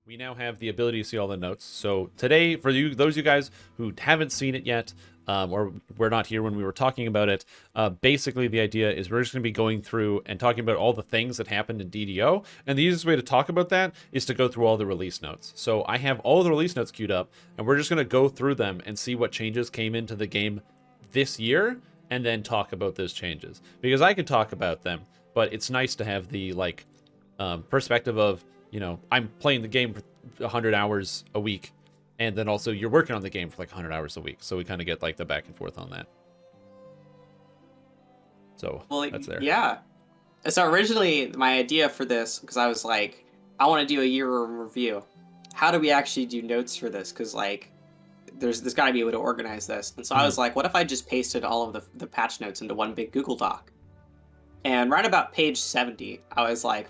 we now have the ability to see all the notes. So today, for you, those of you guys who haven't seen it yet, or were not here when we were talking about it, basically the idea is we're just going to be going through and talking about all the things that happened in DDO. And the easiest way to talk about that is to go through all the release notes. So I have all the release notes queued up, and we're just going to go through them and see what changes came into the game this year, and then talk about those changes. Because I could talk about them, but it's nice to have the perspective of, I'm playing the game for 100 hours a week, and then also you're working on the game for like 100 hours a week. So we kind of get like the back and forth on that. So Well, that's there. yeah. So originally, my idea for this, because I was like, I want to do a year in review. How do we actually do notes for this? Because like, there's got to be a way to organize this. And so I was like, what if I just pasted all of the patch notes into one big Google Doc? And right about page 70, I was like,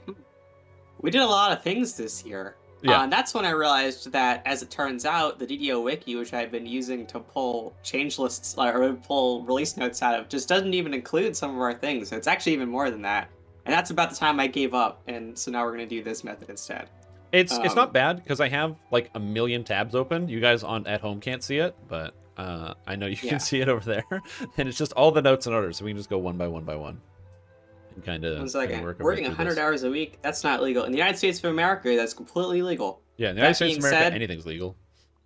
we did a lot of things this year. Yeah. And that's when I realized that, as it turns out, the DDO wiki, which I've been using to pull change lists or pull release notes out of, just doesn't even include some of our things. It's actually even more than that. And that's about the time I gave up. And so now we're going to do this method instead. It's not bad because I have like a million tabs open. You guys at home can't see it, but I know you can see it over there. And it's just all the notes in order, so we can just go one by one by one. And kind of working 100 hours a week, that's not legal. In the United States of America, that's completely legal. Yeah, in the United States of America, anything's legal.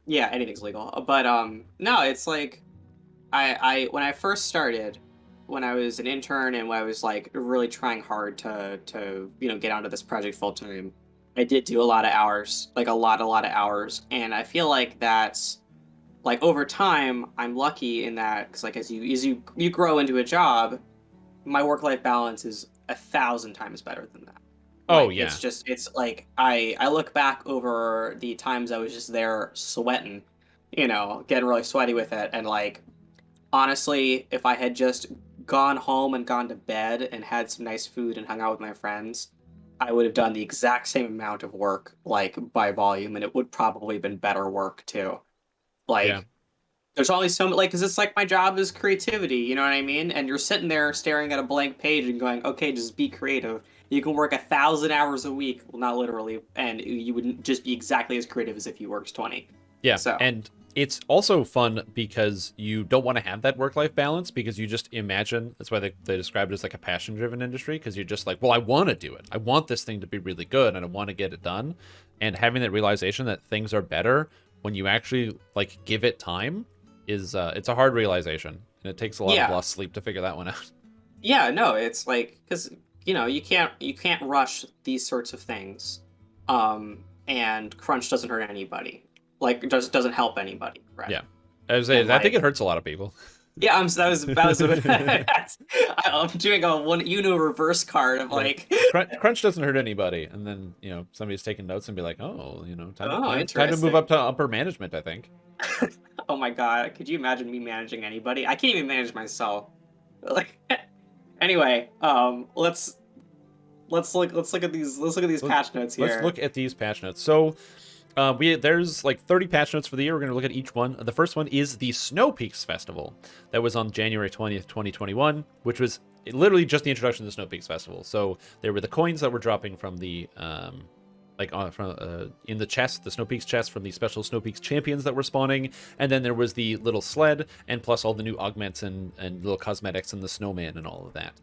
Yeah, anything's legal. But no, it's like I when I first started, when I was an intern and when I was like really trying hard to get onto this project full time, I did do a lot of hours, like a lot of hours, and I feel like that's like over time I'm lucky in that, because like as you grow into a job, my work-life balance is 1,000 times better than that. Oh, yeah. It's like I look back over the times I was just there sweating, getting really sweaty with it. And like, honestly, if I had just gone home and gone to bed and had some nice food and hung out with my friends, I would have done the exact same amount of work, like by volume, and it would probably have been better work too. Like, yeah. There's always so much, like, because it's like my job is creativity, you know what I mean? And you're sitting there staring at a blank page and going, okay, just be creative. You can work 1,000 hours a week, well, not literally, and you wouldn't just be exactly as creative as if you worked 20. Yeah, so. And it's also fun because you don't want to have that work-life balance, because you just imagine, that's why they describe it as like a passion-driven industry, because you're just like, well, I want to do it. I want this thing to be really good, and I want to get it done. And having that realization that things are better when you actually like give it time is it's a hard realization, and it takes a lot of lost sleep to figure that one out. Yeah, no, it's like, because you can't rush these sorts of things, and crunch doesn't hurt anybody. Like, it doesn't help anybody, right? Yeah, I think it hurts a lot of people. Yeah, I'm doing a reverse card of like crunch doesn't hurt anybody, and then somebody's taking notes and be like, oh, time to move up to upper management, I think. Oh my god, could you imagine me managing anybody? I can't even manage myself. Like, anyway, let's look at these patch notes here. Let's look at these patch notes. So there's like 30 patch notes for the year. We're going to look at each one. The first one is the Snow Peaks Festival. That was on January 20th, 2021, which was literally just the introduction to the Snow Peaks Festival. So there were the coins that were dropping from the in the chest, the Snow Peaks chest, from the special Snow Peaks champions that were spawning, and then there was the little sled, and plus all the new augments and little cosmetics and the snowman and all of that.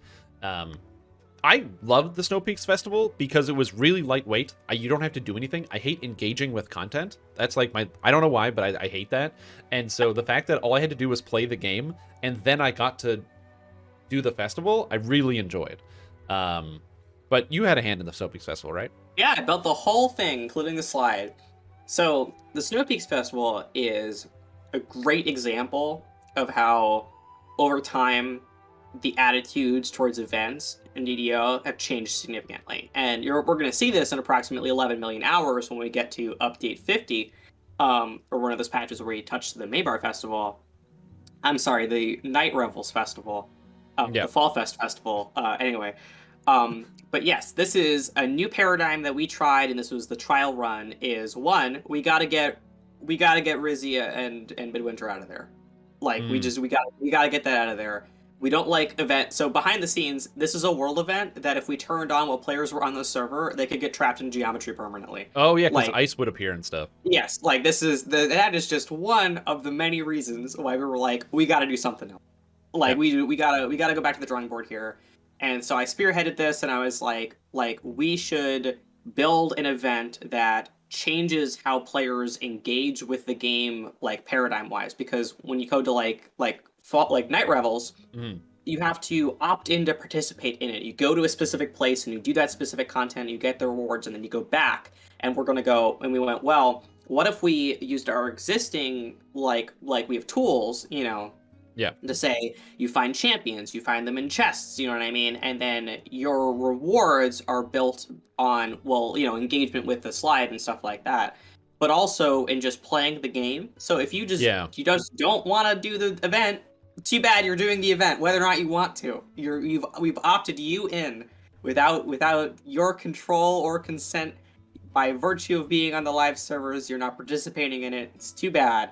I loved the Snow Peaks Festival because it was really lightweight. You don't have to do anything. I hate engaging with content. That's like I don't know why, but I hate that. And so the fact that all I had to do was play the game, and then I got to do the festival, I really enjoyed. But you had a hand in the Snow Peaks Festival, right? Yeah, I built the whole thing, including the slide. So the Snow Peaks Festival is a great example of how, over time, the attitudes towards events in DDO have changed significantly. And we're going to see this in approximately 11 million hours when we get to update 50, or one of those patches where you touch the Maybar Festival. I'm sorry, the Night Revels Festival, the Fall Fest Festival. Anyway. But yes, this is a new paradigm that we tried, and this was the trial run. Is one, we gotta get Rizia and Midwinter out of there. Like we gotta get that out of there. We don't like event. So behind the scenes, this is a world event that if we turned on while players were on the server, they could get trapped in geometry permanently. Oh yeah, because Like, ice would appear and stuff. yes, like that is just one of the many reasons why we were like, we got to do something else. Like Yeah. we gotta go back to the drawing board here. And so I spearheaded this, and I was like we should build an event that changes how players engage with the game, like paradigm wise. Because when you go to like Night Revels, Mhm. you have to opt in to participate in it. You go to a specific place and you do that specific content, you get the rewards, and then you go back. And we're gonna go, and we went, well, what if we used our existing like we have tools, you know, Yeah. to say you find champions, you find them in chests, you know what I mean? And then your rewards are built on, well, you know, engagement with the slide and stuff like that. But also in just playing the game. So if Yeah. you just don't want to do the event, too bad, you're doing the event, whether or not you want to. We've opted you in without your control or consent. By virtue of being on the live servers, you're not participating in it. It's too bad.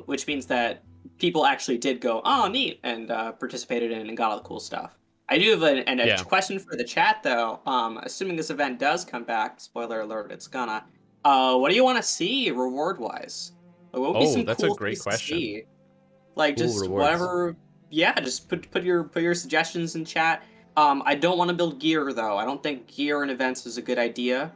Which means that people actually did go, oh, neat, and participated in and got all the cool stuff. I do have a Yeah. question for the chat, though. Assuming this event does come back, spoiler alert, it's gonna. What do you want to see reward-wise? Like, what would be Oh, some that's a cool great things to question. see? Like, Cool just rewards. whatever. Yeah, just put your suggestions in chat. I don't want to build gear, though. I don't think gear in events is a good idea.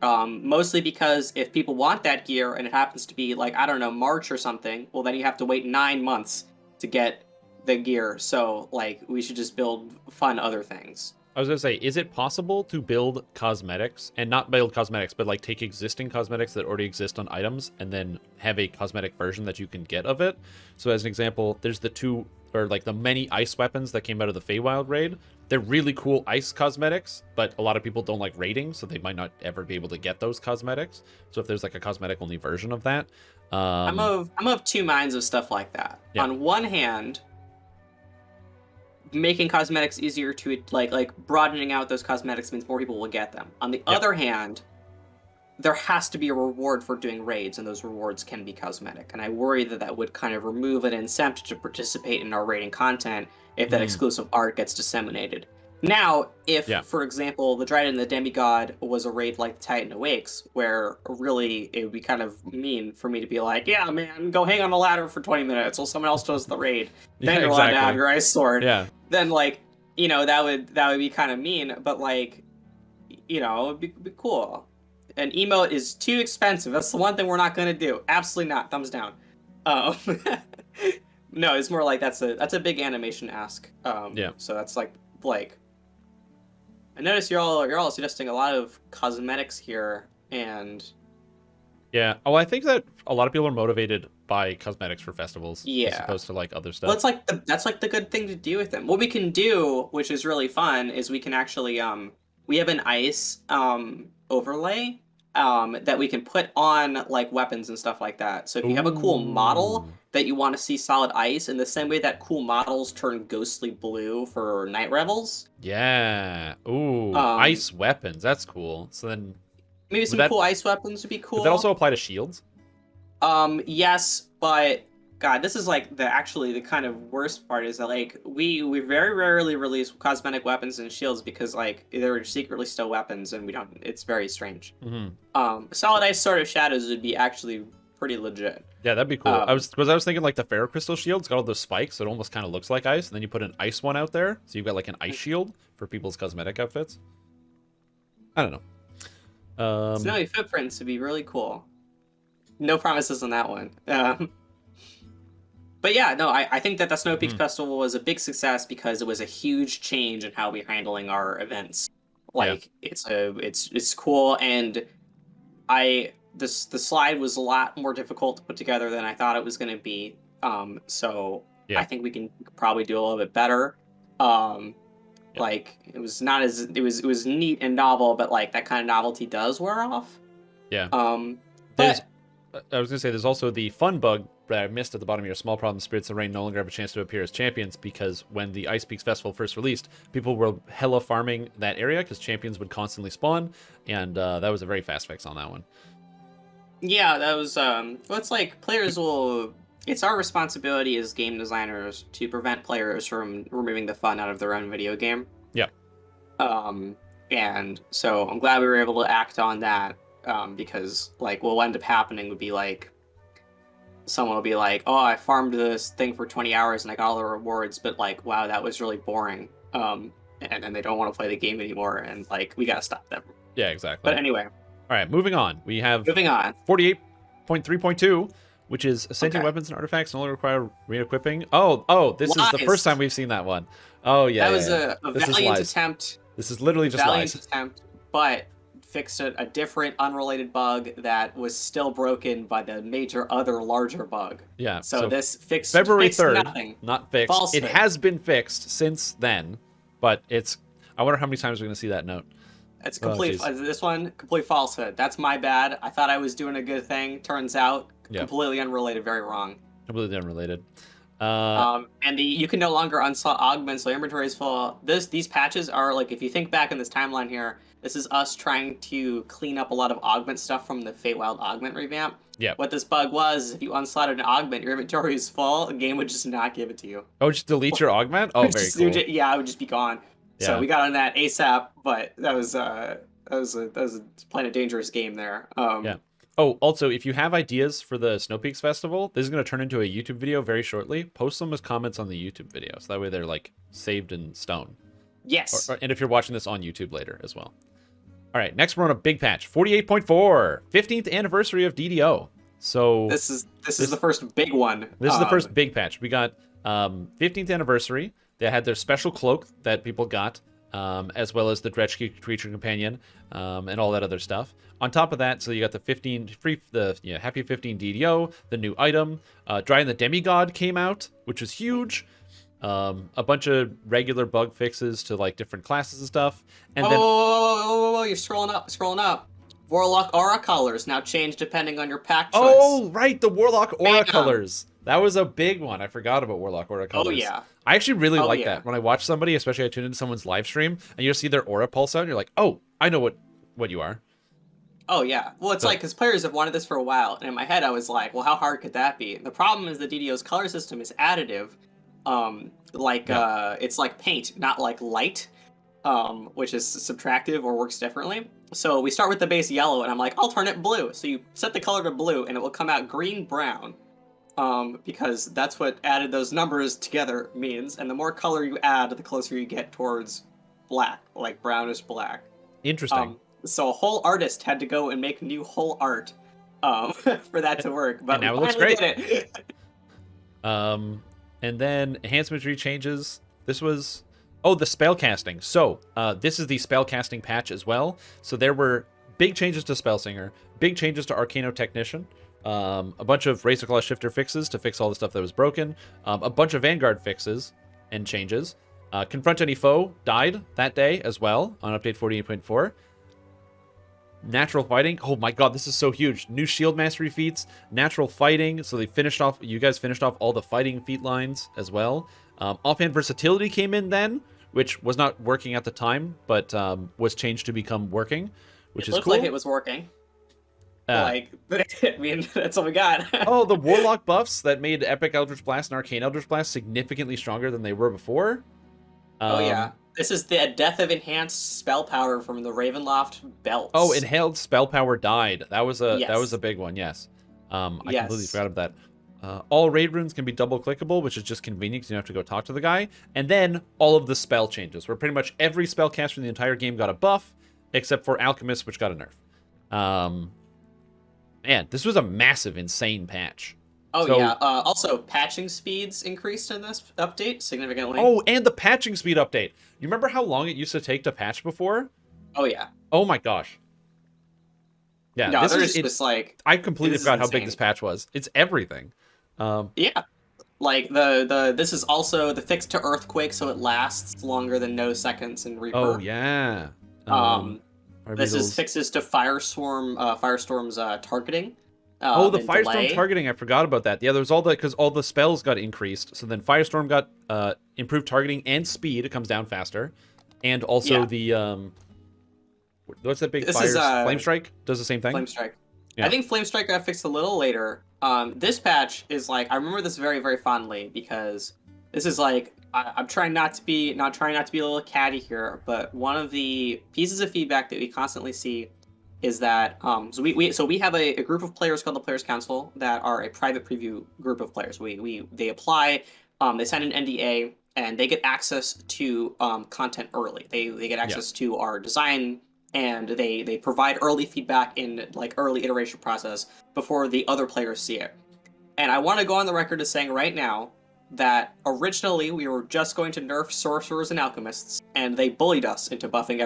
Mostly because if people want that gear and it happens to be like, I don't know, March or something, well, then you have to wait 9 months to get the gear. So, like, we should just build fun other things. I was gonna say, is it possible to build cosmetics and not build cosmetics, but like take existing cosmetics that already exist on items and then have a cosmetic version that you can get of it? So as an example, there's the two or like the many ice weapons that came out of the Feywild raid. They're really cool ice cosmetics, but a lot of people don't like raiding, so they might not ever be able to get those cosmetics. So if there's like a cosmetic only version of that, I'm of two minds of stuff like that. Yeah. On one hand, making cosmetics easier to like broadening out those cosmetics means more people will get them. On the other hand, there has to be a reward for doing raids, and those rewards can be cosmetic. And I worry that that would kind of remove an incentive to participate in our raiding content if that exclusive art gets disseminated. Now, if, for example, the Dryad and the Demigod was a raid like the Titan Awakes, where really it would be kind of mean for me to be like, yeah, man, go hang on the ladder for 20 minutes while someone else does the raid. Then you're allowed to have your ice sword. Yeah. Then, like, you know, that would be kind of mean, but, like, you know, it'd be cool. An emote is too expensive. That's the one thing we're not going to do. Absolutely not. Thumbs down. No, it's more like that's a big animation ask. So that's like I notice you're all suggesting a lot of cosmetics here, and yeah. Oh, I think that a lot of people are motivated by cosmetics for festivals, as opposed to like other stuff. Well, it's like that's like the good thing to do with them. What we can do, which is really fun, is we can actually we have an ice overlay that we can put on like weapons and stuff like that. So if you have a cool model that you want to see solid ice, in the same way that cool models turn ghostly blue for Night Revels. Yeah. Ooh, ice weapons. That's cool. So then maybe some cool ice weapons would be cool. Would that also apply to shields? Yes, but God, this is like the kind of worst part is that like we very rarely release cosmetic weapons and shields because like they're secretly still weapons and we don't. It's very strange. Solid ice Sword of Shadows would be actually pretty legit. Yeah, that'd be cool. I was thinking like the ferrocrystal shield's got all those spikes, so it almost kind of looks like ice, and then you put an ice one out there, so you've got like an ice shield for people's cosmetic outfits. I don't know. Snowy footprints would be really cool. No promises on that one. But yeah, no, I think that the Snow Peaks Festival was a big success because it was a huge change in how we're handling our events. Like it's cool, and the slide was a lot more difficult to put together than I thought it was going to be. So I think we can probably do a little bit better. Like it was not as it was neat and novel, but like that kind of novelty does wear off. Yeah. But I was gonna say there's also the fun bug that I missed at the bottom here. Small problem: Spirits of Rain no longer have a chance to appear as champions because when the Ice Peaks Festival first released, people were hella farming that area because champions would constantly spawn, and that was a very fast fix on that one. Yeah, that was well, it's like players will it's our responsibility as game designers to prevent players from removing the fun out of their own video game. Yeah. And so I'm glad we were able to act on that, because like what will end up happening would be like someone will be like, "Oh, I farmed this thing for 20 hours and I got all the rewards, but like, wow, that was really boring." And then they don't want to play the game anymore, and like we gotta stop them. Yeah, exactly. But anyway, All right, moving on. We have moving on. 48.3.2, which is sentient weapons and artifacts no longer require re-equipping. Oh, this is the first time we've seen that one. Oh, yeah. That was yeah. a This is valiant lies. attempt. This is literally just Valiant lies. attempt, but fixed a different unrelated bug that was still broken by the major other larger bug. Yeah. So this fixed February fixed 3rd, nothing. not fixed. Falsehood. It has been fixed since then, but it's. I wonder how many times we're going to see that note. It's complete. This one, complete falsehood. That's my bad. I thought I was doing a good thing. Turns out, completely unrelated. Very wrong. Completely unrelated. And you can no longer unslot augments, so your inventory is full. These patches are like, if you think back in this timeline here, this is us trying to clean up a lot of augment stuff from the Feywild augment revamp. Yeah. What this bug was, if you unslotted an augment, your inventory is full. The game would just not give it to you. Oh, just delete your augment? Oh, very cool. Yeah, it would just be gone. Yeah. So we got on that ASAP, but that was playing a dangerous game there. Yeah. Oh, also, if you have ideas for the Snow Peaks Festival, this is going to turn into a YouTube video very shortly. Post them as comments on the YouTube video, so that way they're like saved in stone. Yes. And if you're watching this on YouTube later as well. All right, next we're on a big patch, 48.4, 15th anniversary of DDO. So this is the first big one. This is the first big patch. We got 15th anniversary. They had their special cloak that people got, as well as the Dretchki creature companion, and all that other stuff. On top of that, so you got the Happy 15 DDO, the new item. Drying the Demigod came out, which was huge. A bunch of regular bug fixes to like different classes and stuff. And then you're scrolling up. Warlock aura colors now change depending on your pack choice. Oh, right, the Warlock aura colors. That was a big one. I forgot about Warlock aura colors. Oh, yeah. I actually really like that. When I watch somebody, especially I tune into someone's live stream, and you just see their aura pulse out, and you're like, oh, I know what you are. Oh, yeah. Well, it's like, because players have wanted this for a while, and in my head I was like, well, how hard could that be? The problem is the DDO's color system is additive. It's like paint, not like light, which is subtractive or works differently. So we start with the base yellow, and I'm like, I'll turn it blue. So you set the color to blue, and it will come out green-brown. Because that's what added those numbers together means, and the more color you add, the closer you get towards black, like brownish black. Interesting. So a whole artist had to go and make new whole art, for that to work. But and now we it looks finally great. did it. And then enhancement tree changes. This was the spell casting. So this is the spell casting patch as well. So there were big changes to Spellsinger, big changes to Arcano Technician. A bunch of Razor Claw Shifter fixes to fix all the stuff that was broken. A bunch of Vanguard fixes and changes. Confront Any Foe died that day as well on update 48.4. Natural Fighting. Oh my god, this is so huge. New Shield Mastery feats. Natural Fighting. So you guys finished off all the fighting feat lines as well. Offhand Versatility came in then, which was not working at the time, but was changed to become working, which is cool. It looked like it was working. I mean, that's all we got. Oh, the Warlock buffs that made Epic Eldritch Blast and Arcane Eldritch Blast significantly stronger than they were before. Oh, yeah. This is the death of enhanced spell power from the Ravenloft belts. Oh, inhaled spell power died. That was a big one, yes. I completely forgot about that. All raid runes can be double clickable, which is just convenient because you don't have to go talk to the guy. And then all of the spell changes, where pretty much every spellcaster in the entire game got a buff, except for Alchemist, which got a nerf. Man, this was a massive, insane patch. Oh, yeah. Also, patching speeds increased in this update significantly. Oh, and the patching speed update. You remember how long it used to take to patch before? Oh, yeah. Oh, my gosh. Yeah, no, it's like... I completely forgot how big this patch was. It's everything. Yeah. Like, this is also the fix to Earthquake, so it lasts longer than no seconds in Reaper. Oh, yeah. This is fixes to Firestorm's targeting. The Firestorm targeting, I forgot about that. Yeah, there was because all the spells got increased. So then Firestorm got improved targeting and speed. It comes down faster. And also the what's that big fire? Flame Strike does the same thing. Flame Strike. I Yeah. think Flame Strike got fixed a little later. This patch is like, I remember this very, very fondly because this is like, I'm trying not to be a little catty here, but one of the pieces of feedback that we constantly see is that so we have a group of players called the Players Council that are a private preview group of players. They apply, they sign an NDA, and they get access to content early. They get Yeah. access to our design, and they provide early feedback in like early iteration process before the other players see it. And I want to go on the record as saying right now that originally we were just going to nerf sorcerers and alchemists, and they bullied us into buffing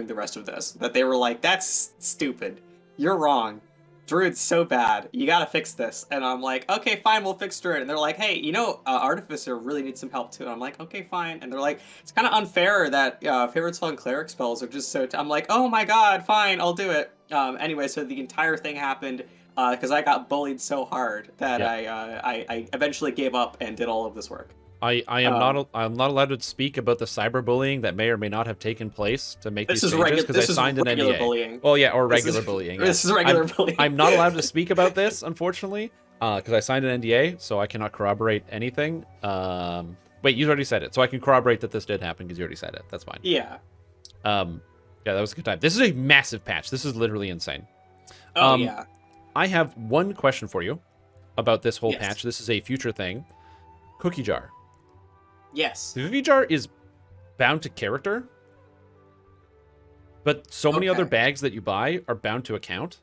the rest of this. That they were like, "That's stupid. You're wrong. Druid's so bad. You gotta fix this." And I'm like, "Okay, fine, we'll fix Druid." And they're like, "Hey, Artificer really needs some help too." And I'm like, "Okay, fine." And they're like, "It's kind of unfair that favorite spell and cleric spells are just so." I'm like, "Oh my god, fine, I'll do it." Anyway, so the entire thing happened because I got bullied so hard that Yeah. I eventually gave up and did all of this work. I'm not allowed to speak about the cyberbullying that may or may not have taken place to make these changes because I signed an regular NDA. bullying. Well, yeah, or This regular is- bullying. This is regular bullying. I'm not allowed to speak about this, unfortunately, because I signed an NDA, so I cannot corroborate anything. Wait, you already said it, so I can corroborate that this did happen because you already said it. That's fine. Yeah. Yeah, that was a good time. This is a massive patch. This is literally insane. Oh yeah. I have one question for you about this whole Yes. patch. This is a future thing. Cookie jar. Yes. The cookie jar is bound to character, but so many other Okay. bags that you buy are bound to account.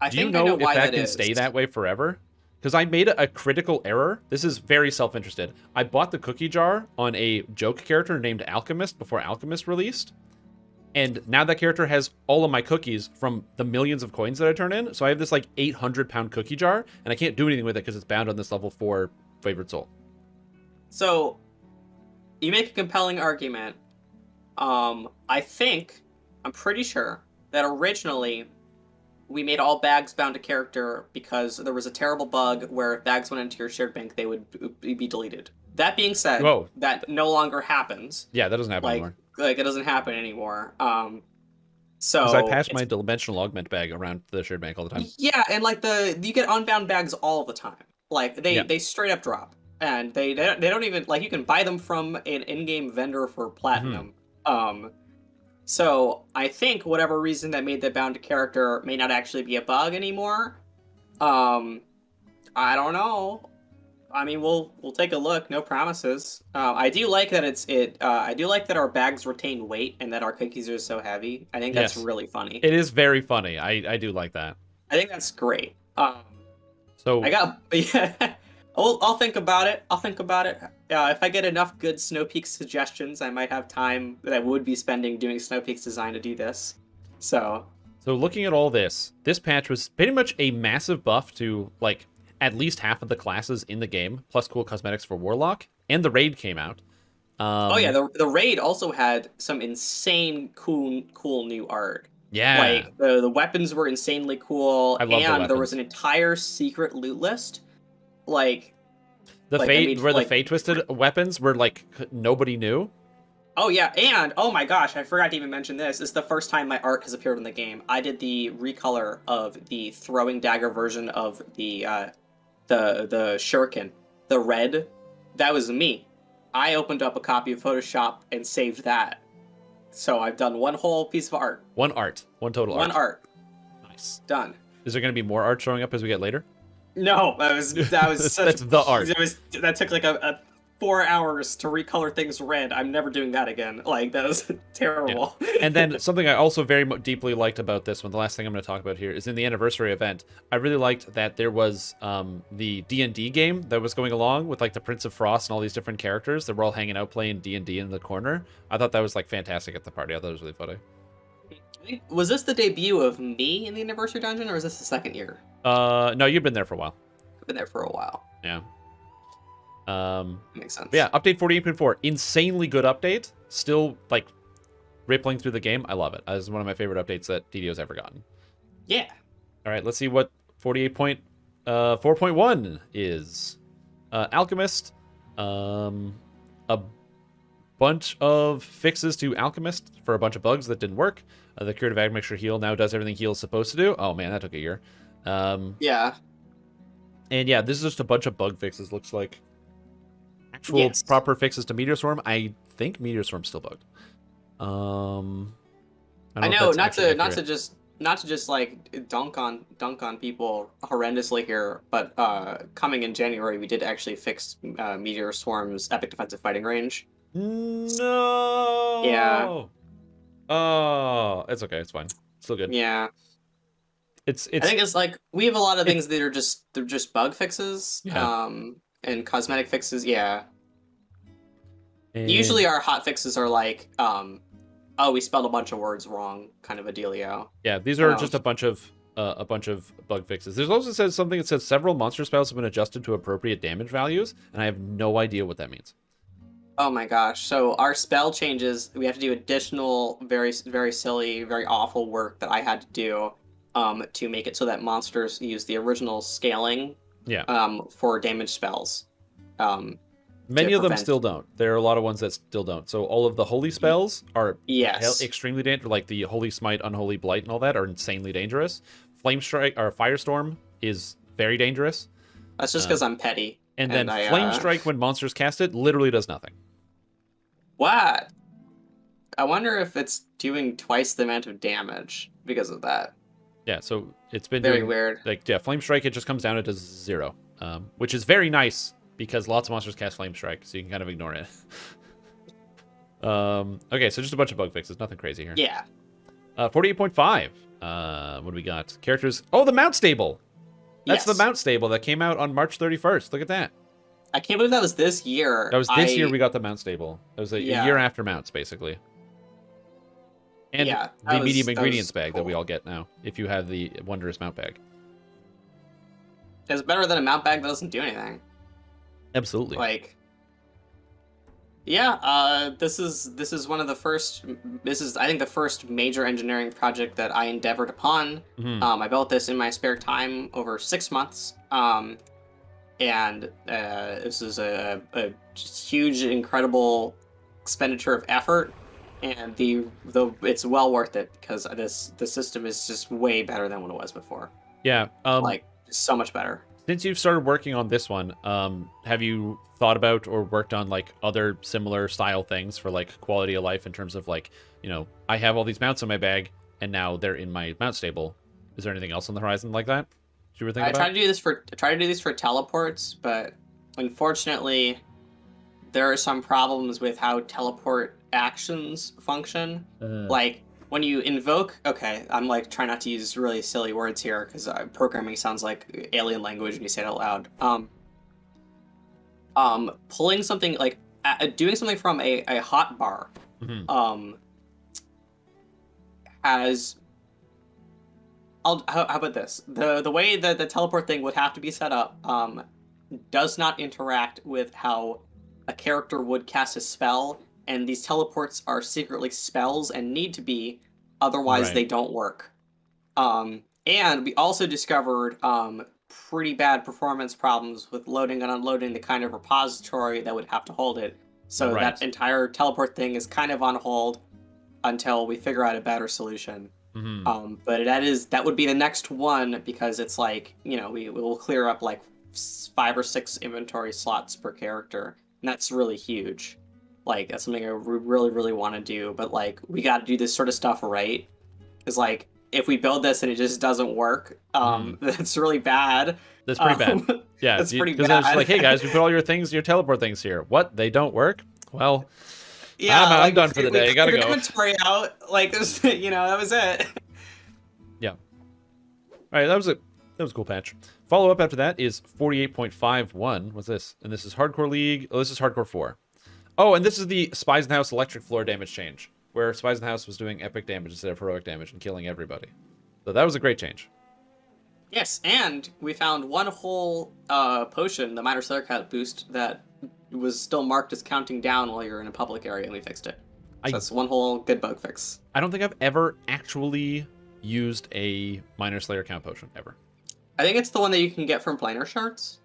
I Do you think I know know if why that can is. stay that way forever? Because I made a critical error. This is very self-interested. I bought the cookie jar on a joke character named Alchemist before Alchemist released. And now that character has all of my cookies from the millions of coins that I turn in. So I have this like 800-pound cookie jar, and I can't do anything with it because it's bound on this level 4 favorite soul. So, you make a compelling argument. I'm pretty sure that originally we made all bags bound to character because there was a terrible bug where if bags went into your shared bank, they would be deleted. That being said, Whoa. that no longer happens. Yeah, that doesn't happen Like, anymore. like it doesn't happen anymore. So Because I pass it's- my dimensional augment bag around the shared bank all the time. Yeah, and like you get unbound bags all the time. Like Yeah. they straight up drop, and they don't even like you can buy them from an in-game vendor for platinum. So I think whatever reason that made that bound to character may not actually be a bug anymore. I don't know. I mean, we'll take a look. No promises. I do like that I do like that our bags retain weight and that our cookies are so heavy. I think that's Yes. really funny. It is very funny. I do like that. I think that's great. So I got yeah. I'll think about it. I'll think about it. If I get enough good Snow Peak suggestions, I might have time that I would be spending doing Snow Peak's design to do this. So looking at all this patch was pretty much a massive buff to like at least half of the classes in the game, plus cool cosmetics for Warlock, and the raid came out. oh yeah, the raid also had some insane cool new art. Yeah. Like the weapons were insanely cool, I love the and there was weapons. an entire secret loot list. Like The like, I Fate, mean, where like- the Fate Twisted weapons were like nobody knew. oh yeah, and oh my gosh, I forgot to even mention this. This is the first time my art has appeared in the game. I did the recolor of the throwing dagger version of the shuriken, the red. That was me. I opened up a copy of Photoshop and saved that. So I've done one whole piece of art. One total One art. Nice. Done. Is there going to be more art showing up as we get later? No, that was such, That's the art. That took like a 4 hours to recolor things red. I'm never doing that again. Like that was terrible. And then something I also very deeply liked about this one, the last thing I'm going to talk about here, is in the anniversary event. I really liked that there was the D&D game that was going along with like the Prince of Frost and all these different characters that were all hanging out playing D&D in the corner. I thought that was like fantastic at the party. I thought it was really funny. Was this the debut of me in the anniversary dungeon, or is this the second year? No, you've been there for a while. I've been there for a while. Yeah. Makes sense. But yeah, update 48.4, insanely good update. Still like rippling through the game. I love it. This is one of my favorite updates that DDO's ever gotten. Yeah. All right, let's see what 48.4.1 is. Alchemist, a bunch of fixes to Alchemist for a bunch of bugs that didn't work. The Curative Admixture Heal now does everything Heal is supposed to do. Oh man, that took a year. Yeah. And yeah, this is just a bunch of bug fixes, looks like. Actual proper fixes to Meteor Swarm. I think Meteor Swarm's still bugged. I know, not to just like dunk on people horrendously here, but coming in January we did actually fix Meteor Swarm's epic defensive fighting range. No. Yeah. Oh, it's okay. It's fine. Still good. Yeah. It's. I think it's like we have a lot of things that are just bug fixes. Yeah. And cosmetic fixes. Yeah. And Usually our hot fixes are like oh, we spelled a bunch of words wrong, kind of a dealio. Yeah, these are just a bunch of bug fixes. There's also something that says several monster spells have been adjusted to appropriate damage values, and I have no idea what that means. Oh my gosh! So our spell changes. We have to do additional, very silly, very awful work that I had to do, to make it so that monsters use the original scaling. Yeah. For damage spells. Many of them still don't. There are a lot of ones that still don't. So all of the holy spells are extremely dangerous, like the Holy Smite, Unholy Blight, and all that are insanely dangerous. Flame Strike or Firestorm is very dangerous. That's just because I'm petty. And then Flame Strike, when monsters cast it, literally does nothing. What? I wonder if it's doing twice the amount of damage because of that. Yeah, so it's been very weird. Like, yeah, Flame Strike, it just comes down, it does 0, which is very nice. Because lots of monsters cast Flame Strike, so you can kind of ignore it. Okay, so just a bunch of bug fixes. Nothing crazy here. Yeah. 48.5. What do we got? Characters. Oh, the Mount Stable! That's the Mount Stable that came out on March 31st. Look at that. I can't believe that was this year. That was this year we got the Mount Stable. That was a year after Mounts, basically. And the medium ingredients bag that we all get now, if you have the Wondrous Mount bag. It's better than a mount bag that doesn't do anything. Absolutely. Like, yeah, this is one of the first. This is, I think, the first major engineering project that I endeavored upon. I built this in my spare time over 6 months, and this is a just huge, incredible expenditure of effort, and it's well worth it because the system is just way better than what it was before. Yeah, like so much better. Since you've started working on this one, have you thought about or worked on like other similar style things for like quality of life in terms of like, you know, I have all these mounts in my bag and now they're in my mount stable. Is there anything else on the horizon like that you were thinking about? I try to do this for teleports, but unfortunately there are some problems with how teleport actions function. Like when you invoke, okay, I'm like trying not to use really silly words here because programming sounds like alien language when you say it out loud. Pulling something like doing something from a hot bar, has. How about this? The way that the teleport thing would have to be set up does not interact with how a character would cast a spell. And these teleports are secretly spells and need to be, otherwise they don't work. And we also discovered pretty bad performance problems with loading and unloading the kind of repository that would have to hold it. So that entire teleport thing is kind of on hold until we figure out a better solution. But that would be the next one because it's like, you know, we will clear up like 5 or 6 inventory slots per character. And that's really huge. Like, that's something I really, really want to do, but, like, we got to do this sort of stuff right. Because, like, if we build this and it just doesn't work, that's really bad. That's pretty bad. Yeah, that's pretty bad. Because it's like, hey, guys, we put all your teleport things here. What? They don't work? Well, yeah, I'm done for the day. I gotta go. Inventory out. Like, you know, that was it. Yeah. All right, that was a cool patch. Follow up after that is 48.51. What's this? And this is Hardcore League. Oh, this is Hardcore 4. Oh, and this is the Spies in the House electric floor damage change, where Spies in the House was doing epic damage instead of heroic damage and killing everybody. So that was a great change. Yes, and we found one whole potion, the Minor Slayer Cut boost, that was still marked as counting down while you're in a public area, and we fixed it. So that's one whole good bug fix. I don't think I've ever actually used a Minor Slayer count potion, ever. I think it's the one that you can get from planar shards.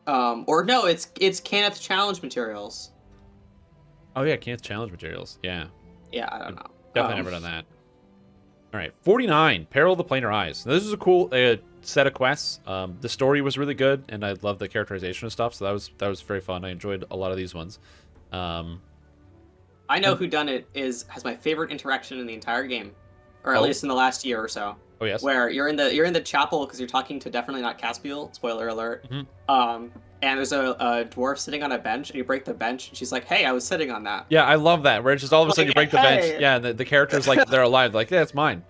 Or no, it's Kenneth challenge materials. Oh yeah, can't challenge materials. Yeah, Yeah, I don't know. definitely never done that. All right, 49, Peril of the Planar Eyes. Now, this is a cool set of quests. The story was really good, and I love the characterization and stuff, so that was very fun. I enjoyed a lot of these ones. I know who done it has my favorite interaction in the entire game, or at least in the last year or so. Oh yes. Where you're in the chapel because you're talking to definitely not Caspiel. Spoiler alert. Mm-hmm. And there's a dwarf sitting on a bench, and you break the bench, and she's like, "Hey, I was sitting on that." Yeah, I love that. Where it's just all of a sudden you break the bench. Hey. Yeah, and the characters like they're alive. Like, yeah, it's mine.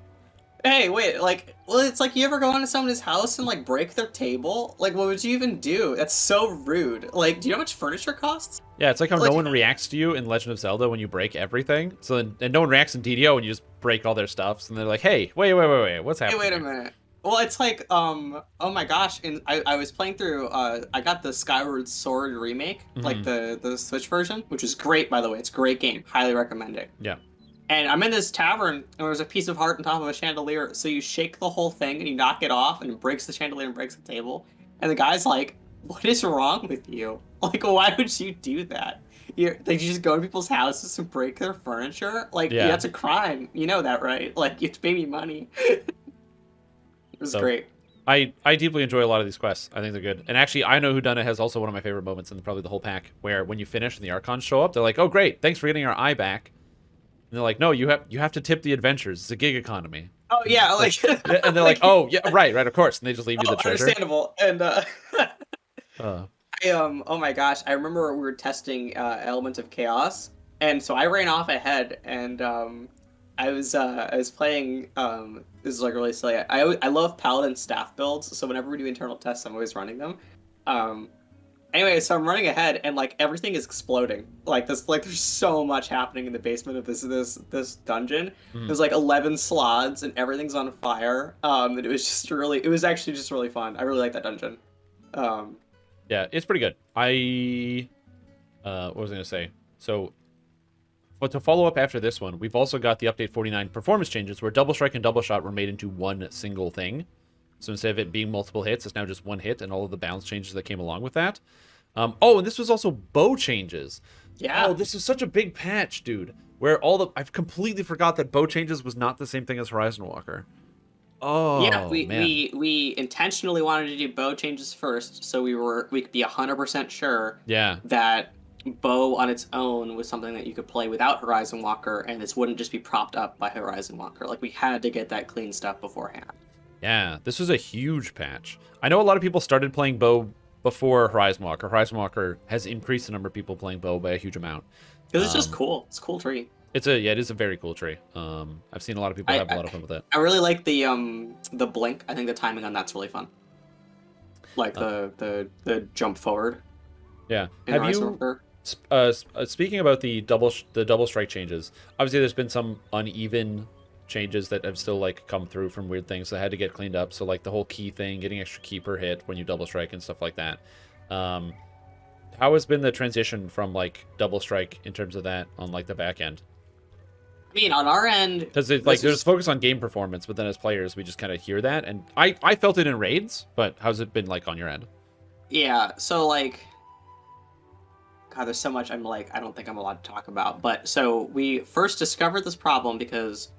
Hey, wait, like, well, it's like you ever go into someone's house and like break their table? Like, what would you even do? That's so rude. Like, do you know how much furniture costs? Yeah, it's like how no one reacts to you in Legend of Zelda when you break everything. So then, and no one reacts in DDO when you just break all their stuffs, and they're like, "Hey, wait, what's happening?" Hey, wait a minute. Well, it's like, oh my gosh, and I was playing through, I got the Skyward Sword remake, like the Switch version, which is great, by the way. It's a great game. Highly recommend it. Yeah. And I'm in this tavern, and there's a piece of heart on top of a chandelier, so you shake the whole thing, and you knock it off, and it breaks the chandelier and breaks the table. And the guy's like, what is wrong with you? Like, why would you do that? You just go to people's houses and break their furniture? Like, yeah, that's a crime. You know that, right? Like, you have to pay me money. It was great. I deeply enjoy a lot of these quests. I think they're good. And actually, I Know Whodunit has also one of my favorite moments in probably the whole pack, where when you finish and the Archons show up, they're like, "Oh, great, thanks for getting our eye back." And they're like, "No, you have to tip the adventures. It's a gig economy." Oh yeah, like. And they're like, "Oh yeah, right, of course." And they just leave you the treasure. Understandable. And oh my gosh, I remember we were testing Element of Chaos, and so I ran off ahead, and I was playing. This is like really silly. I love Paladin staff builds, so whenever we do internal tests, I'm always running them. Anyway, so I'm running ahead, and like everything is exploding. Like there's so much happening in the basement of this dungeon. There's like 11 slots, and everything's on fire. And it was actually just really fun. I really like that dungeon. Yeah, it's pretty good. What was I gonna say? So, but to follow up after this one, we've also got the update 49 performance changes, where double strike and double shot were made into one single thing. So instead of it being multiple hits, it's now just one hit, and all of the balance changes that came along with that. Oh, and this was also bow changes. Yeah. Oh, this is such a big patch, dude. Where I've completely forgot that bow changes was not the same thing as Horizon Walker. Oh, yeah, man. we intentionally wanted to do bow changes first, so we could be 100% sure. Yeah. That bow on its own was something that you could play without Horizon Walker, and this wouldn't just be propped up by Horizon Walker. Like, we had to get that clean stuff beforehand. Yeah, this was a huge patch. I know a lot of people started playing bow before Horizon Walker. Horizon Walker has increased the number of people playing bow by a huge amount. Because it's just cool. It's a cool tree. It is a very cool tree. I've seen a lot of people have a lot of fun with it. I really like the blink. I think the timing on that's really fun. Like the jump forward. Yeah. Have you? Speaking about the double strike changes, obviously there's been some uneven changes that have still like come through from weird things that had to get cleaned up. So like the whole key thing, getting extra key per hit when you double strike and stuff like that. How has been the transition from like double strike in terms of that on like the back end? I mean, on our end, because like there's focus on game performance, but then as players we just kind of hear that, and I felt it in raids. But how's it been like on your end? Yeah, so like, God, there's so much I don't think I'm allowed to talk about. But so we first discovered this problem because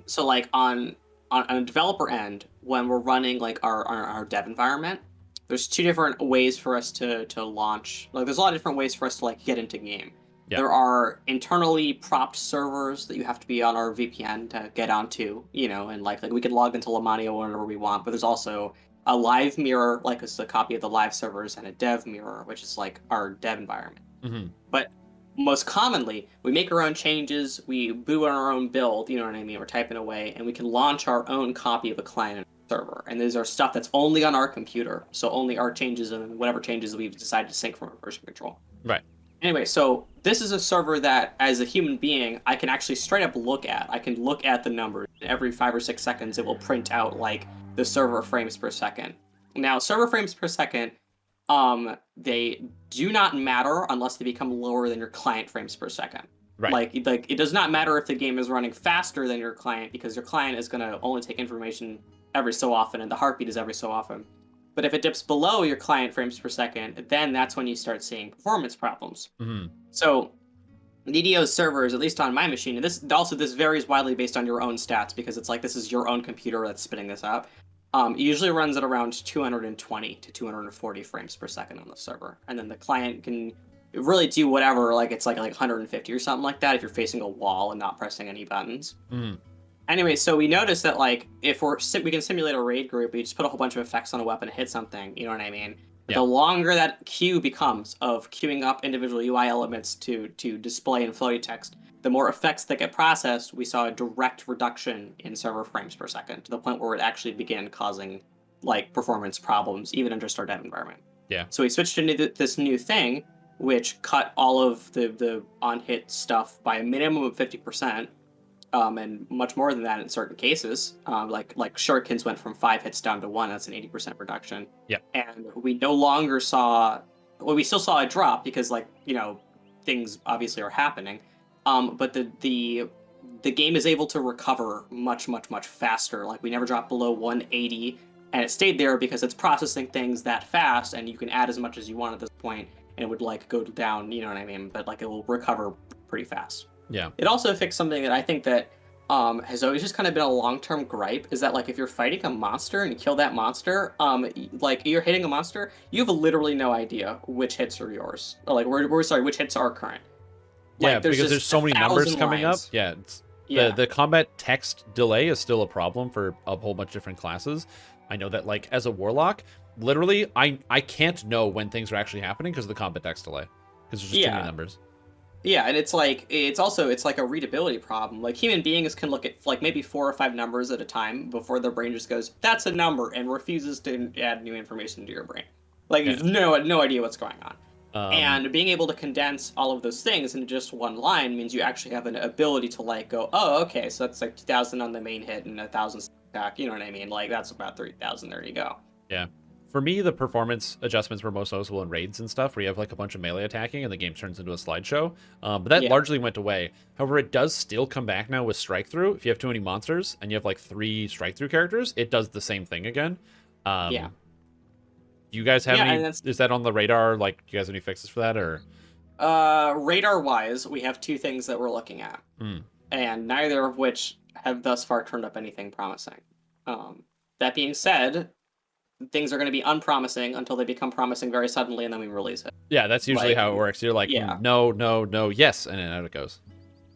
so like on a developer end, when we're running like our dev environment, there's two different ways for us to launch. Like, there's a lot of different ways for us to like get into game. Yeah. There are internally propped servers that you have to be on our VPN to get onto, you know, and like we can log into Lamania whenever we want. But there's also a live mirror, like it's a copy of the live servers, and a dev mirror, which is like our dev environment. But most commonly, we make our own changes, we boot on our own build, you know what I mean? We're typing away, and we can launch our own copy of a client server. And these are stuff that's only on our computer, so only our changes and whatever changes we've decided to sync from our version control. Right. Anyway, so this is a server that, as a human being, I can actually straight up look at. I can look at the numbers. Every 5 or 6 seconds, it will print out, like, the server frames per second. Now, server frames per second, they do not matter unless they become lower than your client frames per second. Right. Like it does not matter if the game is running faster than your client, because your client is going to only take information every so often, and the heartbeat is every so often. But if it dips below your client frames per second, then that's when you start seeing performance problems. So DDO servers, at least on my machine, and this varies widely based on your own stats because it's like this is your own computer that's spinning this up. It usually runs at around 220 to 240 frames per second on the server, and then the client can really do whatever. Like it's like 150 or something like that if you're facing a wall and not pressing any buttons. Mm. Anyway, so we noticed that like if we can simulate a raid group, we just put a whole bunch of effects on a weapon and hit something. You know what I mean? Yeah. The longer that queue becomes of queuing up individual UI elements to display in floaty text, the more effects that get processed. We saw a direct reduction in server frames per second to the point where it actually began causing like performance problems even in just our dev environment. Yeah. So we switched into this new thing, which cut all of the on hit stuff by a minimum of 50%. And much more than that in certain cases. Like shurikens went from 5 hits down to 1. That's an 80% reduction. Yeah. And we no longer saw. Well, we still saw a drop because things obviously are happening. But the game is able to recover much faster. Like we never dropped below 180, and it stayed there because it's processing things that fast, and you can add as much as you want at this point, and it would like go down. You know what I mean? But like it will recover pretty fast. Yeah. It also fixed something that I think that has always just kind of been a long-term gripe, is that like if you're fighting a monster and you kill that monster, like you're hitting a monster, you have literally no idea which hits are yours. Or like we're sorry, which hits are current. Yeah, Like, because there's so many numbers 1,000 coming up. lines. Yeah, Yeah. the combat text delay is still a problem for a whole bunch of different classes. I know that like as a warlock, literally I can't know when things are actually happening because of the combat text delay. Because there's just too many numbers. Yeah, and it's like it's like a readability problem. Like human beings can look at like maybe 4 or 5 numbers at a time before their brain just goes, "That's a number," and refuses to add new information to your brain. Like Yeah. you've no idea what's going on. Um, And being able to condense all of those things into just one line means you actually have an ability to like go, oh, okay, so that's like 2,000 on the main hit and 1,000 attack. You know what I mean? Like that's about 3,000. There you go. Yeah. For me, the performance adjustments were most noticeable in raids and stuff, where you have like a bunch of melee attacking and the game turns into a slideshow. But that Yeah. largely went away. However, it does still come back now with strike through. If you have too many monsters and you have like 3 strike through characters, it does the same thing again. Yeah. Do you guys have Yeah, any? and that's- Is that on the radar? Like, do you guys have any fixes for that, or? Radar-wise, we have 2 things that we're looking at, and neither of which have thus far turned up anything promising. That being said, things are going to be unpromising until they become promising very suddenly, and then we release it. Yeah, that's usually Like, how it works. You're like, yeah. no, yes, and then out it goes.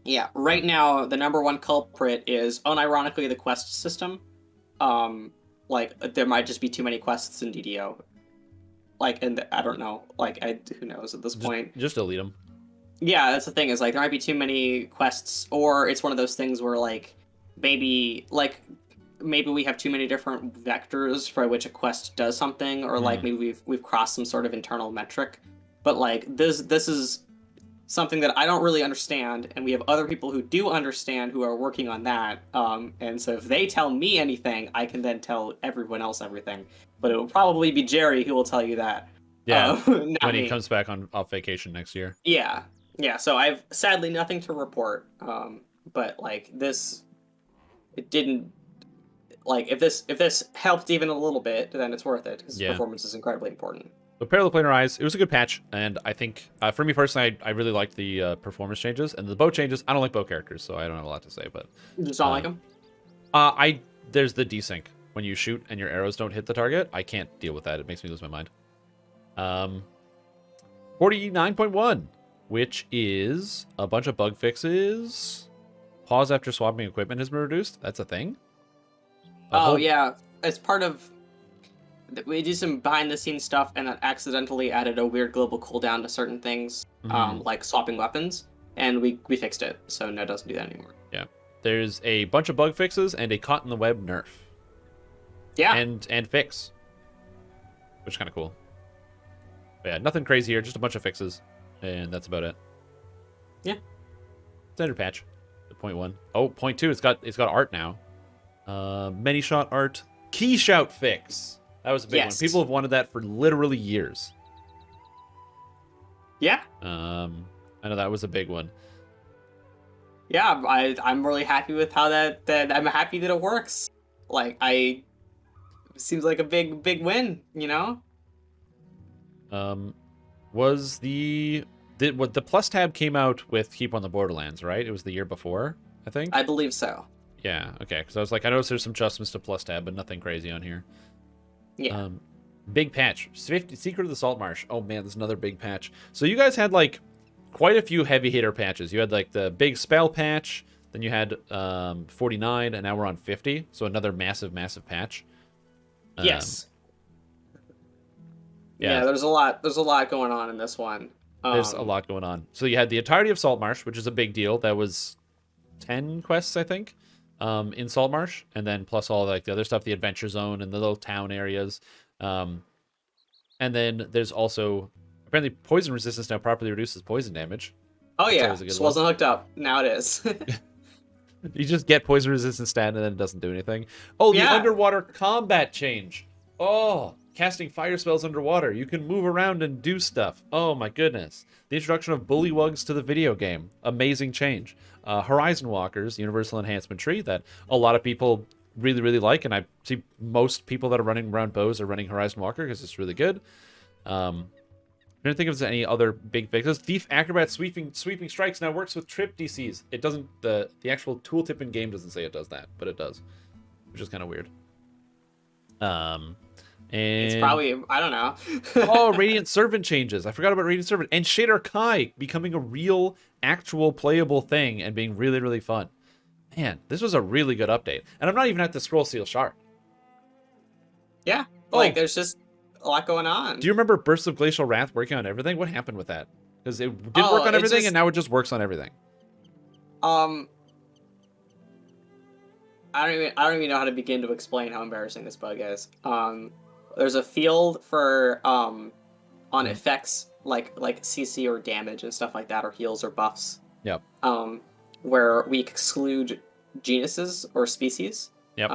Yeah, right now the number one culprit is unironically the quest system. Like there might just be too many quests in DDO. Like, and I don't know. Like, who knows at this point? Just delete them. Yeah, that's the thing. Is like there might be too many quests, or it's one of those things where like maybe we have too many different vectors for which a quest does something, or like maybe we've crossed some sort of internal metric. But like this is something that I don't really understand, and we have other people who do understand who are working on that. And so if they tell me anything, I can then tell everyone else everything. But it will probably be Jerry who will tell you that. Yeah, not when me. he comes back off vacation next year. Yeah. So I've sadly nothing to report. But like this, it didn't. Like if this helped even a little bit, then it's worth it because performance is incredibly important. But Peril of the Planar Eyes, it was a good patch, and I think for me personally, I really liked the performance changes and the bow changes. I don't like bow characters, so I don't have a lot to say. But You just don't like them? There's the desync when you shoot and your arrows don't hit the target. I can't deal with that. It makes me lose my mind. 49.1, which is a bunch of bug fixes. Pause after swapping equipment has been reduced. That's a thing. Yeah, as part of we did some behind the scenes stuff, and that accidentally added a weird global cooldown to certain things, like swapping weapons, and we fixed it, so no, it doesn't do that anymore. Yeah, there's a bunch of bug fixes and a caught in the web nerf. Yeah, and fix, which is kind of cool. But yeah, nothing crazy here, just a bunch of fixes, and that's about it. Yeah, standard patch. The 0.1. Oh, 0.2. It's got art now. Many shot art. Key shout fix. That was a big one. People have wanted that for literally years. Yeah. I know that was a big one. Yeah, I'm really happy with how that I'm happy that it works. Like it seems like a big win, you know? Was the the plus tab came out with Keep on the Borderlands, right? It was the year before, I think. I believe so. Yeah, okay. Because I was like, I noticed there's some adjustments to plus tab, but nothing crazy on here. Yeah. Big patch. Secret of the Saltmarsh. Oh man, there's another big patch. So you guys had like quite a few heavy hitter patches. You had like the big spell patch, then you had 49, and now we're on 50. So another massive patch. Yes. Yeah. Yeah, there's a lot going on in this one. There's a lot going on. So you had the entirety of Saltmarsh, which is a big deal. That was 10 quests, I think, in Saltmarsh, and then plus all like the other stuff, the adventure zone and the little town areas. And then there's also apparently poison resistance now properly reduces poison damage. Oh yeah, just wasn't hooked up. Now it is. You just get poison resistance stat and then it doesn't do anything. Oh, the underwater combat change. Oh, casting fire spells underwater. You can move around and do stuff. Oh my goodness. The introduction of bullywugs to the video game. Amazing change. Horizon Walkers, universal enhancement tree that a lot of people really, really like, and I see most people that are running around bows are running Horizon Walker because it's really good. I don't think if there's any other big fixes. Thief Acrobat sweeping strikes now works with trip DCs. It doesn't, the actual tooltip in game doesn't say it does that, but it does, which is kind of weird. And it's probably, I don't know. Oh, Radiant Servant changes. I forgot about Radiant Servant. And Shader Kai becoming a real, actual playable thing and being really, really fun. Man, this was a really good update. And I'm not even at the Scroll Seal Shard. Yeah, like there's just a lot going on. Do you remember Bursts of Glacial Wrath working on everything? What happened with that? Because it did work on everything, and now it just works on everything. I don't even know how to begin to explain how embarrassing this bug is. There's a field for on effects like CC or damage and stuff like that, or heals or buffs. Yep. Where we exclude genuses or species. Yep.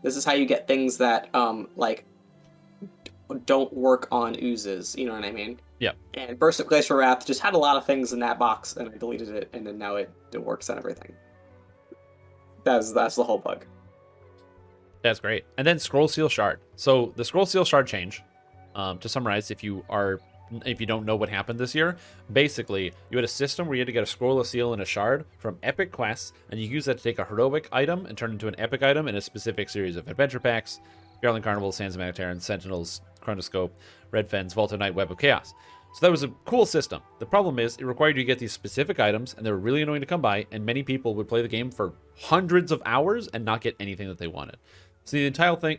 This is how you get things that like don't work on oozes. You know what I mean? Yep. And Burst of Glacial Wrath just had a lot of things in that box, and I deleted it, and then now it works on everything. That's the whole bug. That's great. And then Scroll Seal Shard. So the Scroll Seal Shard change, to summarize, if you don't know what happened this year, basically you had a system where you had to get a scroll, a seal, and a shard from epic quests, and you use that to take a heroic item and turn it into an epic item in a specific series of adventure packs: Garland Carnival, Sands of Maniterran, Sentinels, Chronoscope, Red Fens, Vault of Night, Web of Chaos. So that was a cool system. The problem is it required you to get these specific items, and they were really annoying to come by, and many people would play the game for hundreds of hours and not get anything that they wanted. So the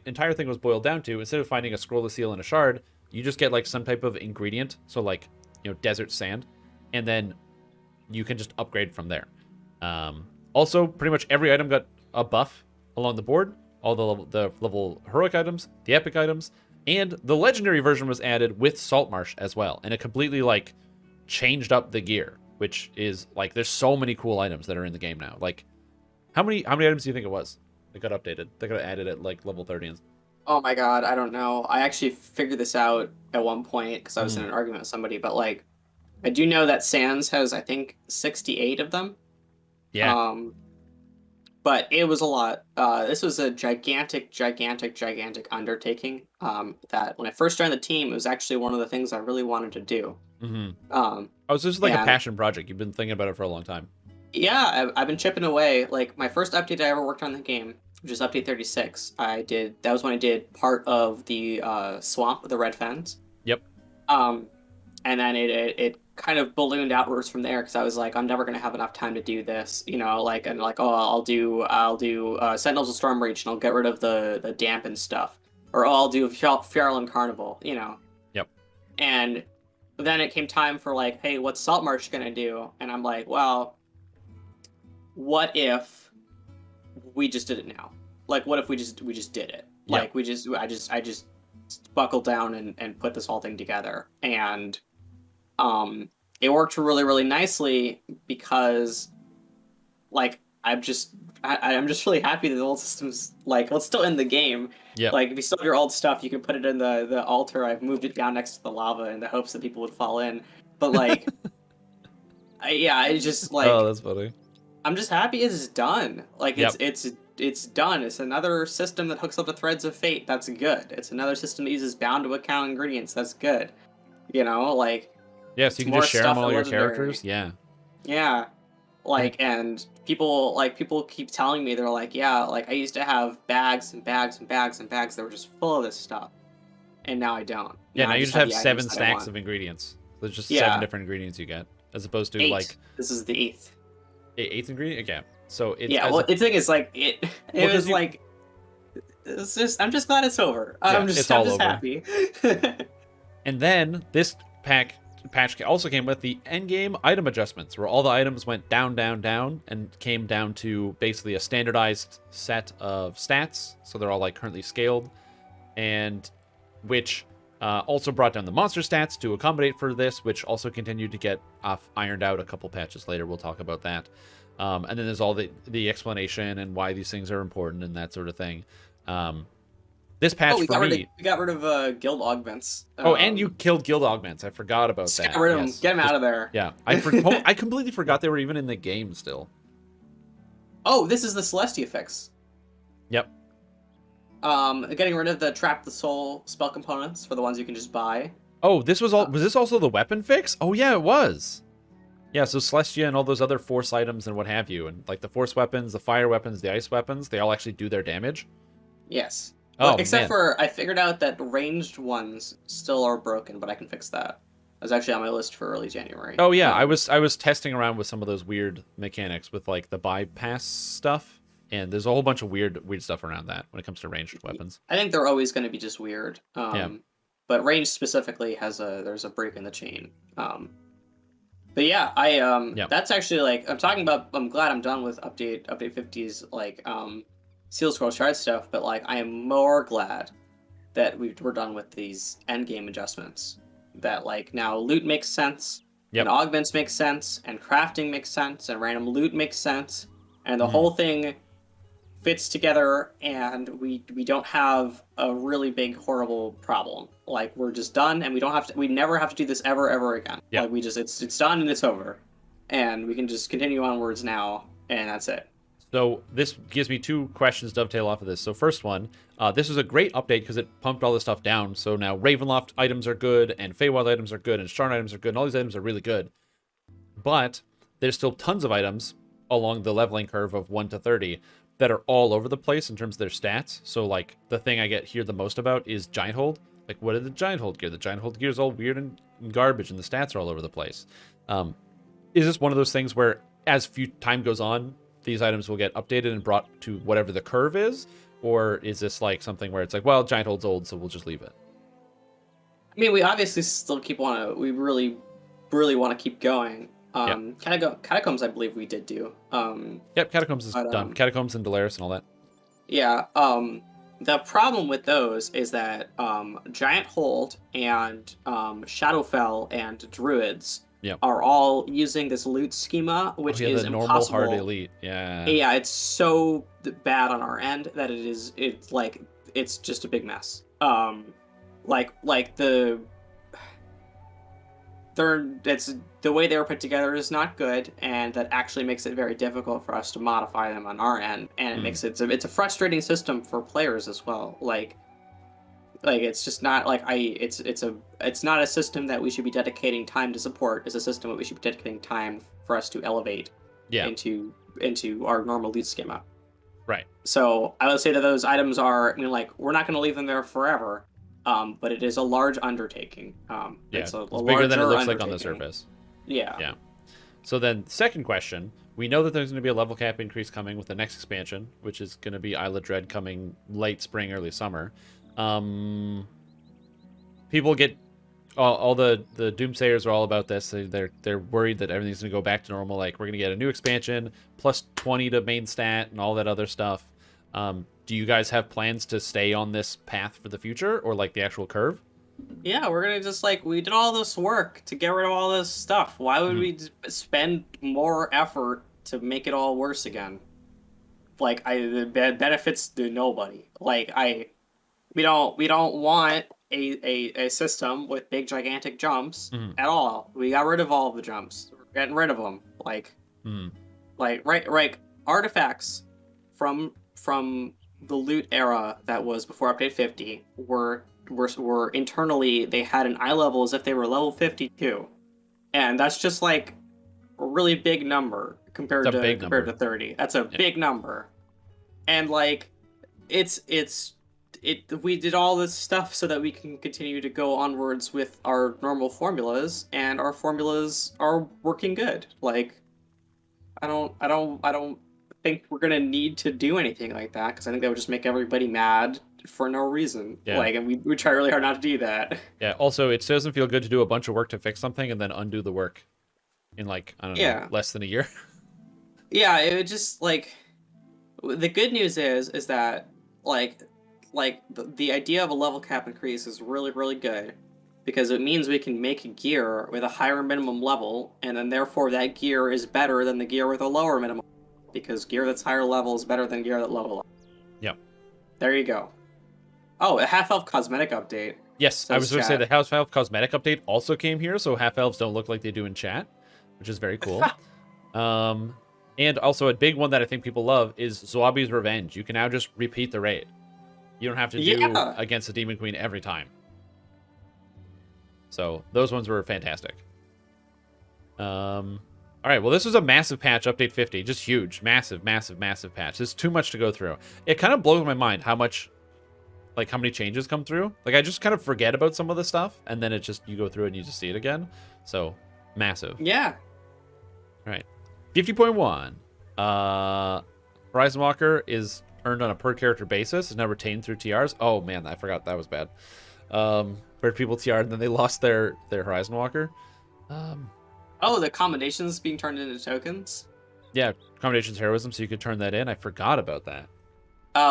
entire thing was boiled down to, instead of finding a scroll, a seal, and a shard, you just get like some type of ingredient, so like, desert sand, and then you can just upgrade from there. Also, pretty much every item got a buff along the board. All the level heroic items, the epic items, and the legendary version was added with Saltmarsh as well, and it completely like changed up the gear, which is like, there's so many cool items that are in the game now. Like, how many items do you think it was that got updated? That got added at like level 30 and... Oh my god, I don't know. I actually figured this out at one point because I was in an argument with somebody, but like, I do know that Sands has, I think, 68 of them. Yeah. But it was a lot. This was a gigantic undertaking. That when I first joined the team, it was actually one of the things I really wanted to do. Oh, so this is like a passion project. You've been thinking about it for a long time. Yeah, I've been chipping away. Like, my first update I ever worked on the game, which is update 36, that was when I did part of the swamp with the Red Fens. Yep. And then it kind of ballooned outwards from there, because I was like, I'm never gonna have enough time to do this, I'll do Sentinels of Stormreach, and I'll get rid of the damp and stuff, or I'll do Feral and Carnival, Yep. And then it came time for like, hey, what's Saltmarsh gonna do? And I'm like, well, what if we just did it now? Like, what if we just did it? Like, I just buckled down and put this whole thing together, and it worked really, really nicely, because like, I'm just really happy that the old system's like, well, it's still in the game. Yeah. Like, if you still have your old stuff, you can put it in the altar. I've moved it down next to the lava in the hopes that people would fall in. But like, it's just like, oh, that's funny. I'm just happy it's done. Like, it's done. It's another system that hooks up to Threads of Fate. That's good. It's another system that uses bound to account ingredients. That's good. Like, Yeah, so It's you can more just share them stuff all in your Legendary. characters. Yeah. Yeah. And And people keep telling me, they're like, yeah, like I used to have bags and bags and bags and bags that were just full of this stuff, and now I don't. yeah, Now now I you just just have have the items 7 that I stacks want. of ingredients. There's just 7 Yeah, different ingredients you get, as opposed to 8. like This is the 8th. eighth ingredient. Okay, so it's Yeah, as well, a the thing is, like, it well, because was you like, it's just, I'm just glad it's over. yeah, it's I'm all just over. happy. And then this patch also came with the endgame item adjustments, where all the items went down, down, down, and came down to basically a standardized set of stats. So they're all like currently scaled, and which also brought down the monster stats to accommodate for this, which also continued to get ironed out a couple patches later. We'll talk about that. And then there's all the explanation and why these things are important and that sort of thing. This patch We for me. got rid of guild augments. Oh, and you killed guild augments. I forgot about Just that. got rid of them. Yes. Get them out of there. Yeah, I completely forgot they were even in the game still. Oh, this is the Celestia fix. Yep. Getting rid of the Trap the Soul spell components for the ones you can just buy. Oh, this was all. Was this also the weapon fix? Oh yeah, it was. Yeah, so Celestia and all those other force items and what have you, and like the force weapons, the fire weapons, the ice weapons, they all actually do their damage. Yes. Oh, Well, except man. for I figured out that ranged ones still are broken, but I can fix that. That's actually on my list for early January. Oh yeah, I was testing around with some of those weird mechanics with like the bypass stuff, and there's a whole bunch of weird stuff around that when it comes to ranged weapons. I think they're always going to be just weird. Yeah. But range specifically there's a break in the chain. But yeah, Yeah. that's actually like I'm talking about. I'm glad I'm done with update 50's like Seal Scroll Shard stuff. But like I am more glad that we're done with these end game adjustments. That like now loot makes sense, Yep. and augments make sense, and crafting makes sense, and random loot makes sense, and the Mhm. whole thing fits together, and we don't have a really big horrible problem. Like we're just done, and we never have to do this ever again. Yeah. Like we just it's done and it's over, and we can just continue onwards now, and that's it. So this gives me 2 questions dovetail off of this. So first one, this was a great update because it pumped all this stuff down. So now Ravenloft items are good, and Feywild items are good, and Sharn items are good, and all these items are really good. But there's still tons of items along the leveling curve of 1 to 30 that are all over the place in terms of their stats. So like the thing I get here the most about is Giant Hold. Like what is the Giant Hold gear? The Giant Hold gear is all weird and garbage, and the stats are all over the place. Is this one of those things where as time goes on, these items will get updated and brought to whatever the curve is? Or is this like something where it's like, well, Giant Hold's old, so we'll just leave it? I mean, we obviously still we really want to keep going. Catacombs, I believe we did do. Yep, Catacombs is done. Catacombs and Dolaris and all that. Yeah. The problem with those is that Giant Hold and Shadowfell and Druids Yep. are all using this loot schema, which the is normal impossible. hard elite. Yeah. Yeah, it's so bad on our end that it's just a big mess. It's the way they were put together is not good, and that actually makes it very difficult for us to modify them on our end, and it makes it's a frustrating system for players as well. Like it's just not like it's not a system that we should be dedicating time to support. It's a system that we should be dedicating time for us to elevate into our normal loot schema. Right. So I would say that those items are, I mean, like we're not going to leave them there forever, but it is a large undertaking. It's bigger than it looks like on the surface. Yeah. Yeah. So then, second question. We know that there's going to be a level cap increase coming with the next expansion, which is going to be Isle of Dread coming late spring, early summer. People get all the doomsayers are all about this. They're worried that everything's going to go back to normal. Like we're going to get a new expansion plus 20 to main stat and all that other stuff. Do you guys have plans to stay on this path for the future, or like the actual curve? Yeah, we're gonna just like we did all this work to get rid of all this stuff. Why would we spend more effort to make it all worse again? Like the benefits to nobody. Like we don't want a system with big gigantic jumps at all. We got rid of all of the jumps. We're getting rid of them. Like artifacts from the loot era that was before update 50 were internally, they had an eye level as if they were level 52. and that's just like a really big number It's compared a to big number. 30. That's a Yeah. big number, and like it's we did all this stuff so that we can continue to go onwards with our normal formulas, and our formulas are working good. Like I don't think we're gonna need to do anything like that, because I think that would just make everybody mad for no reason. Yeah. Like, and we try really hard not to do that. Yeah. Also, it doesn't feel good to do a bunch of work to fix something and then undo the work in like, I don't know, Yeah. less than a year. Yeah, it would just like the good news is that like the idea of a level cap increase is really really good, because it means we can make a gear with a higher minimum level, and then therefore that gear is better than the gear with a lower minimum, because gear that's higher level is better than gear that low level. Yep. There you go. Oh, a half elf cosmetic update. Yes, I was going to say Chat. the House Elf cosmetic update also came here, so half elves don't look like they do in chat, which is very cool. And also a big one that I think people love is Zwabi's Revenge. You can now just repeat the raid. You don't have to do Yeah. against the Demon Queen every time. So those ones were fantastic. All right, well, this was a massive patch, update 50, just huge, massive, massive, massive patch. There's too much to go through. It kind of blows my mind how much, like, how many changes come through. Like, I just kind of forget about some of the stuff, and then it just, you go through it and you just see it again. So, massive. Yeah. All right. 50.1. Horizon Walker is earned on a per character basis. Is now retained through TRs. Oh man, I forgot that was bad. Where people TR'd and then they lost their Horizon Walker. Oh, the commendations being turned into tokens. Yeah, Accommodations Heroism, so you could turn that in. I forgot about that.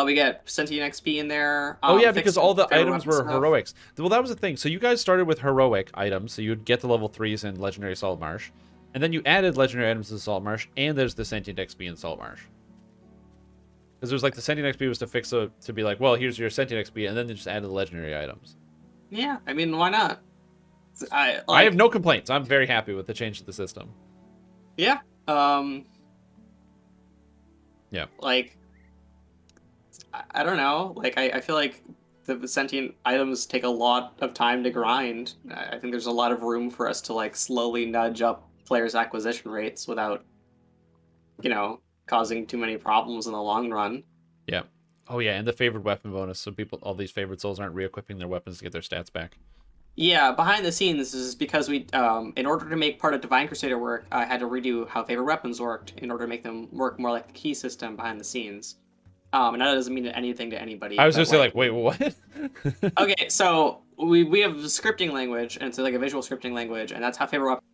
We get sentient XP in there. Oh yeah, because all the fair items were weapon stuff. heroics. Well, that was the thing. So you guys started with heroic items, so you'd get the level 3s in Legendary Saltmarsh. And then you added legendary items to Saltmarsh, and there's the sentient XP in Saltmarsh. Because there's like the sentient XP was to fix to be like, well, here's your sentient XP, and then they just added the legendary items. Yeah, I mean, why not? I have no complaints. I'm very happy with the change to the system. Yeah. Yeah. Like, I don't know. Like, I feel like the sentient items take a lot of time to grind. I think there's a lot of room for us to like slowly nudge up players' acquisition rates without, causing too many problems in the long run. Yeah. Oh yeah, and the favored weapon bonus, so all these favored souls aren't re-equipping their weapons to get their stats back. Yeah, behind the scenes, this is because we, in order to make part of Divine Crusader work, I had to redo how favorite weapons worked in order to make them work more like the key system behind the scenes. And that doesn't mean anything to anybody. I was just like, wait, what? Okay, so we have a scripting language, and it's like a visual scripting language, and that's how favorite weapons.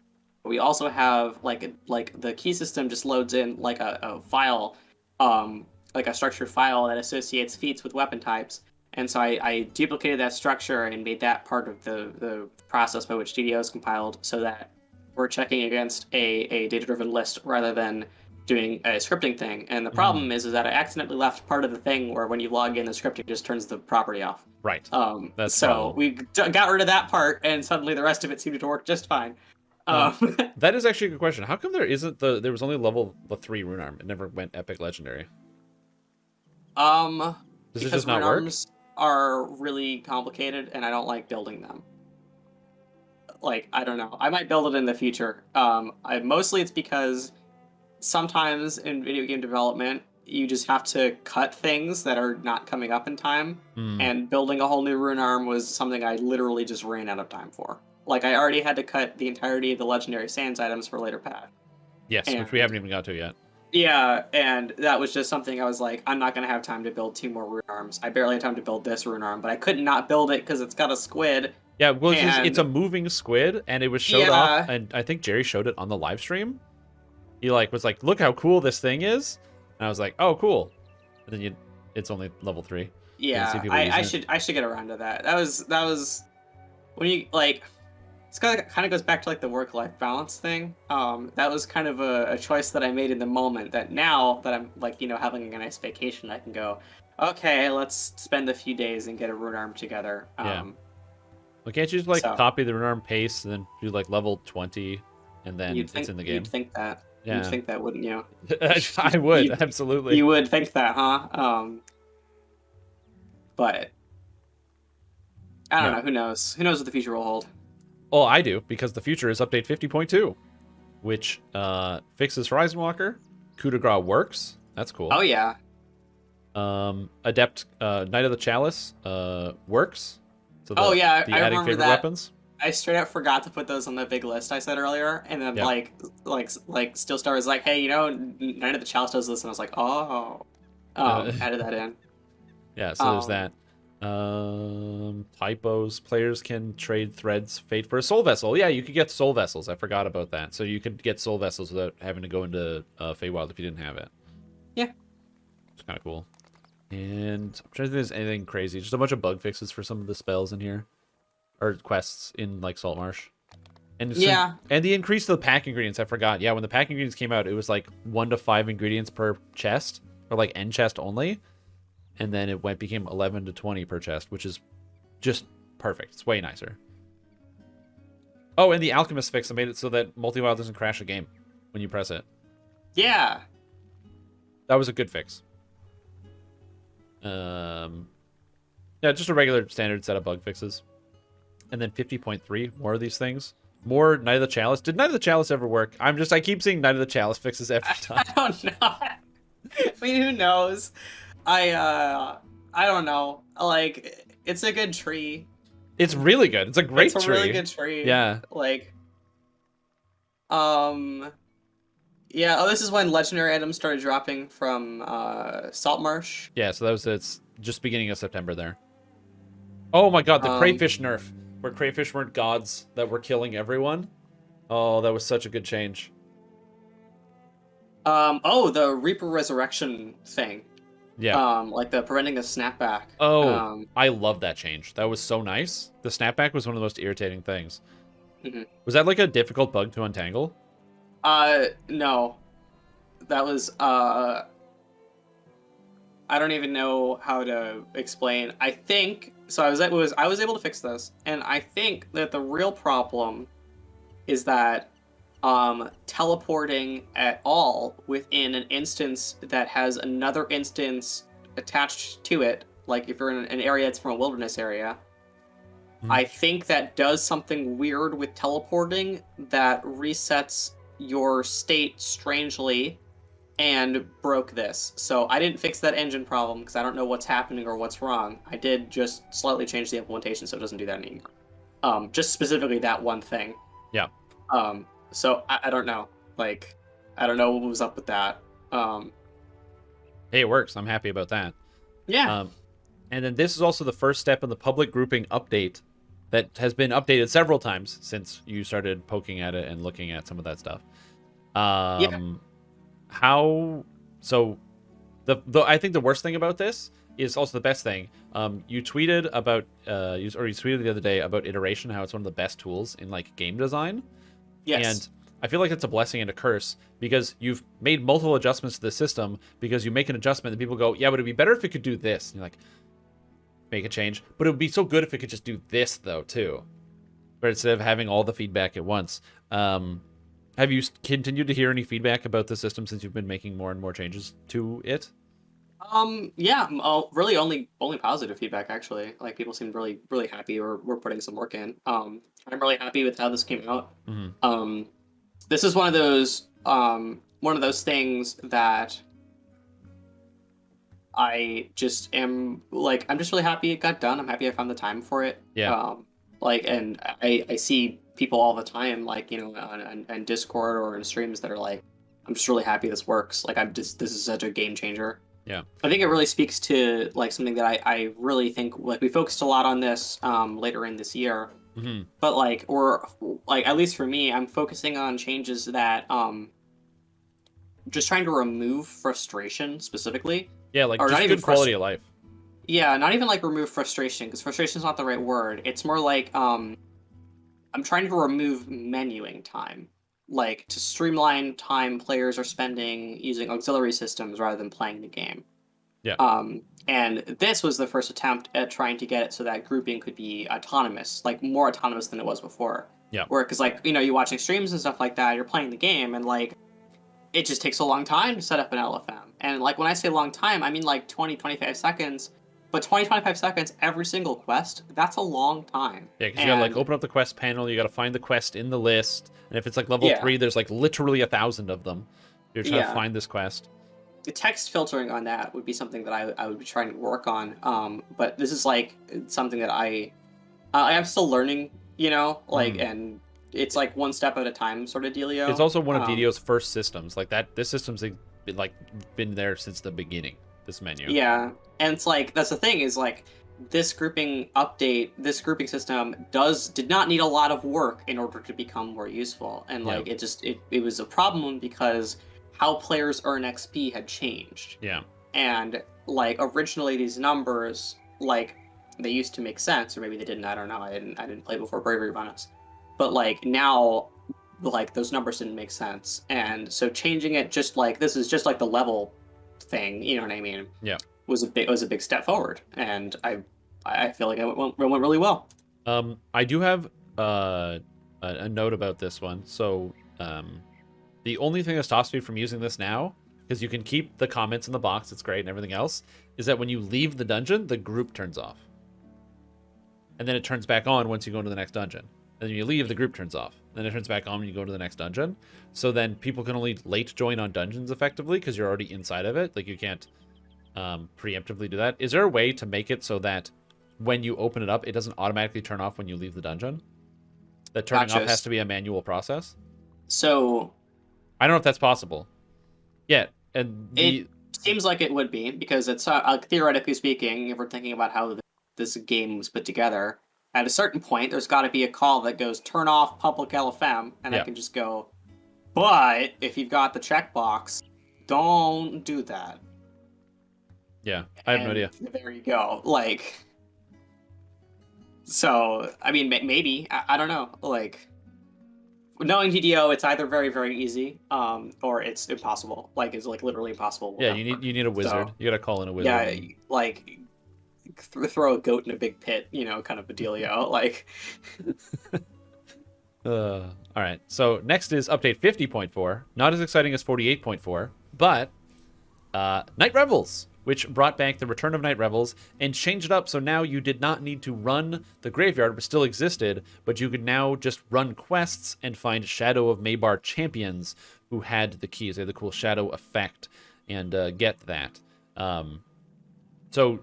We also have like the key system just loads in like a file, like a structured file that associates feats with weapon types. And so I duplicated that structure and made that part of the process by which DDO is compiled, so that we're checking against a data-driven list rather than doing a scripting thing. And the problem is that I accidentally left part of the thing where when you log in, the scripting just turns the property off. Right. That's so we got rid of that part, and suddenly the rest of it seemed to work just fine. That is actually a good question. How come there was only level 3 rune arm? It never went epic legendary. Does it just not work? Arms are really complicated, and I don't like building them. Like, I don't know. I might build it in the future. Mostly it's because sometimes in video game development, you just have to cut things that are not coming up in time, and building a whole new rune arm was something I literally just ran out of time for. Like, I already had to cut the entirety of the Legendary Sands items for later patch. Yes, which we haven't even got to yet. Yeah, and that was just something I was like, I'm not going to have time to build 2 more rune arms. I barely had time to build this rune arm, but I could not build it because it's got a squid. Yeah, well, it's a moving squid, and it was showed off, and I think Jerry showed it on the live stream. He was like, look how cool this thing is. And I was like, oh, cool. And then it's only level 3. Yeah, I should get around to that. That was when you like. It's kind of goes back to like the work-life balance thing. That was kind of a choice that I made in the moment. That now that I'm like having a nice vacation, I can go, okay, let's spend a few days and get a rune arm together. Yeah. Well, can't you just copy the rune arm paste and then do like level 20, and then it's in the game? You'd think that. Yeah. You'd think that, wouldn't you? I would, absolutely. You would think that, huh? But I don't know. Who knows? Who knows what the future will hold? Oh, I do, because the future is update 50.2, which fixes Horizon Walker. Coup de grace works. That's cool. Oh yeah. Adept Knight of the Chalice works. So Oh yeah, the I adding remember favorite that. weapons. I straight up forgot to put those on the big list I said earlier, and then Yep. like Steel Star was like, hey, Night of the Chalice does this, and I was like, oh, Uh, added that in. yeah, so there's Um, that. Typos. Players can trade threads fate for a soul vessel. Yeah, you could get soul vessels. I forgot about that. So you could get soul vessels without having to go into Feywild if you didn't have it. yeah, It's kind of cool. And I'm trying to think if there's anything crazy. Just a bunch of bug fixes for some of the spells in here. Or quests in like Saltmarsh. And yeah. and the increase to the pack ingredients, I forgot. Yeah, when the pack ingredients came out, it was like 1 to 5 ingredients per chest. Or like end chest only. And then it became 11 to 20 per chest, which is just perfect. It's way nicer. Oh, and the Alchemist fix made it so that multi-wild doesn't crash a game when you press it. Yeah. That was a good fix. Yeah, just a regular standard set of bug fixes. And then 50.3, more of these things. More Knight of the Chalice. Did Knight of the Chalice ever work? I keep seeing Knight of the Chalice fixes every time. I don't know. I mean, who knows? I don't know. Like, it's a good tree. It's really good. It's a great It's a tree. really good tree. Yeah. Like, yeah. Oh, this is when legendary items started dropping from Saltmarsh. Yeah, so it's just beginning of September there. Oh my god, the crayfish nerf. Where crayfish weren't gods that were killing everyone. Oh, that was such a good change. Oh, the Reaper Resurrection thing. Yeah. Like the preventing a snapback. Oh, I love that change. That was so nice. The snapback was one of the most irritating things. Mhm. Was that like a difficult bug to untangle? No. That was, I don't even know how to explain. I think, so I was able to fix this, and I think that the real problem is that teleporting at all within an instance that has another instance attached to it, like if you're in an area that's from a wilderness area, I think that does something weird with teleporting that resets your state strangely and broke this. So I didn't fix that engine problem because I don't know what's happening or what's wrong. I did just slightly change the implementation so it doesn't do that anymore. Just specifically that one thing. Yeah. So I don't know. Like, I don't know what was up with that. Hey, it works. I'm happy about that. Yeah. And then this is also the first step in the public grouping update that has been updated several times since you started poking at it and looking at some of that stuff. Yeah. How so I think the worst thing about this is also the best thing. You tweeted about you tweeted the other day about iteration, how it's one of the best tools in like game design. Yes. And I feel like it's a blessing and a curse because you've made multiple adjustments to the system because you make an adjustment and people go, yeah, but it'd be better if it could do this. And you're like, make a change. But it would be so good if it could just do this though too. But instead of having all the feedback at once. Have you continued to hear any feedback about the system since you've been making more and more changes to it? Yeah, really only positive feedback actually. Like people seemed really really happy or we're putting some work in. I'm really happy with how this came out. Mm-hmm. This is one of those things that I just am like I'm just really happy it got done. I'm happy I found the time for it. Yeah. Like and I see people all the time like on Discord or in streams that are like I'm just really happy this works. Like this is such a game changer. Yeah. I think it really speaks to like something that I really think like we focused a lot on this later in this year. Mm-hmm. But like or like at least for me, I'm focusing on changes that just trying to remove frustration specifically. Yeah, like Or just not even good quality of life. Yeah, not even like remove frustration because frustration is not the right word. It's more like I'm trying to remove menuing time, like to streamline time players are spending using auxiliary systems rather than playing the game. Yeah. And this was the first attempt at trying to get it so that grouping could be autonomous, like more autonomous than it was before. Yeah. Where, because like, you're watching streams and stuff like that, you're playing the game, and like, it just takes a long time to set up an LFM. And like, when I say long time, I mean like 20, 25 seconds But 20-25 seconds every single quest, that's a long time. Yeah, because you gotta like open up the quest panel, you gotta find the quest in the list, and if it's like level Yeah. 3, there's like literally 1,000 of them. You're trying to Yeah. find this quest. The text filtering on that would be something that I would be trying to work on. But this is like something that I am still learning, you know, like, and it's like one step at a time sort of dealio. It's also one of DDO's first systems. Like that, this system's like been there since the beginning. This menu. Yeah, and it's like that's the thing is like this grouping update, this grouping system did not need a lot of work in order to become more useful, and like it was a problem because how players earn XP had changed. Yeah, and like originally these numbers like they used to make sense, or maybe they didn't. I don't know. I didn't play before Bravery Bonus, but like now, like those numbers didn't make sense, and so changing it just like this is just like the level thing, you know what I mean? Yeah, was a big step forward, and I feel like it went really well. I do have a note about this one. So the only thing that stops me from using this now, because you can keep the comments in the box, it's great and everything else, is that when you leave the dungeon, the group turns off. And then it turns back on once you go into the next dungeon. And then you leave, the group turns off. Then it turns back on when you go to the next dungeon. So then people can only late join on dungeons effectively because you're already inside of it. Like you can't preemptively do that. Is there a way to make it so that when you open it up, it doesn't automatically turn off when you leave the dungeon? That turning off has to be a manual process? So I don't know if that's possible. Yeah, and it seems like it would be, because it's theoretically speaking, if we're thinking about how this game was put together, at a certain point, there's got to be a call that goes, turn off public LFM, and I can just go, but if you've got the checkbox, don't do that. Yeah, I have no idea. There you go. Like, so, I mean, maybe, I don't know. Like, knowing DDO, it's either very, very easy, or it's impossible. Like, it's like literally impossible. Yeah, you need a wizard. So, you gotta call in a wizard. Yeah, like throw a goat in a big pit, you know, kind of a dealio. Like, all right. So next is update 50.4. Not as exciting as 48.4, but Night Revels, which brought back the return of Night Revels and changed it up so now you did not need to run the graveyard, but still existed, but you could now just run quests and find Shadow of Maybar champions who had the keys. They had the cool shadow effect and get that. So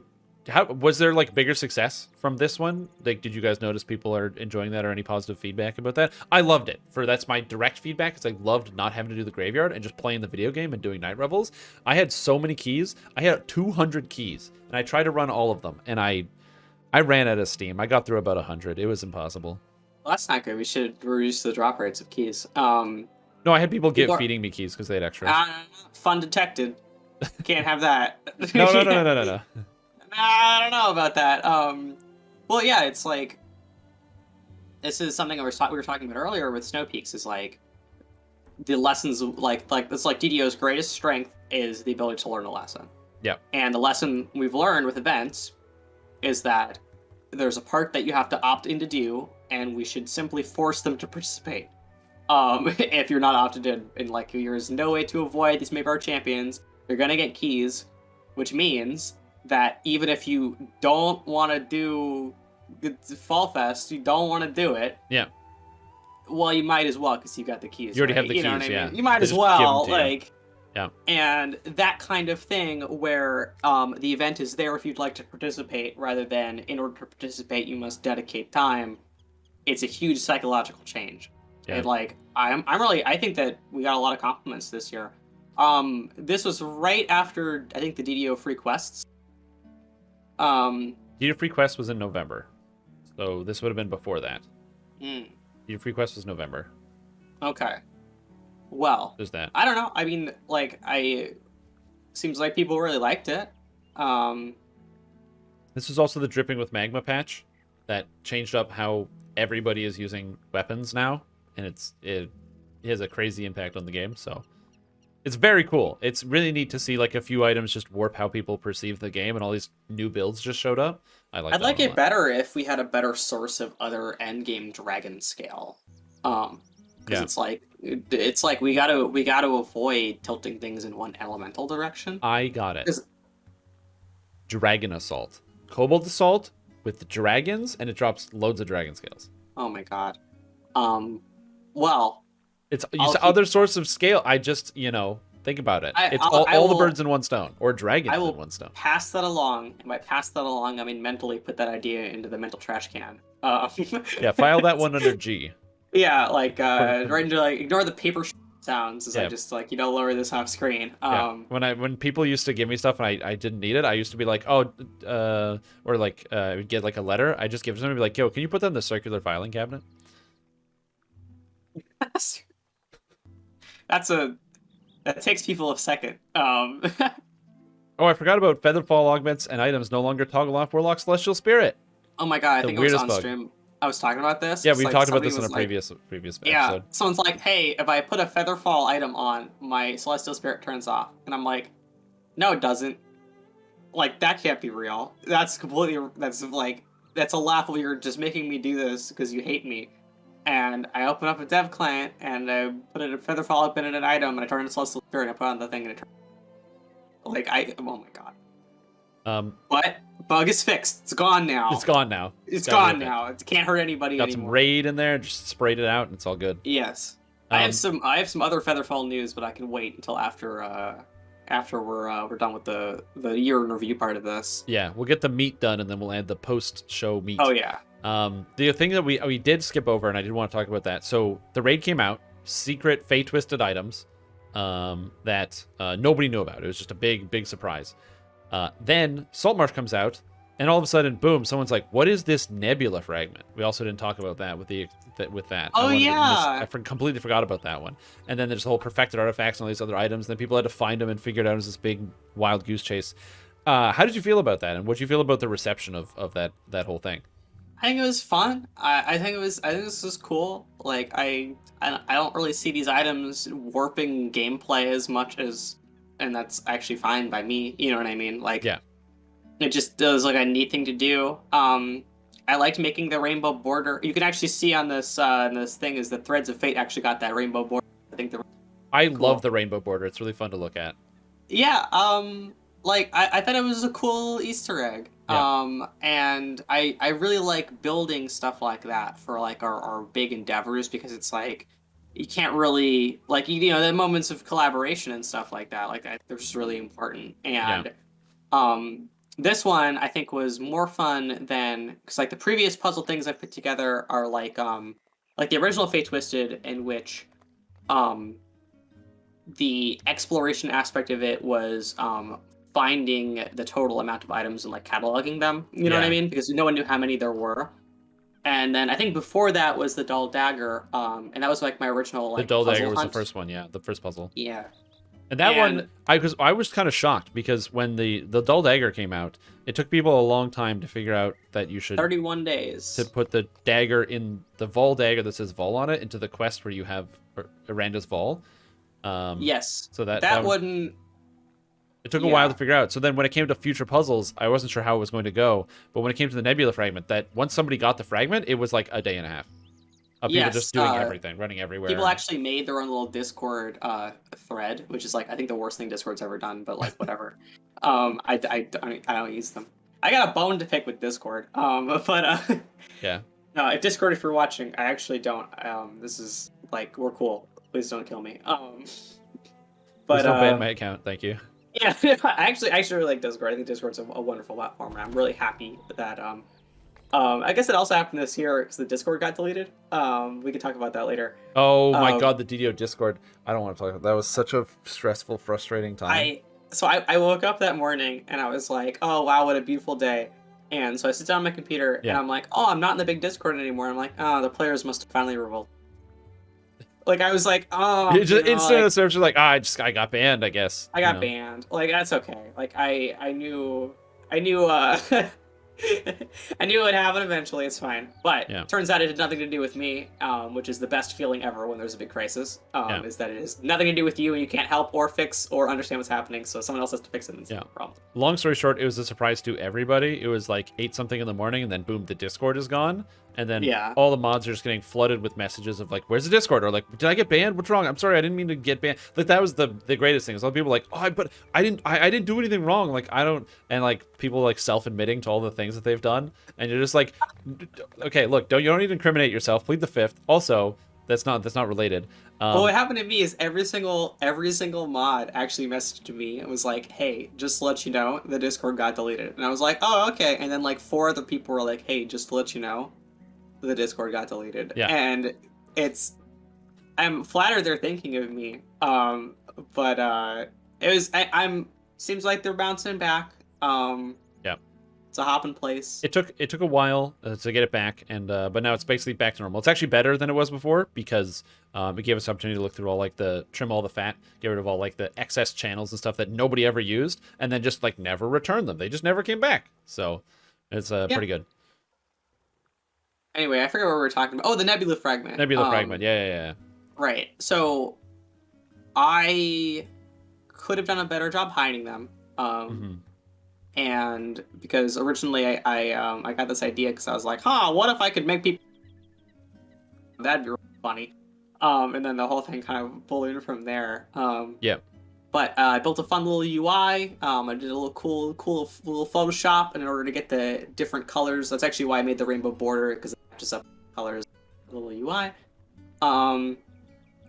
was there like bigger success from this one? Like, did you guys notice people are enjoying that, or any positive feedback about that? I loved it. That's my direct feedback. It's like loved not having to do the graveyard and just playing the video game and doing Night Revels. I had so many keys. I had 200 keys, and I tried to run all of them, and I ran out of steam. I got through about 100. It was impossible. Well, that's not good. We should reduce the drop rates of keys. No, I had people feeding me keys because they had extras. Fun detected. Can't have that. No. I don't know about that. Well, yeah, it's like this is something we were talking about earlier with Snow Peaks. Is like the lessons, like it's like DDO's greatest strength is the ability to learn a lesson. Yeah. And the lesson we've learned with events is that there's a part that you have to opt in to do, and we should simply force them to participate. If you're not opted in, and like there's no way to avoid these Maybar champions, you're gonna get keys, which means that even if you don't want to do Fall Fest, you don't want to do it. Yeah. Well, you might as well because you got the keys. You already have the keys, know what I mean? yeah. You might as well, like. Yeah. And that kind of thing where the event is there if you'd like to participate, rather than in order to participate you must dedicate time. It's a huge psychological change. Yeah. And like I think that we got a lot of compliments this year. This was right after I think the DDO free quests. DDO free quest was in November, so this would have been before that. DDO free quest was November. Okay. Well, there's that. I don't know. I mean, like, seems like people really liked it. This is also the dripping with magma patch that changed up how everybody is using weapons now, and it has a crazy impact on the game. So it's very cool. It's really neat to see like a few items just warp how people perceive the game, and all these new builds just showed up. I'd like it better if we had a better source of other endgame dragon scale. Because it's like we gotta avoid tilting things in one elemental direction. I got it. Dragon Assault. Cobalt Assault with the dragons, and it drops loads of dragon scales. Oh my god. Well, It's I'll keep- other source of scale. I just, think about it. It's all the birds in one stone, or dragons in one stone. Pass that along, and by pass that along, I mean mentally put that idea into the mental trash can. Yeah, file that one under G. Yeah, like right into like ignore the paper sounds as I Yeah. just like lower this off screen. Yeah. When people used to give me stuff and I didn't need it, I used to be like, oh, or like would get like a letter. I just give it to them and be like, yo, can you put that in the circular filing cabinet? That takes people a second. Oh, I forgot about Featherfall augments and items no longer toggle off Warlock Celestial Spirit. Oh my god, I The think it was weirdest on bug. stream. I was talking about this. Yeah, It's we like talked about somebody this in a was like- previous Yeah, episode. someone's like, hey, if I put a Featherfall item on, my Celestial Spirit turns off. And I'm like, no, it doesn't. Like, that can't be real. That's a laughable. You're just making me do this because you hate me. And I open up a dev client, and I put a Featherfall up in an item, and I turn into Celestial Spirit, and I put on the thing, and it turns. Oh my god. But bug is fixed. It's gone now. It's gone now. It's gotta gone be now. It can't hurt anybody Got anymore. some raid in there, just sprayed it out, and it's all good. Yes. I have some other Featherfall news, but I can wait until after we're done with the year in review part of this. Yeah, we'll get the meat done, and then we'll add the post-show meat. Oh yeah. The thing that we did skip over, and I did want to talk about that. So the raid came out, secret Fate Twisted items that nobody knew about. It was just a big surprise. Then Saltmarsh comes out, and all of a sudden, boom! Someone's like, "What is this nebula fragment?" We also didn't talk about that with that. Oh, yeah. I completely forgot about that one. And then there's the whole perfected artifacts and all these other items. And then people had to find them and figure it out as this big wild goose chase. How did you feel about that? And what did you feel about the reception of that whole thing? I think it was fun. I think this was cool. Like I don't really see these items warping gameplay as much as, and that's actually fine by me. You know what I mean? Like, Yeah. It just does like a neat thing to do. I liked making the rainbow border. You can actually see on this thing is the Threads of Fate actually got that rainbow border. I think I Cool. love the rainbow border. It's really fun to look at. Yeah, like I thought it was a cool Easter egg. Yeah. And I really like building stuff like that for like our big endeavors because it's like you can't really like the moments of collaboration and stuff like that. Like they're just really important. And this one I think was more fun than because like the previous puzzle things I've put together are like the original Fate Twisted in which the exploration aspect of it was finding the total amount of items and like cataloging them. You know what I mean? Because no one knew how many there were. And then I think before that was the dull dagger, and that was like my original like The dull dagger puzzle was hunt. the first one, yeah, the first puzzle. Yeah. And that one, I was kind of shocked because when the dull dagger came out, it took people a long time to figure out that you should 31 days to put the dagger in the Vol dagger that says Vol on it into the quest where you have Aranda's Vol. Yes. So that wouldn't. It took a while to figure out. So then when it came to future puzzles, I wasn't sure how it was going to go. But when it came to the nebula fragment, that once somebody got the fragment, it was like a day and a half of people just doing everything, running everywhere. People actually made their own little Discord thread, which is like I think the worst thing Discord's ever done, but like whatever. I don't use them. I got a bone to pick with Discord. Yeah. No, if Discord, if you're watching, I actually don't. This is like we're cool. Please don't kill me. Please don't ban my account, thank you. Yeah, I actually really like Discord. I think Discord's a wonderful platform, and I'm really happy that I guess it also happened this year because the Discord got deleted. We can talk about that later. Oh my god, the DDO Discord. I don't want to talk about that. Was such a stressful, frustrating time. I woke up that morning and I was like, oh wow, what a beautiful day. And so I sit down on my computer and I'm like, oh, I'm not in the big Discord anymore. I'm like, oh, the players must have finally revolted. Like I was like, oh, you just instant the search, like, I got banned, I guess. I got banned. Like that's okay. Like I knew I knew it would happen eventually. It's fine, but Yeah. turns out it had nothing to do with me, which is the best feeling ever when there's a big crisis. Yeah. Is that it has nothing to do with you, and you can't help or fix or understand what's happening, so someone else has to fix it. And it's Yeah. no problem. Long story short, it was a surprise to everybody. It was like 8 something in the morning, and then boom, the Discord is gone. And then Yeah. all the mods are just getting flooded with messages of like, "Where's the Discord?" Or like, "Did I get banned? What's wrong? I'm sorry, I didn't mean to get banned." Like that was the greatest thing. Is a lot of people were like, "Oh, but I didn't do anything wrong." Like I don't, and like people like self-admitting to all the things that they've done, and you're just like, "Okay, look, you don't need to incriminate yourself. Plead the fifth." Also, that's not related. Well, what happened to me is every single mod actually messaged me and was like, "Hey, just to let you know, the Discord got deleted." And I was like, "Oh, okay." And then like 4 other people were like, "Hey, just to let you know, the Discord got deleted." Yeah. And I'm flattered they're thinking of me. But I'm seems like they're bouncing back. Yeah. It's a hopping place. It took a while to get it back, and but now it's basically back to normal. It's actually better than it was before because it gave us the opportunity to look through all like trim all the fat, get rid of all like the excess channels and stuff that nobody ever used, and then just like never return them. They just never came back. So it's pretty good. Anyway, I forget what we were talking about. Oh, the nebula fragment. Nebula fragment. Yeah. Right. So I could have done a better job hiding them. And because originally I got this idea because I was like, what if I could make people... That'd be really funny. And then the whole thing kind of ballooned from there. Yeah. But I built a fun little UI. I did a little cool little Photoshop, and in order to get the different colors, that's actually why I made the rainbow border, because it matches up colors, little UI.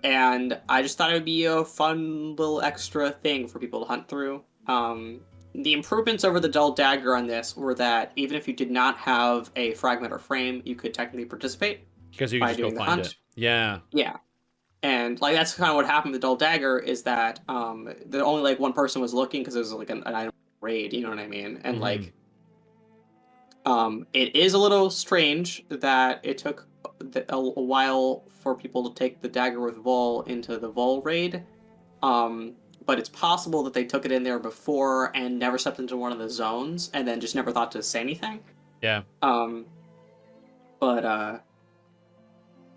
And I just thought it would be a fun little extra thing for people to hunt through. The improvements over the dull dagger on this were that even if you did not have a fragment or frame, you could technically participate because you could just go find it. Yeah. Yeah. And like that's kind of what happened with Dull Dagger is that the only like one person was looking because it was like an item raid, you know what I mean? And like it is a little strange that it took a while for people to take the dagger with Vol into the Vol raid. But it's possible that they took it in there before and never stepped into one of the zones and then just never thought to say anything. Yeah.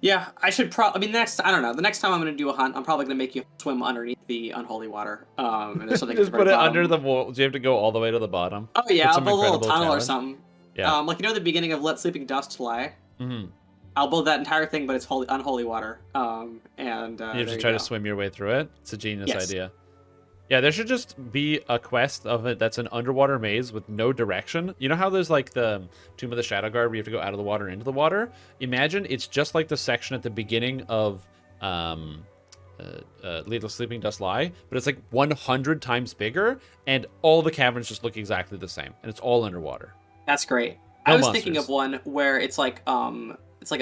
Yeah, I should probably. I mean, I don't know. The next time I'm going to do a hunt, I'm probably going to make you swim underneath the unholy water. And there's something just put it under the wall. Do you have to go all the way to the bottom? Oh yeah, I'll build a little tunnel or something. Yeah. Like the beginning of Let Sleeping Dust Lie. I'll build that entire thing, but it's unholy water. And you just try to swim your way through it. It's a genius idea. Yeah, there should just be a quest of it that's an underwater maze with no direction. You know how there's like the Tomb of the Shadow Guard where you have to go out of the water into the water? Imagine it's just like the section at the beginning of Lethal Sleeping Dust Lie, but it's like 100 times bigger, and all the caverns just look exactly the same, and it's all underwater. That's great. I was thinking of one where it's like a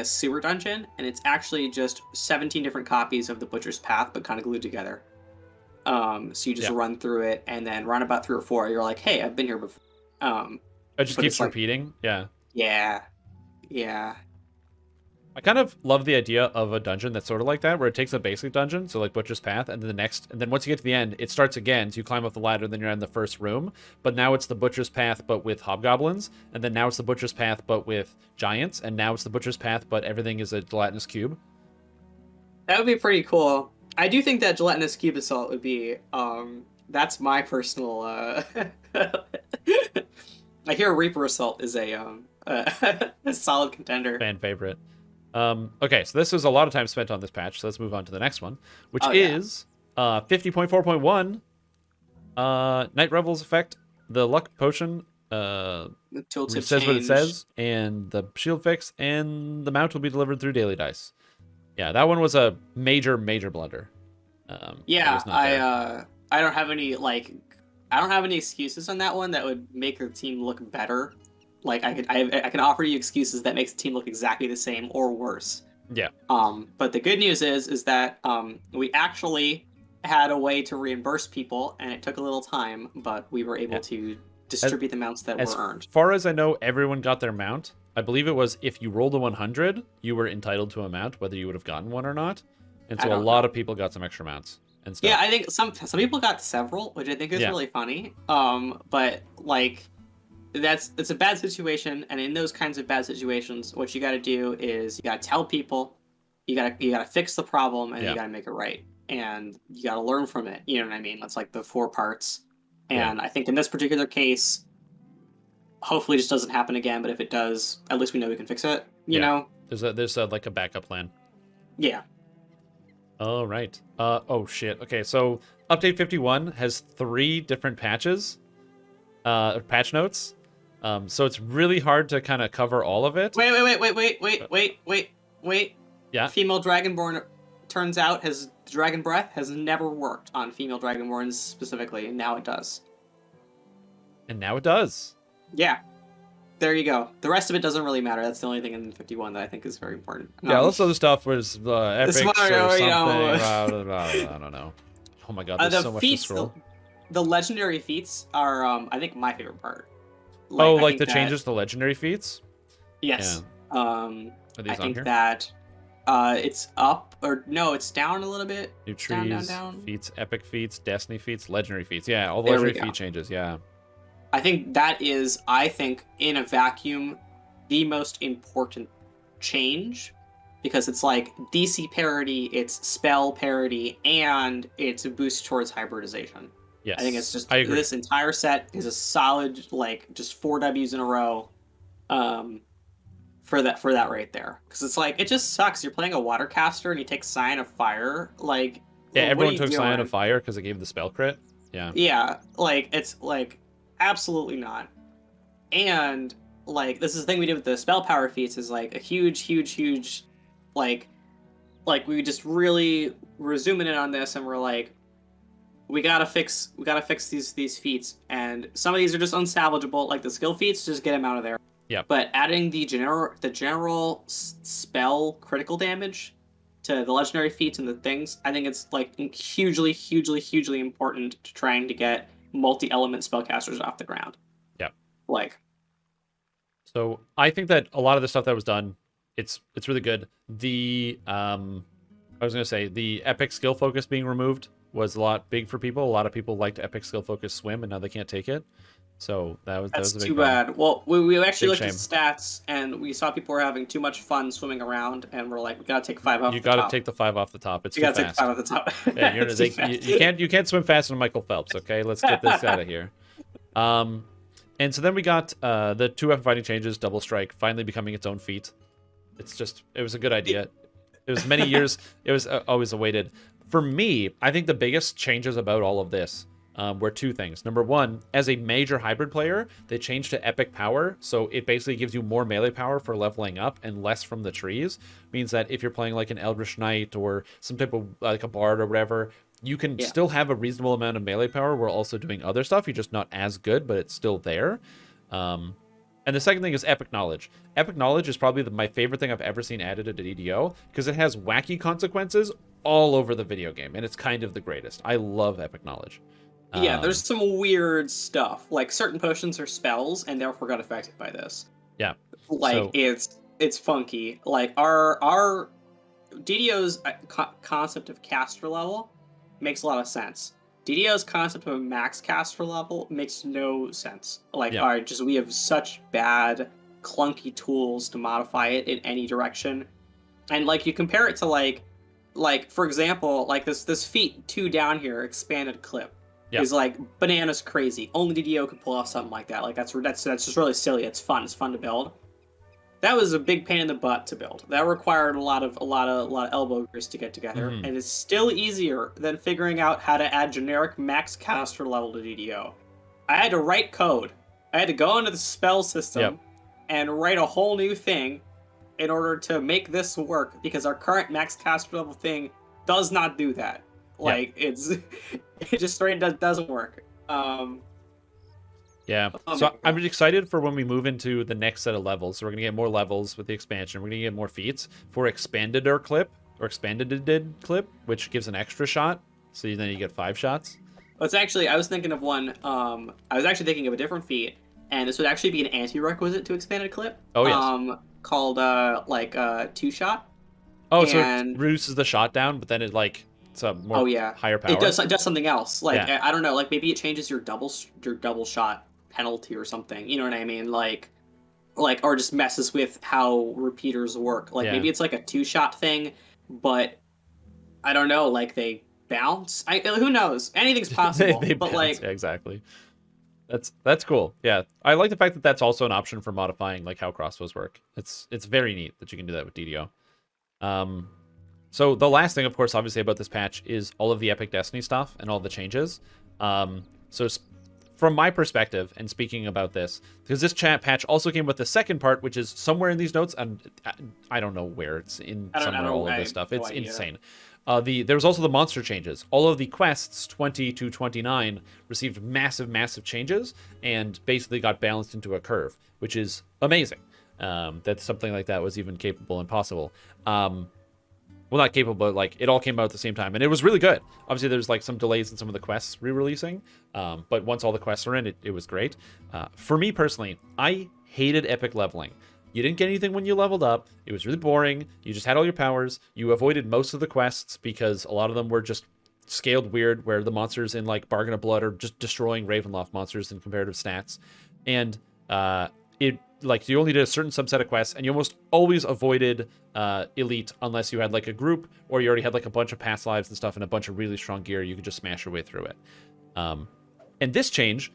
sewer dungeon, and it's actually just 17 different copies of the Butcher's Path, but kind of glued together. So you just run through it, and then run about 3 or 4. You're like, hey, I've been here before. It just keeps repeating. Yeah. I kind of love the idea of a dungeon that's sort of like that, where it takes a basic dungeon, so like Butcher's Path, and then and then once you get to the end, it starts again. So you climb up the ladder, then you're in the first room. But now it's the Butcher's Path, but with hobgoblins, and then now it's the Butcher's Path, but with giants, and now it's the Butcher's Path, but everything is a gelatinous cube. That would be pretty cool. I do think that gelatinous cube assault would be that's my personal I hear Reaper Assault is a solid contender. Fan favorite. Okay, so this was a lot of time spent on this patch, so let's move on to the next one, which is 50.4.1 Night Revel's effect, the luck potion Tilted says what it says, and the shield fix, and the mount will be delivered through daily dice. Yeah, that one was a major blunder. I don't have any excuses on that one that would make the team look better. Like I can offer you excuses that makes the team look exactly the same or worse. Yeah. But the good news is that we actually had a way to reimburse people, and it took a little time, but we were able to distribute the mounts that were earned. As far as I know, everyone got their mount. I believe it was if you rolled a 100, you were entitled to a mount, whether you would have gotten one or not. And so a lot of people got some extra mounts and stuff. Yeah, I think some people got several, which I think is really funny. But like, it's a bad situation, and in those kinds of bad situations, what you got to do is you got to tell people, you gotta fix the problem, and Yeah. you got to make it right, and you got to learn from it. You know what I mean? That's like the 4 parts. Yeah. And I think in this particular case, hopefully it just doesn't happen again. But if it does, at least we know we can fix it. You Yeah. know? There's a like a backup plan. Yeah. All right. Oh shit. Okay, so update 51 has 3 different patches, patch notes. So it's really hard to kind of cover all of it. Wait. Yeah. Female Dragonborn, turns out, has Dragon Breath has never worked on female Dragonborns specifically, and now it does. And now it does. Yeah. There you go. The rest of it doesn't really matter. That's the only thing in 51 that I think is very important. Yeah, all this other stuff was epics or Mario, something. you know. I don't know. Oh my god, there's The so much feats, to scroll. the legendary feats are, I think, my favorite part. Like the changes to legendary feats? Yes. Yeah. Are these I on think here? that it's up, or no, it's down a little bit. New trees, down. feats, epic feats, destiny feats, legendary feats. Yeah, all the There we legendary go. feat changes. Yeah. I think that is, in a vacuum, the most important change, because it's like DC parity, it's spell parity, and it's a boost towards hybridization. Yes. I think it's just, I agree. this entire set is a solid, like, just 4 Ws in a row, for that right there. Because it's like, it just sucks. You're playing a water caster and you take Scion of Fire, like, Yeah, what are everyone you took Scion doing? of Fire because it gave the spell crit. Yeah. Yeah, like, it's like, absolutely not. And like, this is the thing we did with the spell power feats, is like a huge like we just really were zooming in on this, and we're like, we gotta fix these feats, and some of these are just unsalvageable. Like the skill feats, just get them out of there. Yeah. But adding the general spell critical damage to the legendary feats and the things, I think it's like hugely important to trying to get multi-element spellcasters off the ground. Yeah. Like, so I think that a lot of the stuff that was done, it's really good. The I was gonna say the epic skill focus being removed was a lot big for people. A lot of people liked epic skill focus swim, and now they can't take it. So that's that's a big too problem. bad. Well, we actually Big looked at stats, and we saw people were having too much fun swimming around, and we're like, we gotta take 5 off You the got top. to take the 5 off the top. It's You too gotta take fast. 5 off the top. Yeah, It's too fast. you can't swim faster than Michael Phelps. Okay, let's get this out of here. And so then we got the 2 weapon fighting changes, double strike finally becoming its own feat. It was a good idea. It was many years. It was always awaited. For me, I think the biggest changes about all of this were 2 things. Number 1, as a major hybrid player, they changed to epic power, so it basically gives you more melee power for leveling up and less from the trees. Means that if you're playing like an Eldritch Knight or some type of like a bard or whatever, you can still have a reasonable amount of melee power while also doing other stuff. You're just not as good, but it's still there. And the second thing is epic knowledge. Epic knowledge is probably my favorite thing I've ever seen added to DDO, because it has wacky consequences all over the video game, and it's kind of the greatest. I love epic knowledge. Yeah, there's some weird stuff. Like, certain potions are spells, and therefore got affected by this. Yeah. Like, it's funky. Like, our DDO's concept of caster level makes a lot of sense. DDO's concept of a max caster level makes no sense. Like, we have such bad, clunky tools to modify it in any direction. And like, you compare it to like for example, like this feat 2 down here, expanded clip, is like bananas crazy. Only DDO can pull off something like that. Like, that's just really silly. It's fun to build. That was a big pain in the butt to build. That required a lot of elbow grease to get together, and it's still easier than figuring out how to add generic max caster level to DDO. I had to write code. I had to go into the spell system and write a whole new thing in order to make this work, because our current max caster level thing does not do that. Like, it just straight doesn't work. Yeah, so I'm excited for when we move into the next set of levels. So we're going to get more levels with the expansion. We're going to get more feats for expanded clip, which gives an extra shot. So then you get 5 shots. Well, it's actually, I was thinking of one, I was actually thinking of a different feat, and this would actually be an anti-requisite to expanded clip. Oh, yes. Called, 2-shot. Oh, so it reduces the shot down, but then it, like, it's a more higher power. It does something else. Like, I don't know, like, maybe it changes your double shot penalty or something. You know what I mean? Like or just messes with how repeaters work. Like Yeah. maybe it's like a 2-shot thing, but I don't know. Like they bounce. Who knows? Anything's possible. They but bounce. like Yeah, exactly. That's cool. Yeah, I like the fact that that's also an option for modifying like how crossbows work. It's very neat that you can do that with DDO. So the last thing, of course, obviously about this patch is all of the Epic Destiny stuff and all the changes. From my perspective, and speaking about this, because this patch also came with the second part, which is somewhere in these notes, and I don't know where it's in somewhere. All of this stuff, it's insane. There was also the monster changes. All of the quests 20 to 29 received massive changes and basically got balanced into a curve, which is amazing. That something like that was even capable and possible. Well, not capable, but like it all came out at the same time, and it was really good. Obviously, there's like some delays in some of the quests re-releasing, but once all the quests are in, it was great. For me personally, I hated epic leveling. You didn't get anything when you leveled up. It was really boring. You just had all your powers. You avoided most of the quests because a lot of them were just scaled weird, where the monsters in like Bargain of Blood are just destroying Ravenloft monsters in comparative stats. And it like you only did a certain subset of quests, and you almost always avoided Elite unless you had like a group or you already had like a bunch of past lives and stuff and a bunch of really strong gear. You could just smash your way through it. And this change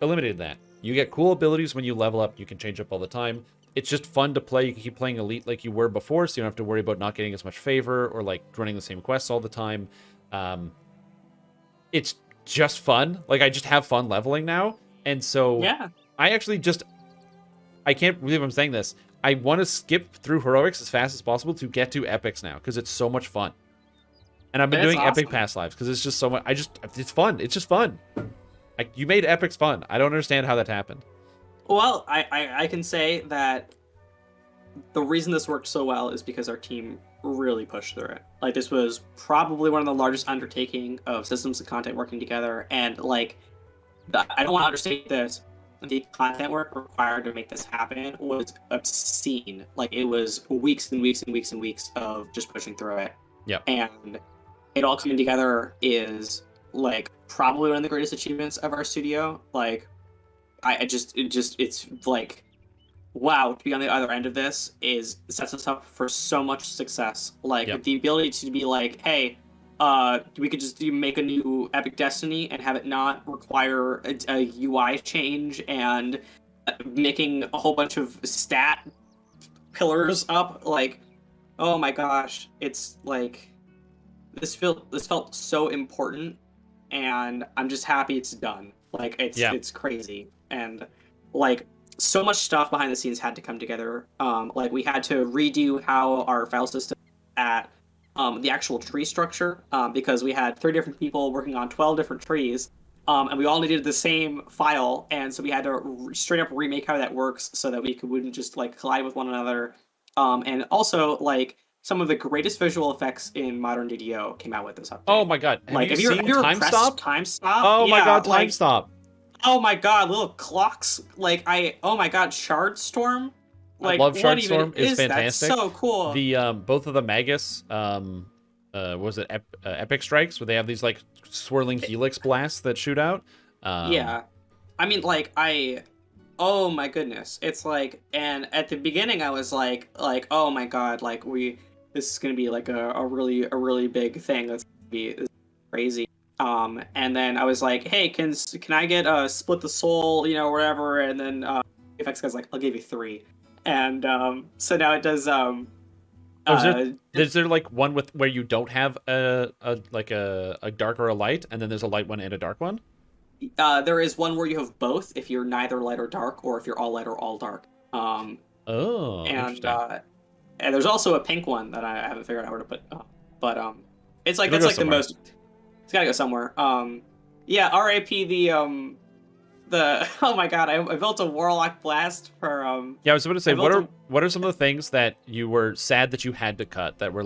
eliminated that. You get cool abilities when you level up. You can change up all the time. It's just fun to play. You can keep playing Elite like you were before, so you don't have to worry about not getting as much favor or like running the same quests all the time. It's just fun. Like I just have fun leveling now, and so yeah. I can't believe I'm saying this. I want to skip through heroics as fast as possible to get to epics now because it's so much fun. And I've been doing epic past lives because it's just so much. It's fun. It's just fun. You made epics fun. I don't understand how that happened. Well, I can say that the reason this worked so well is because our team really pushed through it. Like this was probably one of the largest undertaking of systems and content working together, and like I don't want to understate this. The content work required to make this happen was obscene. Like it was weeks and weeks and weeks and weeks of just pushing through it. Yeah. And it all coming together is like probably one of the greatest achievements of our studio. Like it's like, wow, to be on the other end of this sets us up for so much success. Like Yep. the ability to be like, hey, we could just make a new Epic Destiny and have it not require a UI change and making a whole bunch of stat pillars up. Like, oh my gosh, it's like this felt so important, and I'm just happy it's done. Like it's crazy, and like so much stuff behind the scenes had to come together. Like we had to redo how our file system at the actual tree structure, because we had 3 different people working on 12 different trees, and we all needed the same file, and so we had to straight up remake how that works so that we wouldn't just like collide with one another. And also like some of the greatest visual effects in modern DDO came out with this update. Oh my god! Have you seen Time Stop? Time Stop? Oh my god! Time like, Stop! Oh my god! Little clocks. Oh my god! Shard Storm. Like, I love Shard Storm. It's fantastic. That's so cool. The both of the Magus was it Epic Strikes, where they have these like swirling helix blasts that shoot out. Yeah, I mean, like oh my goodness, it's like, and at the beginning I was like, oh my god, like this is gonna be like a really big thing. That's gonna be crazy. And then I was like, hey, can I get split the soul, you know, whatever, and then FX guy's like, I'll give you 3. And so now it does. Is there like one where you don't have a dark or a light, and then there's a light one and a dark one? There is one where you have both, if you're neither light or dark, or if you're all light or all dark. Interesting. And there's also a pink one that I haven't figured out where to put. But it's like that's like somewhere. The most. It's gotta go somewhere. Yeah. R.I.P. the oh my god, I built a Warlock Blast for Yeah, I was about to say, what are some of the things that you were sad that you had to cut that were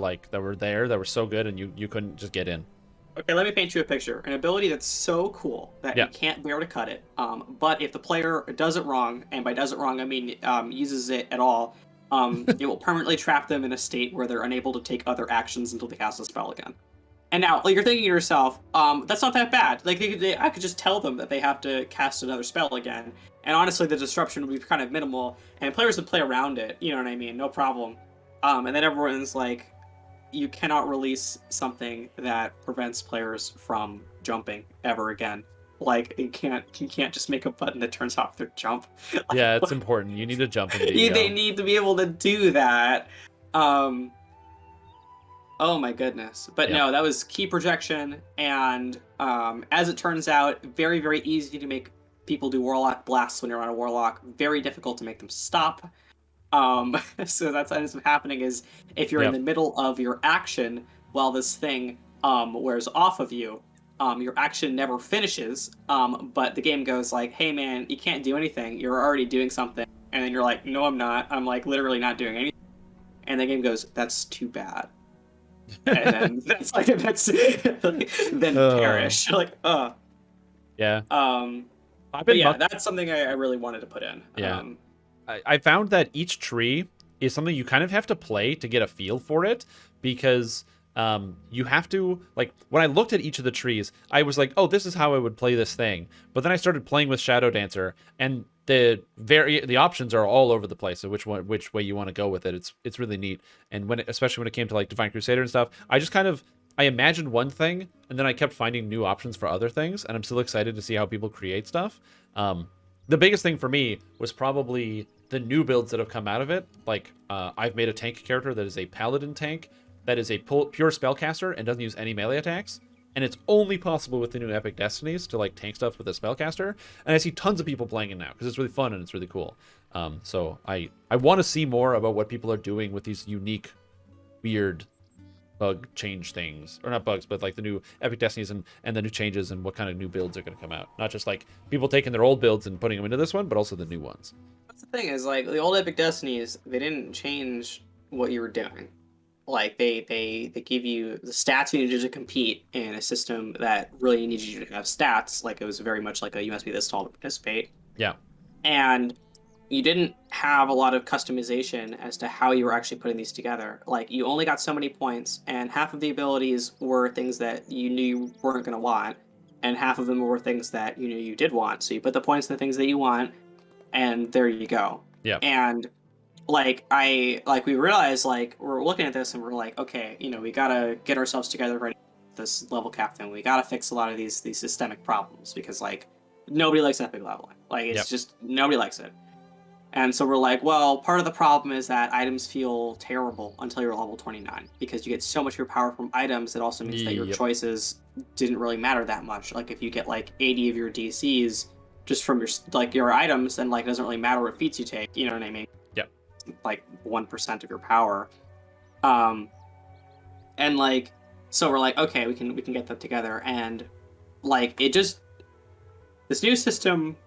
there that were so good and you couldn't just get in? Okay, let me paint you a picture. An ability that's so cool that you can't bear to cut it. But if the player does it wrong, and by does it wrong I mean uses it at all, it will permanently trap them in a state where they're unable to take other actions until they cast a spell again. And now, like, you're thinking to yourself, that's not that bad. Like, I could just tell them that they have to cast another spell again. And honestly, the disruption would be kind of minimal, and players would play around it. You know what I mean? No problem. And then everyone's like, you cannot release something that prevents players from jumping ever again. Like, you can't just make a button that turns off their jump. Yeah, it's important. You need to jump in They DDO. need to be able to do that. Um, Oh my goodness. But Yeah. no, that was key projection, and as it turns out, very, very easy to make people do Warlock blasts when you're on a Warlock. Very difficult to make them stop. So that's what ends up happening is if you're in the middle of your action while this thing wears off of you, your action never finishes, but the game goes like, hey man, you can't do anything. You're already doing something. And then you're like, no, I'm not. I'm like literally not doing anything. And the game goes, that's too bad. And then that's then perish like Yeah. but yeah, that's something I really wanted to put in. Yeah. I found that each tree is something you kind of have to play to get a feel for it, because you have to, like, when I looked at each of the trees, I was like, oh, this is how I would play this thing. But then I started playing with Shadow Dancer, and the options are all over the place of which way you want to go with it. It's really neat. And especially when it came to like Divine Crusader and stuff, I imagined one thing, and then I kept finding new options for other things, and I'm still excited to see how people create stuff. The biggest thing for me was probably the new builds that have come out of it. Like, I've made a tank character that is a paladin tank that is a pure spellcaster and doesn't use any melee attacks. And it's only possible with the new Epic Destinies to like tank stuff with a spellcaster. And I see tons of people playing it now because it's really fun and it's really cool. So I want to see more about what people are doing with these unique, weird bug change things, or not bugs, but like the new Epic Destinies and the new changes and what kind of new builds are going to come out. Not just like people taking their old builds and putting them into this one, but also the new ones. That's the thing is, like, the old Epic Destinies, they didn't change what you were doing. Like, they give you the stats you needed to compete in a system that really needed you to have stats. Like, it was very much like you must be this tall to participate. Yeah. And you didn't have a lot of customization as to how you were actually putting these together. Like, you only got so many points, and half of the abilities were things that you knew you weren't going to want, and half of them were things that you knew you did want. So you put the points in the things that you want, and there you go. Yeah. And we realized, like, we're looking at this and we're like, okay, we gotta get ourselves together ready for this level cap thing. We gotta fix a lot of these systemic problems, because like nobody likes epic leveling. Like, it's just nobody likes it. And so we're like, well, part of the problem is that items feel terrible until you're level 29, because you get so much of your power from items. It also means that your choices didn't really matter that much. Like, if you get like 80 of your DCs just from your items, then like it doesn't really matter what feats you take. You know what I mean? Like 1% of your power, and like, so we're like, okay, we can get that together, and like this new system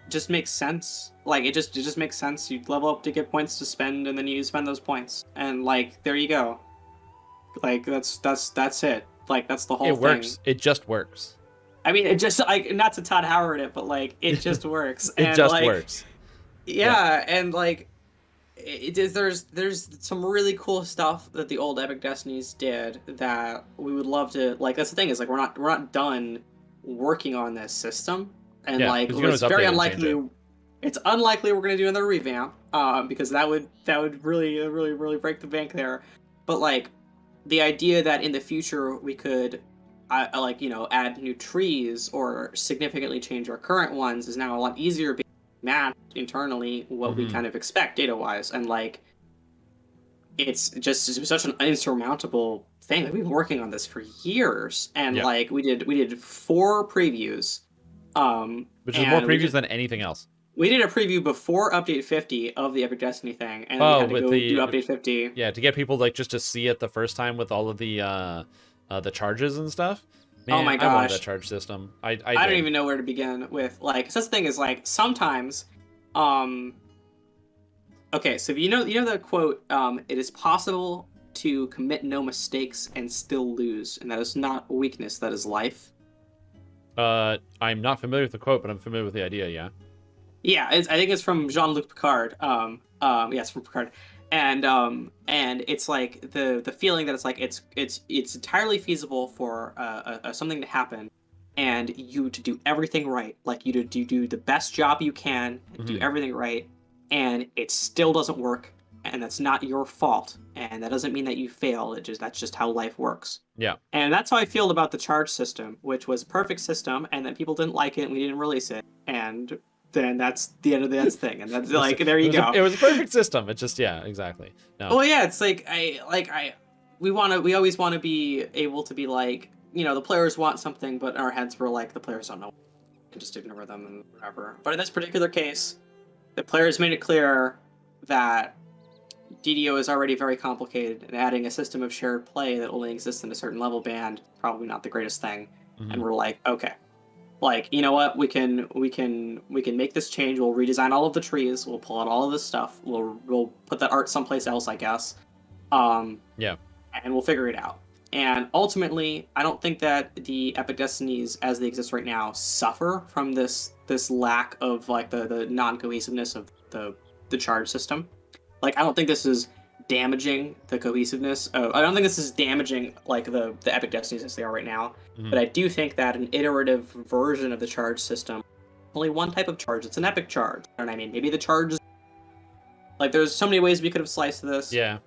just makes sense. Like, it just makes sense. You level up to get points to spend, and then you spend those points, and like, there you go. Like, that's it. Like, that's the whole thing. It works. It just works. I mean, it just, like, not to Todd Howard it, but like, it just works. It just works. Yeah, and like, there's some really cool stuff that the old Epic Destinies did that we would love to, like, that's the thing is, like, we're not done working on this system, and like, it's very unlikely it's unlikely we're going to do another revamp, because that would really break the bank there. But like, the idea that in the future we could add new trees or significantly change our current ones is now a lot easier, because match internally what we kind of expect data wise, and like, it's such an insurmountable thing. Like, we've been working on this for years, and like, we did 4 previews, which is more previews than anything else. We did a preview before update 50 of the Epic Destiny thing, and then we had to go do update 50. Yeah, to get people like just to see it the first time with all of the charges and stuff. Man, oh my gosh, I wanted that charge system. I don't even know where to begin with. Like, so the thing is, like, sometimes, okay, so you know the quote, it is possible to commit no mistakes and still lose, and that is not a weakness, that is life. I'm not familiar with the quote, but I'm familiar with the idea. Yeah. Yeah, I think it's from Jean-Luc Picard. Yeah, it's from Picard, And it's like the feeling that it's like it's entirely feasible for something to happen, and you to do everything right, like you to do the best job you can, do Hmm. everything right, and it still doesn't work, and that's not your fault, and that doesn't mean that you fail. That's just how life works. Yeah. And that's how I feel about the charge system, which was a perfect system, and then people didn't like it, and we didn't release it, and then that's the end of that thing, and that's like there you go. It was a perfect system. It just, yeah, exactly. No. Well, yeah, it's like we always want to be able to be like, the players want something, but in our heads we're like, the players don't know. We can just ignore them and whatever. But in this particular case, the players made it clear that DDO is already very complicated, and adding a system of shared play that only exists in a certain level band probably not the greatest thing. Mhm. And we're like, okay, like, you know what, we can make this change. We'll redesign all of the trees, we'll pull out all of this stuff, we'll put that art someplace else, I guess, Yeah. and we'll figure it out. And ultimately, I don't think that the Epic Destinies as they exist right now suffer from this lack of like the non-cohesiveness of the charge system. Like, I don't think this is damaging the cohesiveness I don't think this is damaging like the Epic Destinies as they are right now. Mhm. But I do think that an iterative version of the charge system, only one type of charge, it's an epic charge. You know what I mean? Maybe the charge is like, there's so many ways we could have sliced this. Yeah.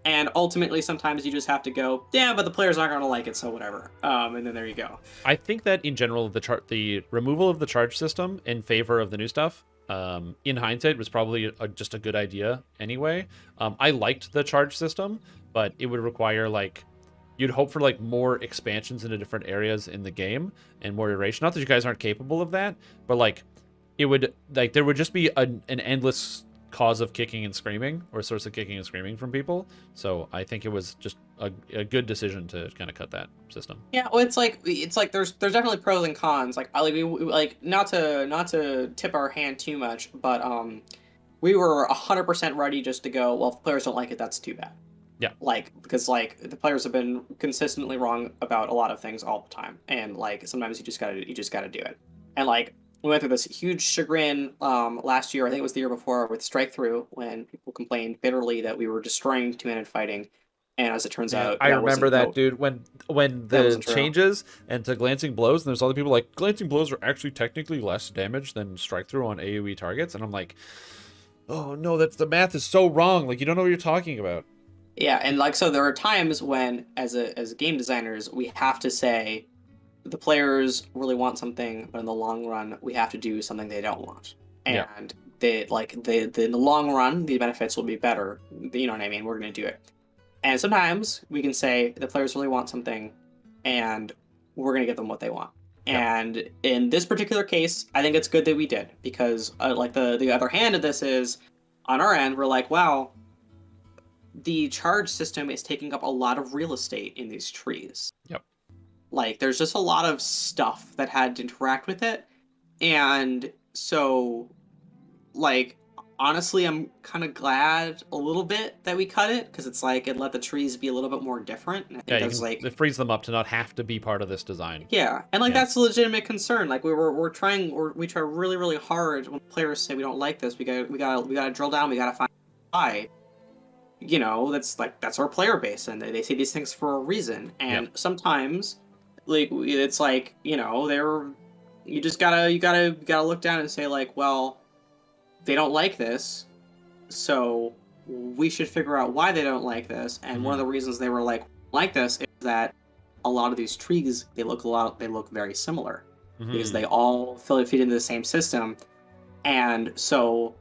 And ultimately sometimes you just have to go, yeah, but the players aren't gonna like it, so whatever. And then there you go. I think that in general, the removal of the charge system in favor of the new stuff, in hindsight, was probably just a good idea anyway. I liked the charge system, but it would require like you'd hope for like more expansions into different areas in the game and more iteration. Not that you guys aren't capable of that, but like it would like there would just be an endless cause of kicking and screaming or source of kicking and screaming from people. So I think it was just a good decision to kind of cut that system. Yeah, well, it's like there's definitely pros and cons. Like, I like we like not to tip our hand too much, but we were 100% ready just to go. Well, if the players don't like it, that's too bad. Yeah. Like, because like the players have been consistently wrong about a lot of things all the time, and like sometimes you just gotta do it. And like we went through this huge chagrin last year. I think it was the year before with Strike Through, when people complained bitterly that we were destroying two-handed fighting. And as it turns Man, out, I that remember wasn't that, no, dude. When that the wasn't true. changes and to glancing blows, and there's other people like glancing blows are actually technically less damage than strike through on AoE targets, and I'm like, oh no, that's the math is so wrong. Like you don't know what you're talking about. Yeah, and like, so there are times when as game designers we have to say the players really want something, but in the long run we have to do something they don't want. Yeah. And in the long run the benefits will be better. You know what I mean? We're gonna do it. And sometimes we can say the players really want something, and we're gonna give them what they want. Yeah. And in this particular case, I think it's good that we did, because like the other hand of this is, on our end, we're like, wow, the charge system is taking up a lot of real estate in these trees. Yep. Like, there's just a lot of stuff that had to interact with it. And so, like, honestly, I'm kind of glad a little bit that we cut it, because it's like it let the trees be a little bit more different. And I think Yeah, that's like, it frees them up to not have to be part of this design. yeah, and like Yeah. that's a legitimate concern. Like, we try really really hard when players say we don't like this. We gotta drill down. We gotta find why. That's our player base, and they say these things for a reason. And Yep. sometimes, like, it's like, you gotta look down and say, like, well, they don't like this, so we should figure out why they don't like this. And one of the reasons they were like this is that a lot of these trees, they look very similar, because they all fit into the same system. And so,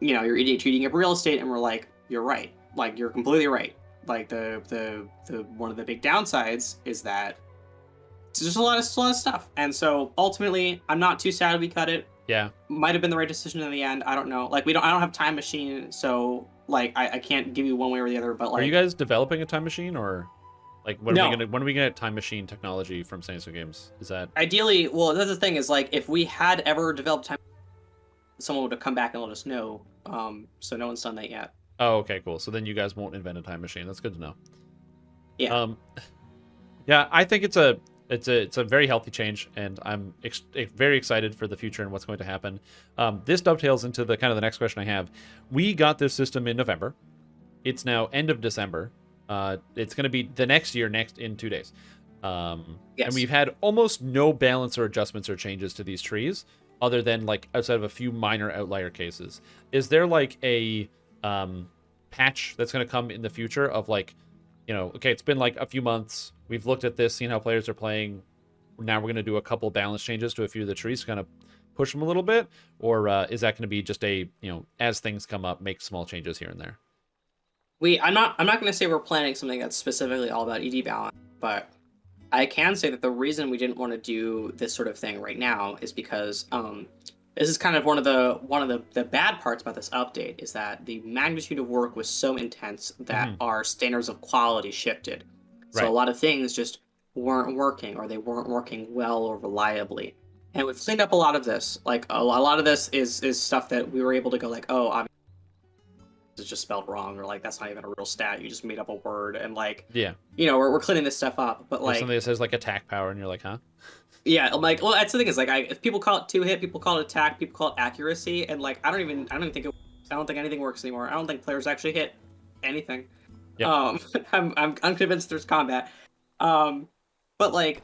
you're eating up real estate, and we're like, you're right. Like, you're completely right. Like, the one of the big downsides is that it's just a lot of stuff. And so ultimately, I'm not too sad we cut it. Yeah. Might have been the right decision in the end. I don't know. Like, I don't have Time Machine, so like I can't give you one way or the other. But like, are you guys developing a time machine, or like when No. are we gonna get time machine technology from Saints Games? Is that ideally, well, that's the thing, is like, if we had ever developed Time, someone would have come back and let us know. So no one's done that yet. Oh, okay, cool. So then you guys won't invent a time machine. That's good to know. Yeah. Yeah, I think it's a very healthy change, and I'm very excited for the future and what's going to happen. This dovetails into the kind of the next question I have. We got this system in November. It's now end of December. It's going to be the next year, next in 2 days. Yes. And we've had almost no balance or adjustments or changes to these trees, other than like outside of a few minor outlier cases. Is there like a patch that's going to come in the future of like, you know, okay, it's been like a few months. We've looked at this, seen how players are playing. Now we're going to do a couple balance changes to a few of the trees to kind of push them a little bit, or is that going to be just a, you know, as things come up, make small changes here and there? I'm not going to say we're planning something that's specifically all about ED balance, but I can say that the reason we didn't want to do this sort of thing right now is because this is kind of one of the bad parts about this update is that the magnitude of work was so intense that our standards of quality shifted. So Right. a lot of things just weren't working, or they weren't working well or reliably. And we've cleaned up a lot of this. Like a lot of this is stuff that we were able to go like, oh, obviously it's just spelled wrong, or like that's not even a real stat. You just made up a word, and like, Yeah. you know, we're cleaning this stuff up. But Or like something that says like attack power, and you're like, huh? yeah, I'm like, well, that's the thing is like, if people call it 2-hit, people call it attack, people call it accuracy, and like, I don't even think I don't think anything works anymore. I don't think players actually hit anything. Yeah. I'm convinced there's combat. But like,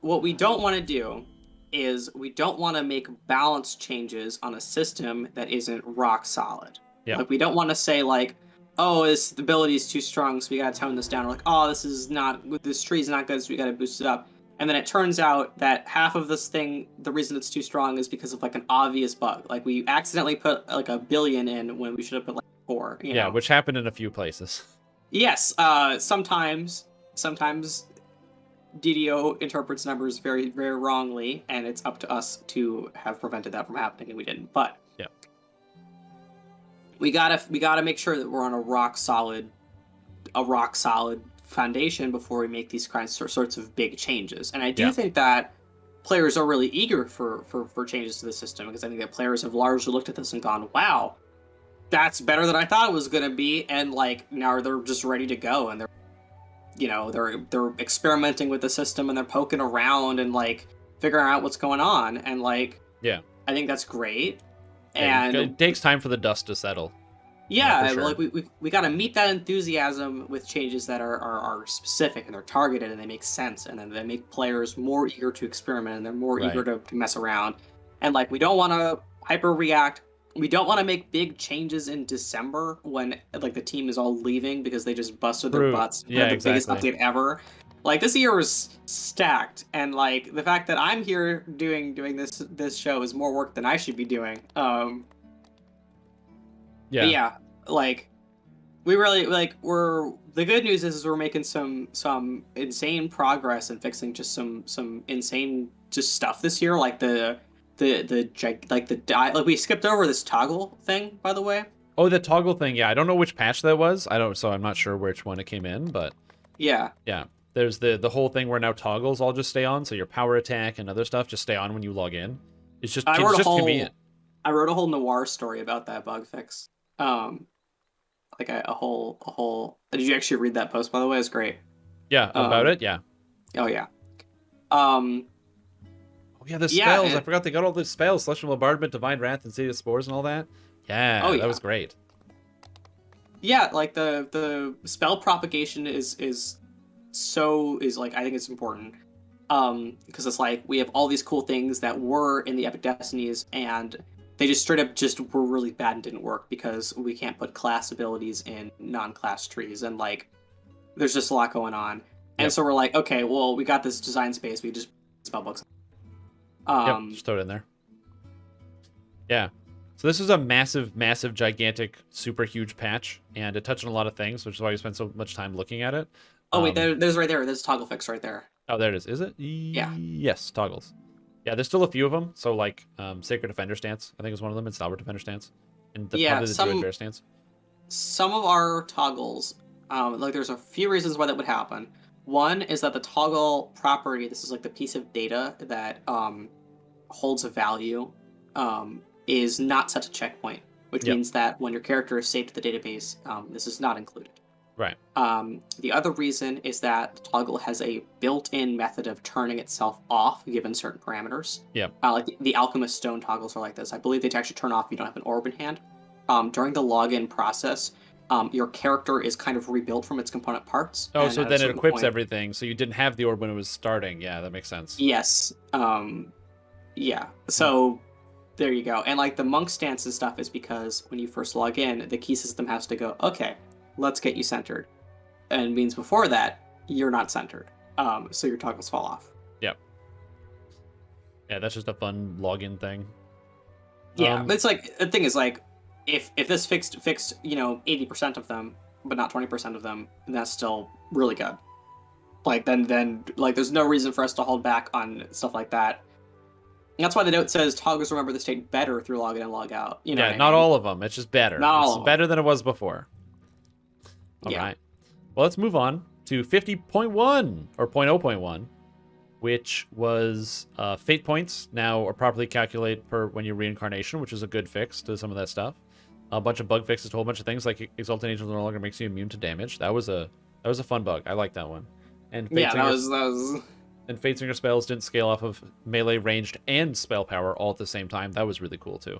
what we don't want to do is we don't want to make balance changes on a system that isn't rock solid. Yeah. Like, we don't want to say like, oh, this ability is too strong, so we gotta tone this down. Or like, oh, this tree's not good, so we gotta boost it up. And then it turns out that half of this thing, the reason it's too strong is because of like an obvious bug. Like we accidentally put like 1 billion in when we should have put like 4. You know? Which happened in a few places. Yes, sometimes DDO interprets numbers very, very wrongly, and it's up to us to have prevented that from happening, and we didn't. But yeah, we gotta make sure that we're on a rock solid foundation before we make these sorts of big changes. And I do think that players are really eager for changes to the system, because I think that players have largely looked at this and gone, wow, that's better than I thought it was going to be. And like, now they're just ready to go, and they're experimenting with the system, and they're poking around and like figuring out what's going on. And like, yeah, I think that's great. And it takes time for the dust to settle. Yeah, sure. Like we got to meet that enthusiasm with changes that are specific, and they're targeted, and they make sense, and then they make players more eager to experiment, and they're more eager to mess around. And like, we don't want to hyper react. We don't want to make big changes in December when like the team is all leaving because they just busted their butts. Yeah, the biggest update ever. Like, this year was stacked, and like the fact that I'm here doing this show is more work than I should be doing. Yeah, like, we really like the good news is we're making some insane progress and fixing just some insane just stuff this year, like we skipped over this toggle thing, by the way. Oh, the toggle thing, yeah. I don't know which patch that was. So I'm not sure which one it came in, but yeah. There's the whole thing where now toggles all just stay on, so your power attack and other stuff just stay on when you log in. It's just convenient. I wrote a whole noir story about that bug fix. Like a whole. Did you actually read that post, by the way? It's great. Yeah, about it. Yeah. Oh yeah. Oh yeah, the spells. I forgot they got all the spells: Celestial Bombardment, Divine Wrath, and City of Spores, and all that. Yeah, that was great. Yeah, like the spell propagation is like, I think it's important. Because it's like we have all these cool things that were in the Epic Destinies, and they just straight up just were really bad and didn't work because we can't put class abilities in non-class trees, and like there's just a lot going on. And so we're like, okay, well, we got this design space, we just spell books. Just throw it in there. Yeah. So this is a massive, gigantic, super huge patch, and it touched on a lot of things, which is why we spent so much time looking at it. Oh wait, there's right there. There's a toggle fix right there. Oh, there it is. Is it? Yeah. Yes, toggles. Yeah, there's still a few of them. So like, Sacred Defender Stance, I think is one of them, and Stalwart Defender Stance, and probably the Druid Bear Stance. Some of our toggles, like there's a few reasons why that would happen. One is that the toggle property, this is like the piece of data that holds a value, is not set to checkpoint, which means that when your character is saved to the database, this is not included. Right. The other reason is that the toggle has a built-in method of turning itself off given certain parameters. Yeah. Like the Alchemist Stone toggles are like this. I believe they actually turn off if you don't have an orb in hand. During the login process, your character is kind of rebuilt from its component parts. Oh, And so at a then it certain equips point, everything, so you didn't have the orb when it was starting. Yeah, that makes sense. yes, yeah. Hmm. So there you go. And like the monk stance and stuff is because when you first log in, the key system has to go, okay, let's get you centered. And means before that, you're not centered. So your toggles fall off. Yep. Yeah, that's just a fun login thing. Yeah, but it's like the thing is like if this fixed 80% of them, but not 20% of them, that's still really good. Like then like there's no reason for us to hold back on stuff like that. And that's why the note says toggles remember the state better through log in and log out. You know Yeah, what I not mean? all of them. It's just better. Not It's all of them. better than it was before. All Yeah. right. Well, let's move on to 50.1 or 0.0.1, which was fate points now are properly calculated per when you reincarnation, which is a good fix to some of that stuff. A bunch of bug fixes to a whole bunch of things like Exalted Angel no longer makes you immune to damage. That was a fun bug. I like that one. And Yeah, that Fatesingers, was and Fatesinger spells didn't scale off of melee, ranged, and spell power all at the same time. That was really cool too.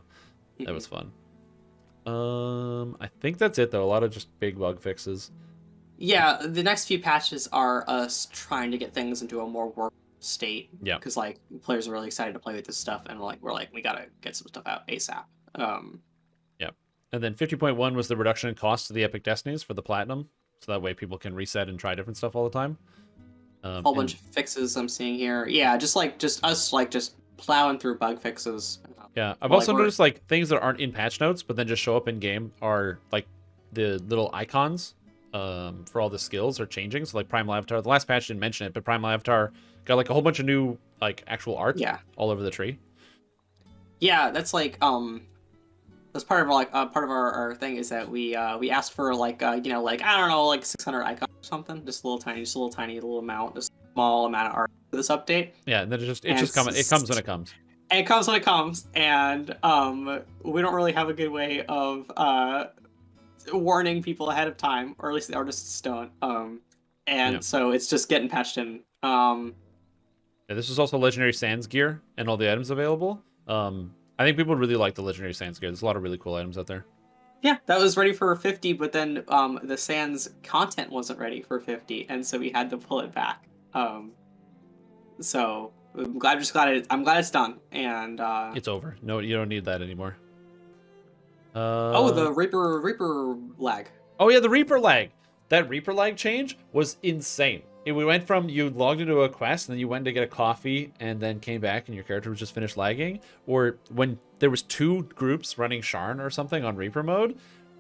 That was fun. I think that's it though. A lot of just big bug fixes. Yeah, the next few patches are us trying to get things into a more workable state. Yeah. Because like players are really excited to play with this stuff, and like we're like we gotta get some stuff out ASAP. Yeah. And then 50.1 was the reduction in cost to the Epic Destinies for the Platinum. So that way people can reset and try different stuff all the time. Whole bunch of fixes I'm seeing here. Yeah, just us just plowing through bug fixes. Yeah, I've Like also noticed like things that aren't in patch notes but then just show up in game are like the little icons for all the skills are changing. So like Primal Avatar, the last patch didn't mention it, but Primal Avatar got like a whole bunch of new like actual art all over the tree. Yeah, that's like that's part of our thing is that we asked for like like I don't know like 600 icons or something, just a little tiny little amount, just a small amount of art for this update. Yeah, and then it just comes it comes when it comes. And it comes when it comes, and we don't really have a good way of warning people ahead of time, or at least the artists don't. And so it's just getting patched in. Yeah, this is also Legendary Sands gear and all the items available. I think people really like the Legendary Sands gear. There's a lot of really cool items out there. Yeah, that was ready for 50, but then the Sands content wasn't ready for 50, and so we had to pull it back. So I'm glad it's done, and it's over. No, you don't need that anymore. Oh, the Reaper lag. Oh yeah, the Reaper lag. That Reaper lag change was insane. We went from you logged into a quest and then you went to get a coffee and then came back and your character was just finished lagging, or when there was two groups running Sharn or something on Reaper mode.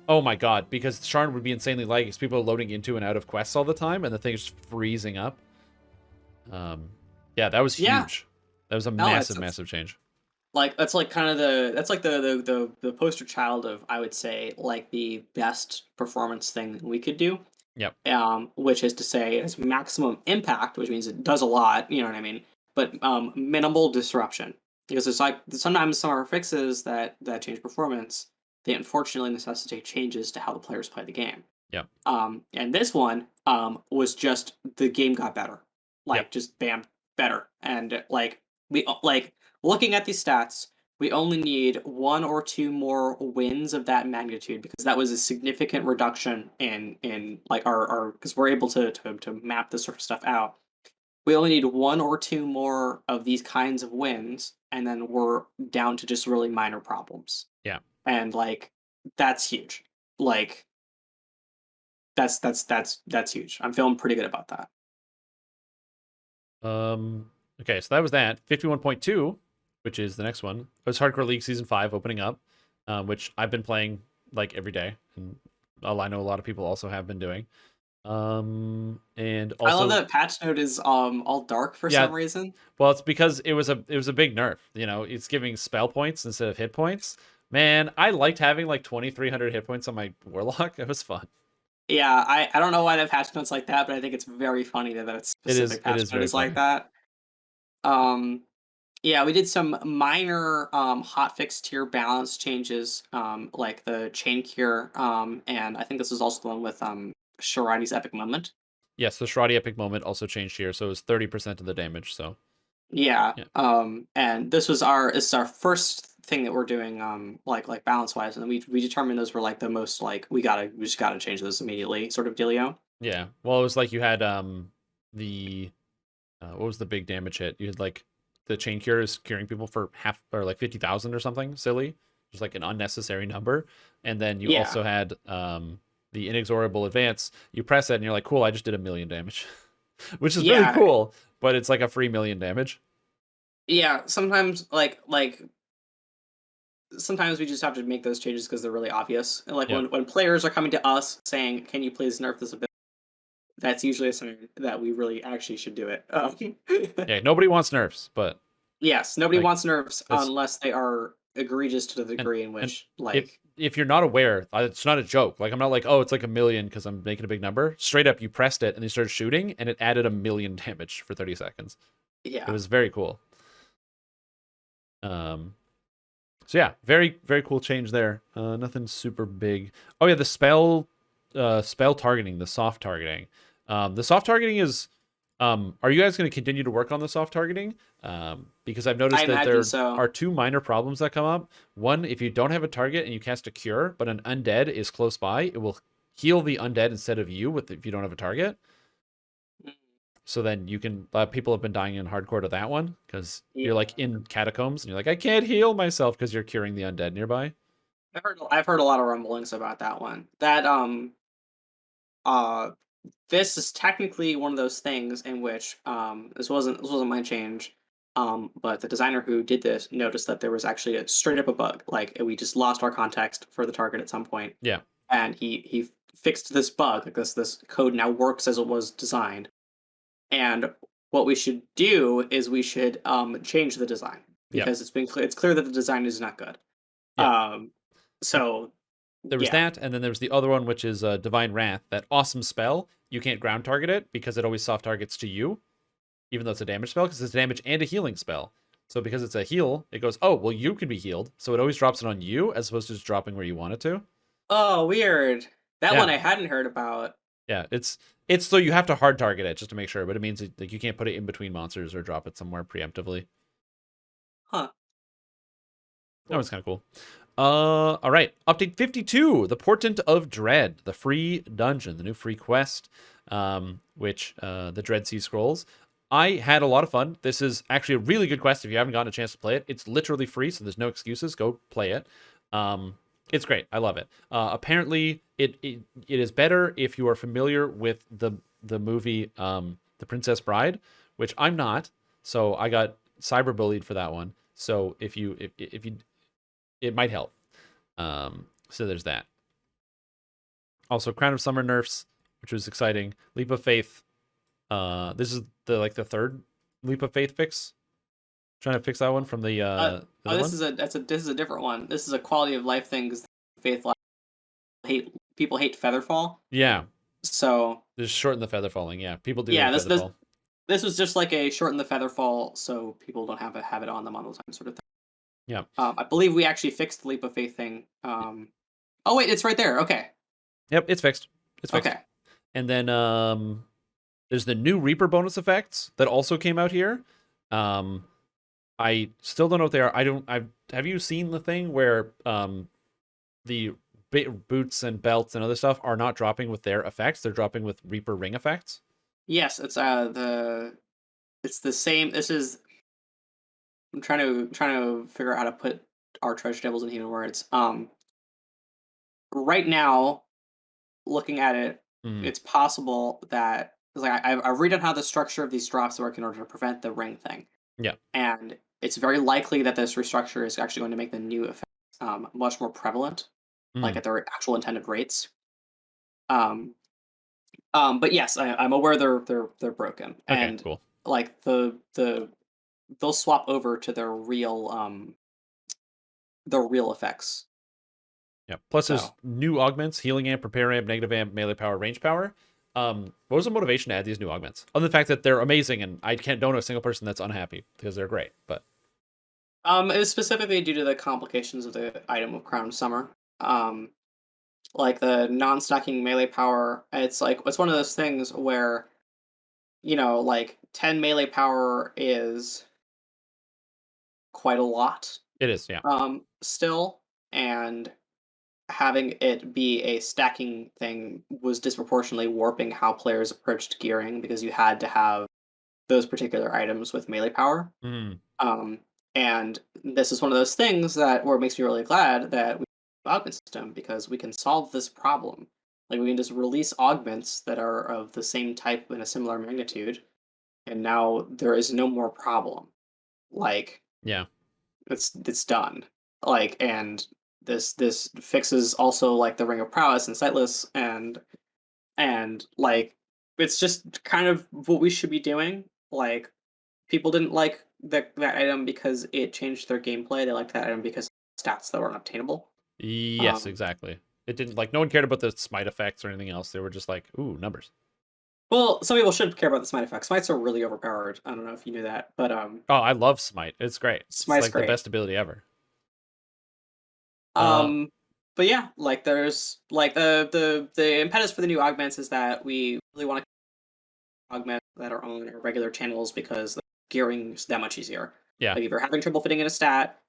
Oh my god, because Sharn would be insanely laggy because people are loading into and out of quests all the time and the thing is just freezing up. Yeah, that was huge. That was a massive change. Like that's like kind of the poster child of, I would say, like the best performance thing we could do. Yep. Which is to say, it has maximum impact, which means it does a lot. You know what I mean? But minimal disruption, because it's like sometimes some of our fixes that change performance, they unfortunately necessitate changes to how the players play the game. Yep. And this one was just the game got better, like just bam better, and like we like looking at these stats, we only need one or two more wins of that magnitude, because that was a significant reduction in like our because we're able to map this sort of stuff out. We only need one or two more of these kinds of wins, and then we're down to just really minor problems. Yeah. And like that's huge. Like that's huge. I'm feeling pretty good about that. Okay, so that was that. 51.2, which is the next one. It was Hardcore League Season 5 opening up, which I've been playing like every day, and I know a lot of people also have been doing. And also, I love that patch note is all dark for some reason. Well, it's because it was a big nerf. You know, it's giving spell points instead of hit points. Man, I liked having like 2,300 hit points on my Warlock. It was fun. Yeah, I don't know why the patch note's like that, but I think it's very funny that that specific patch note is like that. Yeah, we did some minor hotfix tier balance changes, like the chain cure, and I think this is also the one with Shiradi's epic moment. Yes, the Shiradi epic moment also changed here, so it was 30% of the damage. So yeah. And this is our first thing that we're doing, like balance wise, and then we determined those were like the most like we just gotta change those immediately, sort of dealio. Yeah. Well, it was like you had the what was the big damage hit? You had like the chain cure is curing people for half or like 50,000 or something silly, just like an unnecessary number. And then you Yeah, also had the inexorable advance. You press it and you're like, cool, I just did 1,000,000 damage, which is really yeah, cool. But it's like a free 1,000,000 damage. yeah. Sometimes sometimes we just have to make those changes because they're really obvious. And like Yeah. when players are coming to us saying, "Can you please nerf this a bit?" That's usually a sign that we really actually should do it. Yeah. Nobody wants nerfs, but Yes, nobody like wants nerfs that's unless they are egregious to the and degree in and which, if like, if you're not aware, it's not a joke. Like I'm not like, oh, it's like 1,000,000 because I'm making a big number. Straight up, you pressed it and you started shooting, and it added 1,000,000 damage for 30 seconds. It yeah. was very cool. Um, so yeah, very very cool change there. Nothing super big. Oh yeah, the spell targeting, the soft targeting. The soft targeting is. Are you guys going to continue to work on the soft targeting? Because I've I noticed that imagine there so. are two minor problems that come up. One, if you don't have a target and you cast a cure, but an undead is close by, it will heal the undead instead of you if you don't have a target. Mm, So then you can. People have been dying in hardcore to that one because yeah. you're like in catacombs and you're like, I can't heal myself because you're curing the undead nearby. I've heard a lot of rumblings about that one. Uh this is technically one of those things in which this wasn't my change. But the designer who did this noticed that there was actually a straight up a bug. Like we just lost our context for the target at some point, Yeah. and he fixed this bug. Like this code now works as it was designed. And what we should do is we should change the design Yep. because it's clear that the design is not good. Yep. Um, so There was yeah. that, and then there was the other one, which is Divine Wrath. That awesome spell. You can't ground target it because it always soft targets to you, even though it's a damage spell, because it's a damage and a healing spell. So because it's a heal, it goes, oh, well, you can be healed. So it always drops it on you as opposed to just dropping where you want it to. Oh, weird. That one Yeah. I hadn't heard about. Yeah. It's so you have to hard target it just to make sure, but it means like you can't put it in between monsters or drop it somewhere preemptively. Huh. That Cool. was kind of cool. All right. Update 52, The Portent of Dread, the free dungeon, the new free quest, which the Dread Sea Scrolls. I had a lot of fun. This is actually a really good quest if you haven't gotten a chance to play it. It's literally free, so there's no excuses. Go play it. It's great. I love it. Apparently, it is better if you are familiar with the movie The Princess Bride, which I'm not. So I got cyberbullied for that one. So if you it might help. So there's that. Also, Crown of Summer nerfs, which was exciting. Leap of Faith. This is the third Leap of Faith fix. Trying to fix that one from the other This one. is a different one. This is a quality of life thing because faith life hate people hate Featherfall. Yeah, So just shorten the feather falling. Yeah, people do yeah, hate feather fall. this was just like a shorten the Featherfall so people don't have it on them all the time sort of thing. Yeah. I believe we actually fixed the leap of faith thing. Oh wait, it's right there. Okay. Yep, it's fixed. It's fixed. Okay. And then there's the new Reaper bonus effects that also came out here. I still don't know what they are. Have you seen the thing where the boots and belts and other stuff are not dropping with their effects? They're dropping with Reaper ring effects. Yes, it's the same. This is I'm trying to figure out how to put our treasure tables in human words. Right now, looking at it, Mm, it's possible that because I've read on how the structure of these drops work in order to prevent the ring thing, yeah. and it's very likely that this restructure is actually going to make the new effects much more prevalent, like Mm, at their actual intended rates. Um, but yes, I'm aware they're broken, okay. and Cool. like they'll swap over to their real effects. Yeah. Plus, there's So new augments: healing amp, repair amp, negative amp, melee power, range power. What was the motivation to add these new augments? Other than the fact that they're amazing, and I don't know a single person that's unhappy because they're great. But it was specifically due to the complications of the item of Crown Summer. Um, like the non-stacking melee power, it's one of those things where like 10 melee power is quite a lot. It is, yeah. Still, and having it be a stacking thing was disproportionately warping how players approached gearing because you had to have those particular items with melee power. Mm, Um, and this is one of those things that where it makes me really glad that we have an augment system because we can solve this problem. Like we can just release augments that are of the same type and a similar magnitude, and now there is no more problem. Like yeah. it's done. Like and this fixes also like the ring of prowess and sightless and like it's just kind of what we should be doing. Like people didn't like that item because it changed their gameplay. They liked that item because stats that weren't obtainable. Yes, Um, exactly. It didn't like no one cared about the smite effects or anything else. They were just like, ooh, numbers. well, some people should care about the smite effects. Smites are really overpowered. I don't know if you knew that, but Oh, I love smite. It's great. It's smite's like the great. best ability ever. Uh, Um, but yeah, like there's like the impetus for the new augments is that we really want to augment that are on our regular channels because the gearing's that much easier. yeah, Like if you're having trouble fitting in a stat,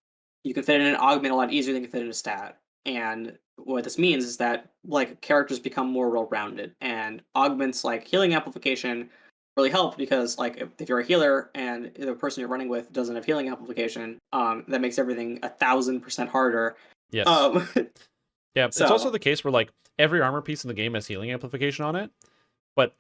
you can fit in an augment a lot easier than you can fit in a stat. And what this means is that like characters become more well-rounded, and augments like healing amplification really help because like if you're a healer and the person you're running with doesn't have healing amplification, that makes everything 1,000% harder. yes. Um, Yeah, it's also so the case where like every armor piece in the game has healing amplification on it, but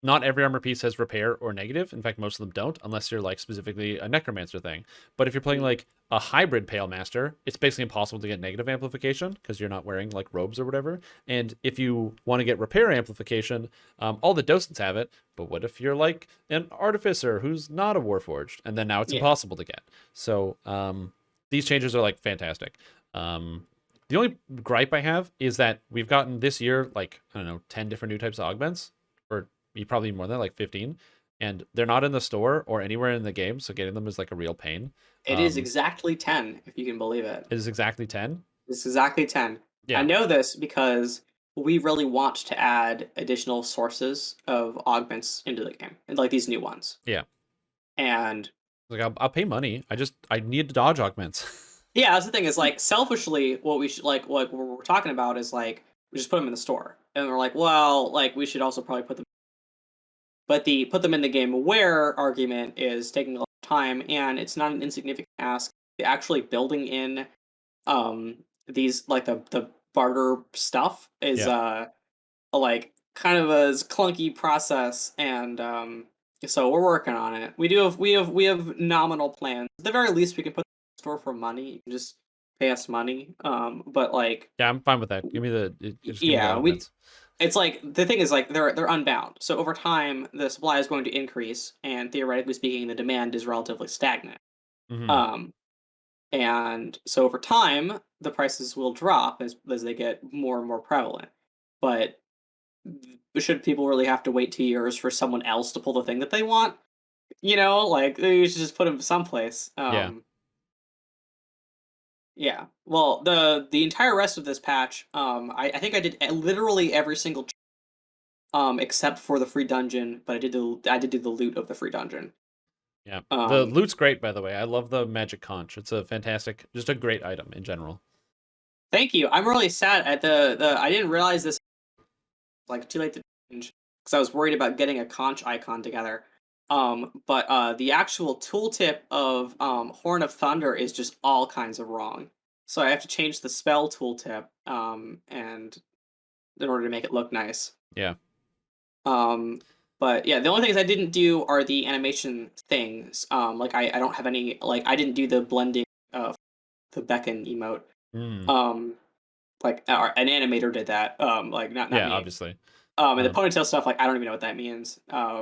not every armor piece has repair or negative. In fact, most of them don't, unless you're like specifically a necromancer thing. But if you're playing like a hybrid pale master, it's basically impossible to get negative amplification because you're not wearing like robes or whatever. And if you want to get repair amplification, all the docents have it. But what if you're like an artificer who's not a warforged, and then now it's yeah, impossible to get? So these changes are like fantastic. The only gripe I have is that we've gotten this year like I don't know 10 different new types of augments, or you probably more than like 15, and they're not in the store or anywhere in the game, so getting them is like a real pain. it is exactly 10 if you can believe it. It is exactly 10. It's exactly 10. I Yeah, know this because we really want to add additional sources of augments into the game, and like these new ones. yeah. And Like I'll pay money. I need to dodge augments. yeah, that's the thing is like selfishly, what we should like what we're talking about is like we just put them in the store, and we're like, well, like we should also probably put them. But the put them in the game aware argument is taking a lot of time, and it's not an insignificant ask. Actually, building in these like the barter stuff is Yeah, like kind of a clunky process, and so we're working on it. We have nominal plans. At the very least, we can put the store for money. You can just pay us money. But like yeah. I'm fine with that. Just give me the yeah, we. augments. It's like the thing is like they're unbound. So over time, the supply is going to increase, and theoretically speaking, the demand is relatively stagnant. Hmm. Um, and so over time, the prices will drop as they get more and more prevalent. But should people really have to wait 2 years for someone else to pull the thing that they want? You know, like you should just put them someplace. Yeah. Yeah. Well, the entire rest of this patch, I think I did literally every single except for the free dungeon, but I did do the loot of the free dungeon. Yeah. The Um, loot's great, by the way. I love the magic conch. It's a fantastic, just a great item in general. Thank you. I'm really sad at the I didn't realize this like too late to change because I was worried about getting a conch icon together. But the actual tooltip of Horn of Thunder is just all kinds of wrong. So I have to change the spell tooltip and in order to make it look nice. Yeah. Um, but yeah, the only things I didn't do are the animation things. Like I don't have any like I didn't do the blending of the beckon emote. Mm. Um, like an animator did that. Like not Yeah, me. obviously. And the Um, ponytail stuff, like I don't even know what that means. I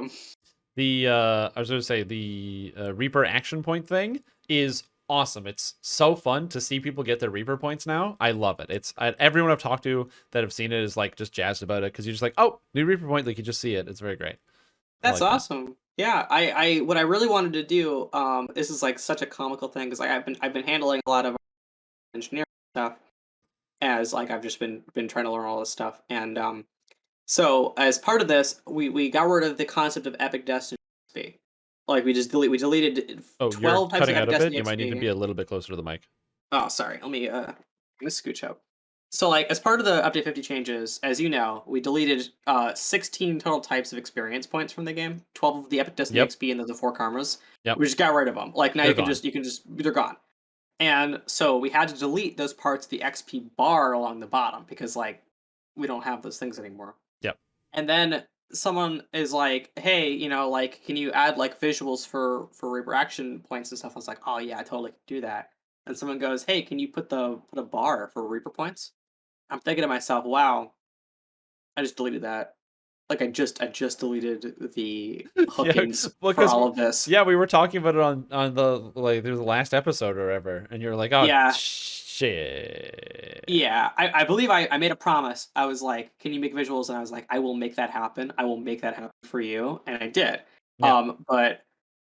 was going to say the Reaper action point thing is awesome. It's so fun to see people get their Reaper points now. I love it. Everyone I've talked to that have seen it is like just jazzed about it because you're just like, oh, new Reaper point. Like you just see it. It's very great. I That's like that. awesome. Yeah, I what I really wanted to do. This is like such a comical thing because I've been handling a lot of engineering stuff as like I've just been trying to learn all this stuff, and so as part of this, we got rid of the concept of epic destiny. Like we deleted Oh, you're 12 types of cutting out Epic a bit. Destiny You might need to XP. be a little bit closer to the mic. Oh, sorry. Let me scooch up. So like as part of the update 50 changes, as you know, we deleted 16 total types of experience points from the game. 12 of the Epic Destiny Yep. XP and the 4 karmas. Yep. We just got rid of them. Like now They're you can gone. just they're gone. And so we had to delete those parts of the XP bar along the bottom because like we don't have those things anymore. Yep. And then someone is like, "Hey, like, can you add like visuals for Reaper action points and stuff?" I was like, "Oh yeah, I totally can do that." And someone goes, "Hey, can you put a bar for Reaper points?" I'm thinking to myself, "Wow, I just deleted that. Like I just deleted the Yeah, hookings well, for because all of this." yeah, we were talking about it on the like the last episode or whatever, and you're like, oh Yeah, shit. yeah. I believe I made a promise. I was like, "Can you make visuals?" And I was like, "I will make that happen. I will make that happen for you." And I did. Yeah. But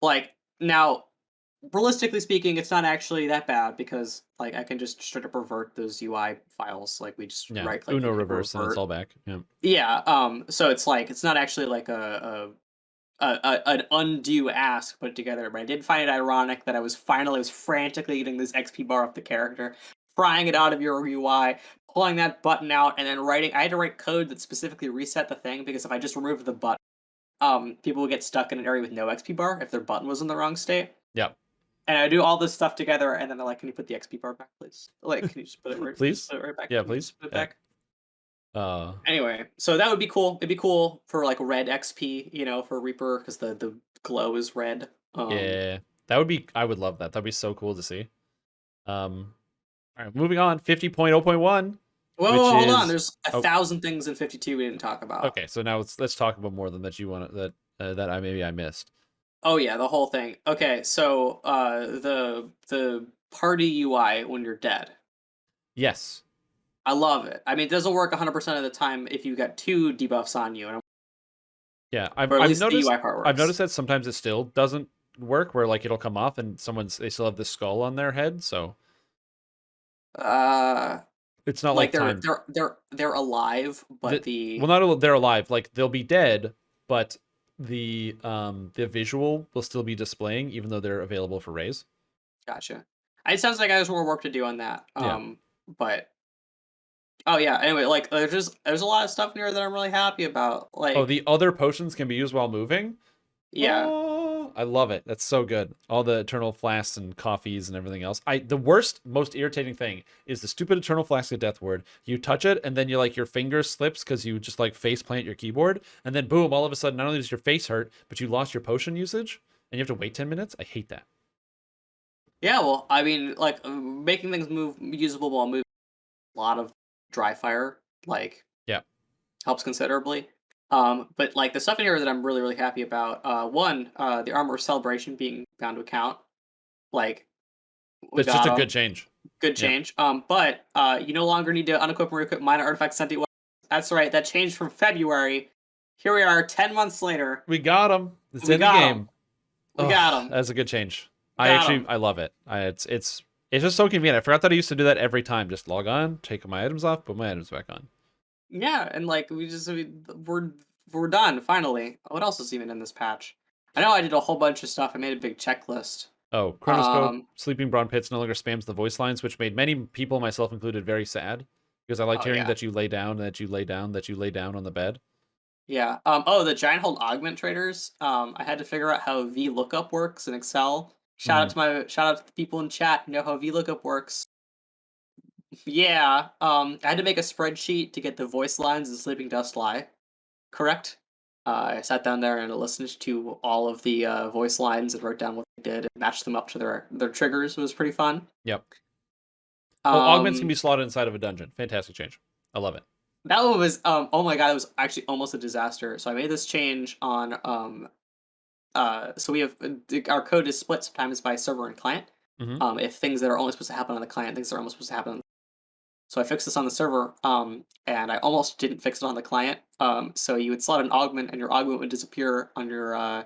like now realistically speaking, it's not actually that bad because like I can just straight up revert those UI files. Like we just Yeah. right click Uno and hit reverse and it's revert. all back. Yeah. Yeah. So it's like it's not actually like an undue ask put together, but I did find it ironic that I was frantically getting this XP bar off the character, prying it out of your UI, pulling that button out, and then writing. I had to write code that specifically reset the thing because if I just removed the button, people would get stuck in an area with no XP bar if their button was in the wrong state. Yeah. And I do all this stuff together, and then they're like, "Can you put the XP bar back, please? Like, can you just put it right? Just Please. put it right back? Yeah, Can you please. just put it Yeah. back?" Uh. Anyway, so that would be cool. It'd be cool for like red XP, for Reaper because the glow is red. Yeah. That would be. I would love that. That'd be so cool to see. All right. Moving on. 50.0.1, which Hold on. is. There's a Oh. thousand things in 52 we didn't talk about. Okay. So now let's talk about more than that you want that I missed. Oh yeah, the whole thing. Okay, so the party UI when you're dead. Yes. I love it. I mean, it doesn't work 100% of the time if you got 2 debuffs on you, Yeah. but at I've least the noticed. UI part I've works. noticed that sometimes it still doesn't work. Where like it'll come off and they still have the skull on their head. So Uh, it's not like like timed. they're alive, but Well, not they're alive. Like they'll be dead, but the visual will still be displaying even though they're available for raise. gotcha. It sounds like there's more work to do on that. Yeah. But oh yeah. Anyway, like there's a lot of stuff in here that I'm really happy about. Oh, Like the other potions can be used while moving. yeah, Oh, I love it. That's so good. All the eternal flasks and coffees and everything else. The worst, most irritating thing is the stupid eternal flask of death word. You touch it and then your finger slips because you just like face plant your keyboard, and then boom, all of a sudden not only does your face hurt, but you lost your potion usage and you have to wait 10 minutes. I hate that. yeah. Well, I mean, like making things move usable while moving. A lot of dry fire like Yeah. helps considerably. But like the stuff in here that I'm really happy about. One, the armor of celebration being bound to account. Like we That's just got a good them. change. Good Yeah. change. But you no longer need to unequip and re-equip minor artifacts sent to you. That's right. That changed from February. Here we are, 10 months later. We got him. It's We in the got them. game. We got them. That's a good change. Got them. I love it. It's just so convenient. I forgot that I used to do that every time. Just log on, take my items off, put my items back on. Yeah, and like we're done finally. What else is even in this patch? I know I did a whole bunch of stuff. I made a big checklist. Oh, Chronoscope, Sleeping Brawn Pits no longer spams the voice lines, which made many people, myself included, very sad. Because I liked Oh hearing yeah, that you lay down, that you lay down, that you lay down on the bed. yeah. Oh, the giant hold augment traders. I had to figure out how VLOOKUP works in Excel. Shout out to the people in chat who know how VLOOKUP works. Yeah. I had to make a spreadsheet to get the voice lines in Sleeping Dust Lie correct. I sat down there and listened to all of the voice lines and wrote down what they did and matched them up to their triggers. It was pretty fun. Yep. Oh, augments can be slotted inside of a dungeon. Fantastic change. I love it. That one was oh my god, it was actually almost a disaster. So I made this change on so we have our code is split sometimes by server and client. If things that are only supposed to happen on the client, things that are only supposed to happen on. So I fixed this on the server, and I almost didn't fix it on the client. So you would slot an augment, and your augment would disappear on your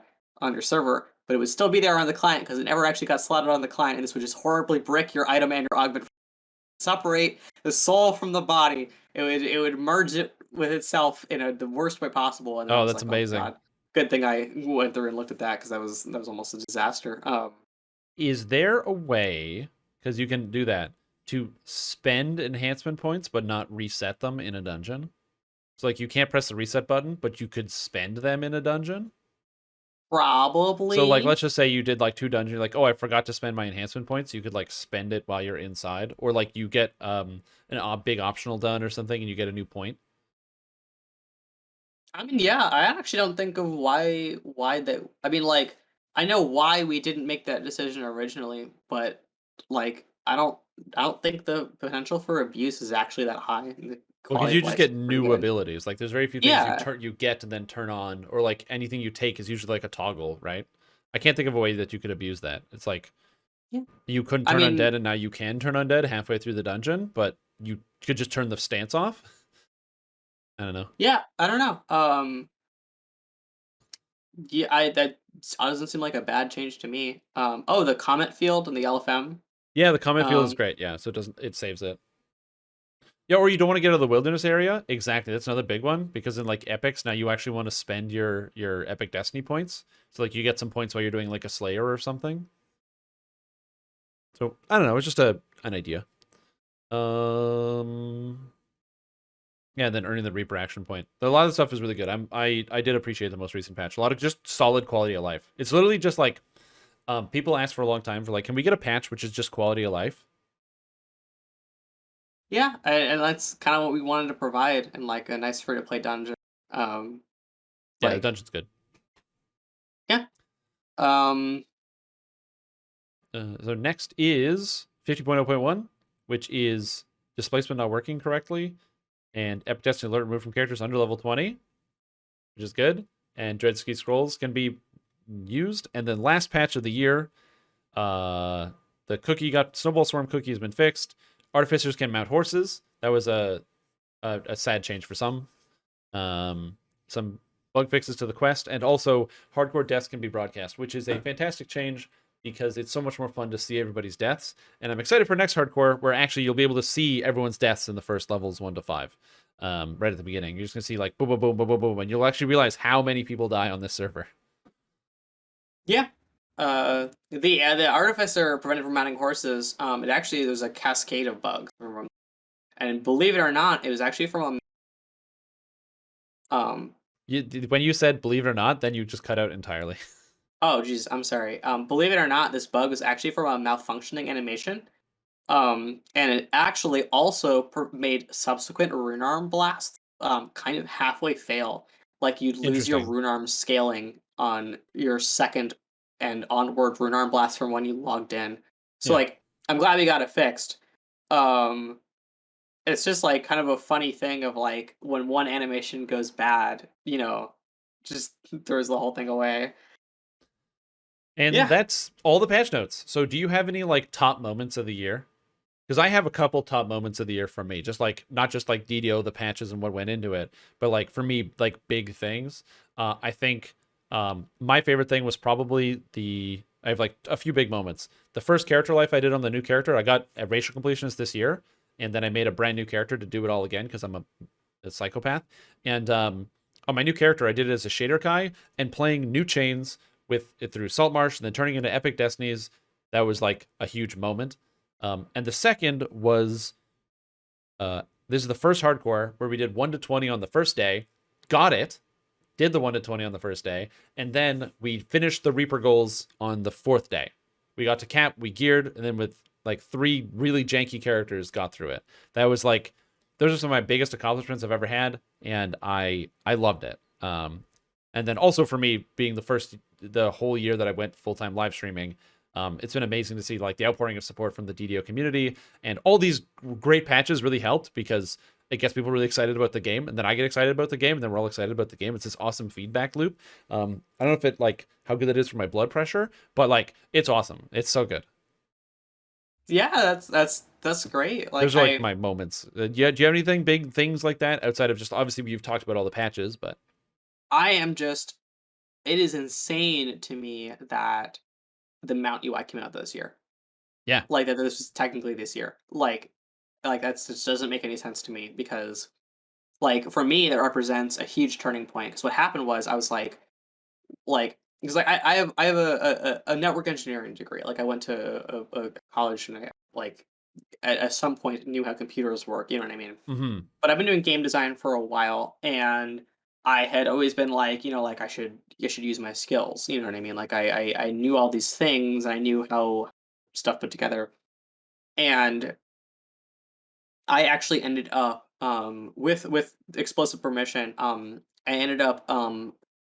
server, but it would still be there on the client because it never actually got slotted on the client, and this would just horribly brick your item and your augment. Separate the soul from the body. It would merge it with itself in the worst way possible. And then I Oh, was that's like, amazing. oh god. Good thing I went through and looked at that because that was almost a disaster. Is there a way, because you can do that, to spend enhancement points but not reset them in a dungeon? So like you can't press the reset button, but you could spend them in a dungeon. So like Probably. let's just say you did like 2 dungeons, like, oh, I forgot to spend my enhancement points. You could like spend it while you're inside, or like you get big optional done or something, and you get a new point. I mean, yeah, I actually don't think of why that. I mean, like, I know why we didn't make that decision originally, but like, I don't think the potential for abuse is actually that high. The Well, because quality you of just life's get pretty new good. abilities. Like there's very few things Yeah, you get and then turn on, or like anything you take is usually like a toggle, right? I can't think of a way that you could abuse that. It's like yeah. you couldn't I turn undead mean, and now you can turn undead halfway through the dungeon, but you could just turn the stance off. I don't know. yeah, I don't know. Yeah, that doesn't seem like a bad change to me. Oh, the comment field and the LFM. Yeah, the comment field is Um, great. Yeah, so it saves it. Yeah, or you don't want to get out of the wilderness area. Exactly, that's another big one because in like epics now you actually want to spend your epic destiny points. So like you get some points while you're doing like a slayer or something. So I don't know. It's just an idea. Um, yeah, and then earning the Reaper action point. A lot of the stuff is really good. I did appreciate the most recent patch. A lot of just solid quality of life. It's literally just like people asked for a long time for like, can we get a patch which is just quality of life? yeah, and that's kind of what we wanted to provide in like a nice free to play dungeon. Um, Yeah, the like, dungeon's good. yeah. Um, So next is 50.0.1, which is displacement not working correctly, and Epic Destiny alert removed from characters under level 20, which is good. And Dreadski scrolls can be used. And then last patch of the year, uh, the Snowball Swarm cookie has been fixed. Artificers can mount horses. That was a sad change for some. Some bug fixes to the quest, and also hardcore deaths can be broadcast, which is a fantastic change because it's so much more fun to see everybody's deaths. And I'm excited for next hardcore, where actually you'll be able to see everyone's deaths in the first levels 1 to 5, right at the beginning. You're just gonna see like boom, boom, boom, boom, boom, boom, and you'll actually realize how many people die on this server. yeah. The artificer prevented from mounting horses. It actually there's a cascade of bugs, and believe it or not, it was actually from a When you said believe it or not, then you just cut out entirely. oh geez, I'm sorry. Believe it or not, this bug was actually from a malfunctioning animation. And it actually also made subsequent rune arm blasts kind of halfway fail. Like you'd lose your Interesting. rune arm scaling on your second and onward rune arm blast from when you logged in. So Yeah. like I'm glad we got it fixed. Um it's just like kind of a funny thing of like when one animation goes bad, just throws the whole thing away. And Yeah. that's all the patch notes. So do you have any like top moments of the year? Because I have a couple top moments of the year from me, just like not just like DDO, the patches and what went into it, but like for me, like big things. I think my favorite thing was probably I have like a few big moments. The first character life I did on the new character, I got a racial completionist this year, and then I made a brand new character to do it all again because I'm a psychopath. And on my new character, I did it as a shader Kai and playing new chains with it through Saltmarsh and then turning into epic destinies. That was like a huge moment. And the second was this is the first hardcore where we did 1 to 20 on the first day, got it, did the 1 to 20 on the first day, and then we finished the Reaper goals on the fourth day. We got to cap, we geared, and then with like 3 really janky characters got through it. That was like those are some of my biggest accomplishments I've ever had, and I loved it. And then also for me being the whole year that I went full time live streaming, it's been amazing to see like the outpouring of support from the DDO community, and all these great patches really helped because it gets people really excited about the game, and then I get excited about the game, and then we're all excited about the game. It's this awesome feedback loop. I don't know if it like how good that is for my blood pressure, but like it's awesome. It's so good. Yeah, that's great. Like Those are like my moments. Do you have anything big things like that outside of just obviously you've talked about all the patches, but I am just it is insane to me that the Mount UI came out this year. yeah, Like that this was technically this year. Like that just doesn't make any sense to me because like for me that represents a huge turning point. Because what happened was I was like, like because like I have a network engineering degree. Like I went to a college and I like at some point knew how computers work. You know what I mean? Hmm. But I've been doing game design for a while, and I had always been like, like I should use my skills. You know what I mean? Like I knew all these things, and I knew how stuff put together, and I actually ended up with explosive permission. I ended up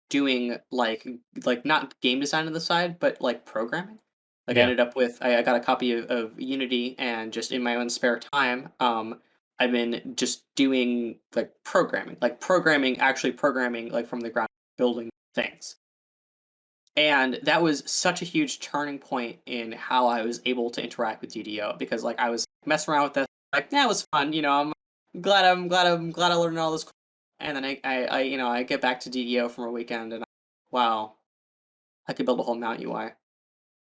doing like not game design on the side, but like programming. Like I Yeah. ended up with I got a copy of Unity, and just in my own spare time, I've been just doing like programming, actually programming like from the ground, building things. And that was such a huge turning point in how I was able to interact with DDO, because like I was messing around with this, like yeah, it was fun, I'm glad I learned all this, and then I get back to DDO from a weekend, and wow, I could build a whole mount UI. I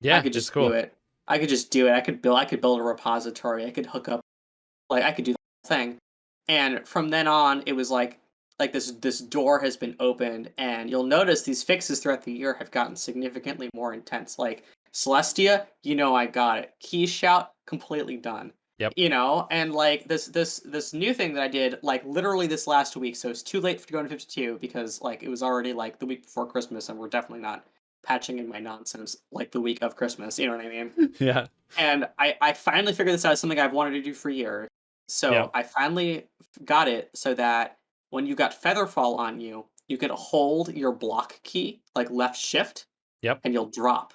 Yeah, could it's just do cool. it. I could just do it. I could build a repository. I could hook up, like I could do the whole thing. And from then on, it was like this door has been opened, and you'll notice these fixes throughout the year have gotten significantly more intense. Like Celestia, I got it. Key shout, completely done. Yep. And like this new thing that I did like literally this last week. So it's too late to go into 52 because like it was already like the week before Christmas, and we're definitely not patching in my nonsense like the week of Christmas. You know what I mean? Yeah. And I finally figured this out as something I've wanted to do for years. So Yep. I finally got it so that when you got Featherfall on you, you can hold your block key, like left shift, Yep. and you'll drop.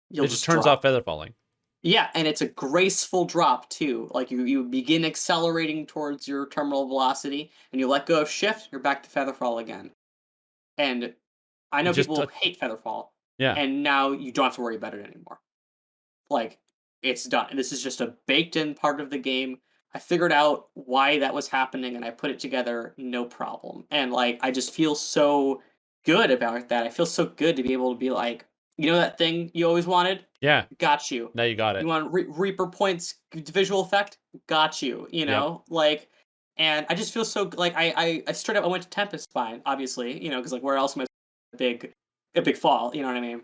You'll It just just turns off drop. feather falling. Yeah, and it's a graceful drop too. Like you begin accelerating towards your terminal velocity, and you let go of shift, you're back to Featherfall again. And I It know just people hate Featherfall, yeah. and now you don't have to worry about it anymore. Like, it's done. And this is just a baked in part of the game. I figured out why that was happening, and I put it together no problem. And like I just feel so good about that. I feel so good to be able to be like, that thing you always wanted? Yeah. Got you. Now you got You it. want Reaper points visual effect? Got you, Yep. Like, and I just feel so like I straight up I went to Tempest Spine, obviously, because like where else am I big a big fall, you know what I mean?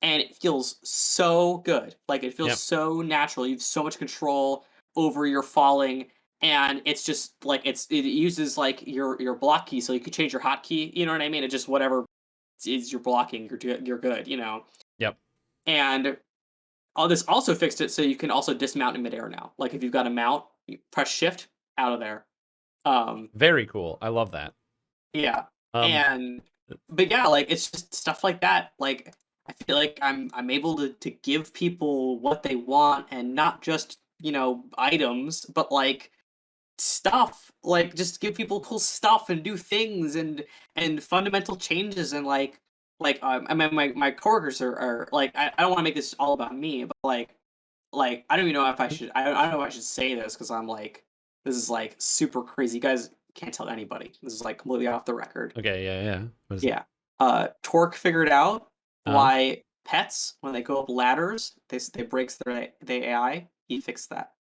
And it feels so good. Like it feels Yep. so natural. You have so much control over your falling, and it's just like it uses like your block key, so you could change your hotkey. You know what I mean? It just whatever is your blocking, you're good. Yep. And all this also fixed it so you can also dismount in midair now. Like if you've got a mount, you press shift out of there. Um, Very cool. I love that. yeah, Um and but yeah, like it's just stuff like that. Like I feel like I'm able to give people what they want, and not just items, but like stuff. Like just give people cool stuff and do things, and fundamental changes, and I mean my coworkers are like I don't want to make this all about me, but like I don't even know if I don't know if I should say this because I'm like this is like super crazy. You guys can't tell anybody. This is like completely off the record. okay, yeah, yeah. What is it? Yeah. Torque figured out Uh-huh. why pets, when they go up ladders, they breaks their AI. He fixed that.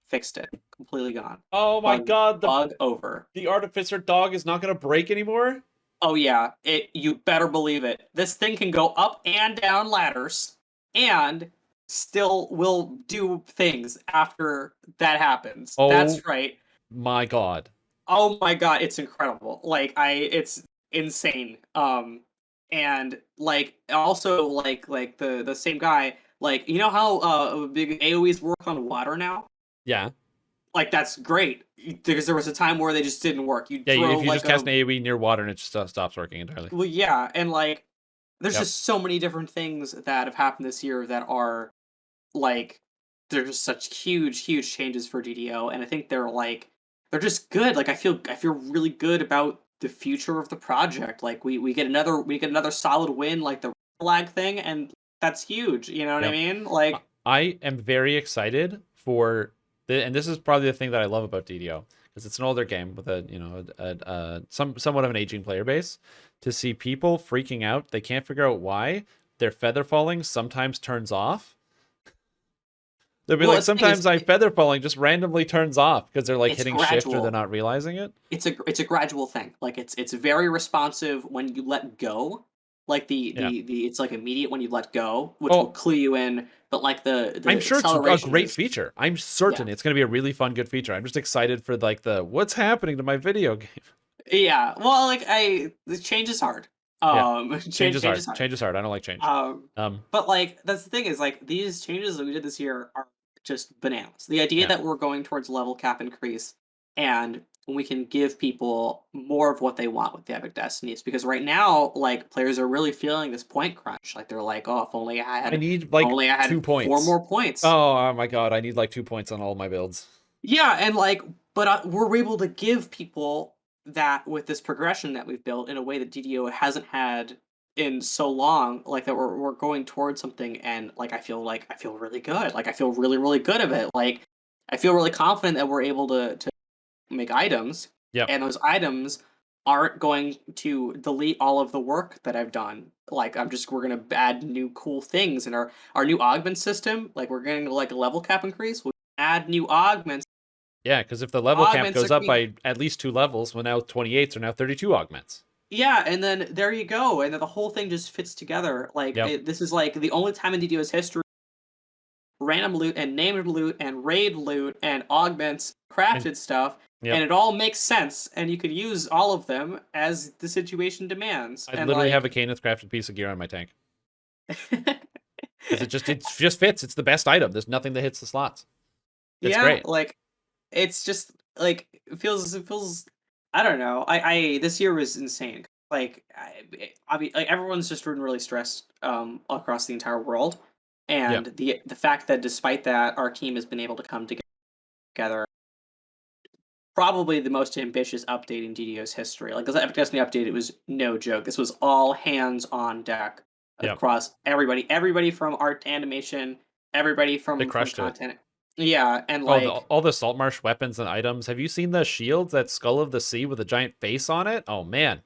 Fixed it. Completely gone. Oh my Bug god, bug over. the artificer dog is not gonna break anymore? Oh yeah, you better believe it. This thing can go up and down ladders, and still will do things after that happens. Oh That's right. my god. Oh my god, it's incredible. Like it's insane. And like also like the same guy, like you know how big AoEs work on water now? Yeah. Like that's great because there was a time where they just didn't work. You'd Yeah, throw if you like just cast a an AoE near water and it just stops working entirely. well, yeah, and like there's Yep. just so many different things that have happened this year that are like they're just such huge changes for DDO, and I think they're just good. Like I feel really good about the future of the project. Like we get another solid win, like the flag thing, and that's huge. You know what I Yep. mean? Like I am very excited for and this is probably the thing that I love about DDO, because it's an older game with somewhat of an aging player base. To see people freaking out, they can't figure out why their feather falling sometimes turns off. They'll be well, like, the thing is, sometimes my feather falling just randomly turns off because they're like it's hitting shift or they're gradual. not realizing it. It's a gradual thing. Like it's very responsive when you let go. like Yeah. the it's like immediate when you let go, which will Oh, clue you in, but like I'm the sure it's a acceleration great is feature. I'm yeah. certain it's going to be a really fun, good feature. I'm just excited for like the what's happening to my video game. Yeah. Well, like the change is hard. Yeah, change is Change hard. is hard. Change is hard. I don't like change. Um, Um, but like that's the thing is like these changes that we did this year are just bananas. The idea yeah, that we're going towards level cap increase and we can give people more of what they want with the epic destinies because right now like players are really feeling this point crunch. Like they're like, oh, I need if like only I had 4 2 points. more points. Oh my god, I need like 2 points on all my builds. Yeah, and like, but we're able to give people that with this progression that we've built in a way that DDO hasn't had in so long. Like that, we're going towards something, and like I feel really good. Like I feel really good of it. Like I feel really confident that we're able to make items, Yep. and those items aren't going to delete all of the work that I've done. Like we're gonna add new cool things in our new augment system. Like we're getting like a level cap increase. We add new augments. Yeah, because if the level cap Augments goes are up being by at least 2 levels, well now 28s are now 32 augments. yeah, and then there you go, and then the whole thing just fits together. Like Yep. this is like the only time in DDo's history, random loot and named loot and raid loot and augments, And crafted stuff, and yep. it all makes sense, and you could use all of them as the situation demands. I And literally have a like, Canis crafted piece of gear on my tank. Because it just fits. It's the best item. There's nothing that hits the slots. It's yeah, great. like it's just like it feels. I don't know. I this year was insane. Like I mean, like everyone's just been really stressed across the entire world, Yep. and the fact that despite that, our team has been able to come together. Probably the most ambitious update in DDO's history. Like this Epic Destiny update, it was no joke. This was all hands on deck Yep. across everybody from art to animation, everybody They from crushed it. content. Yeah, and Oh, like all the Saltmarsh weapons and items. Have you seen the shields, that Skull of the Sea with a giant face on it? Oh man.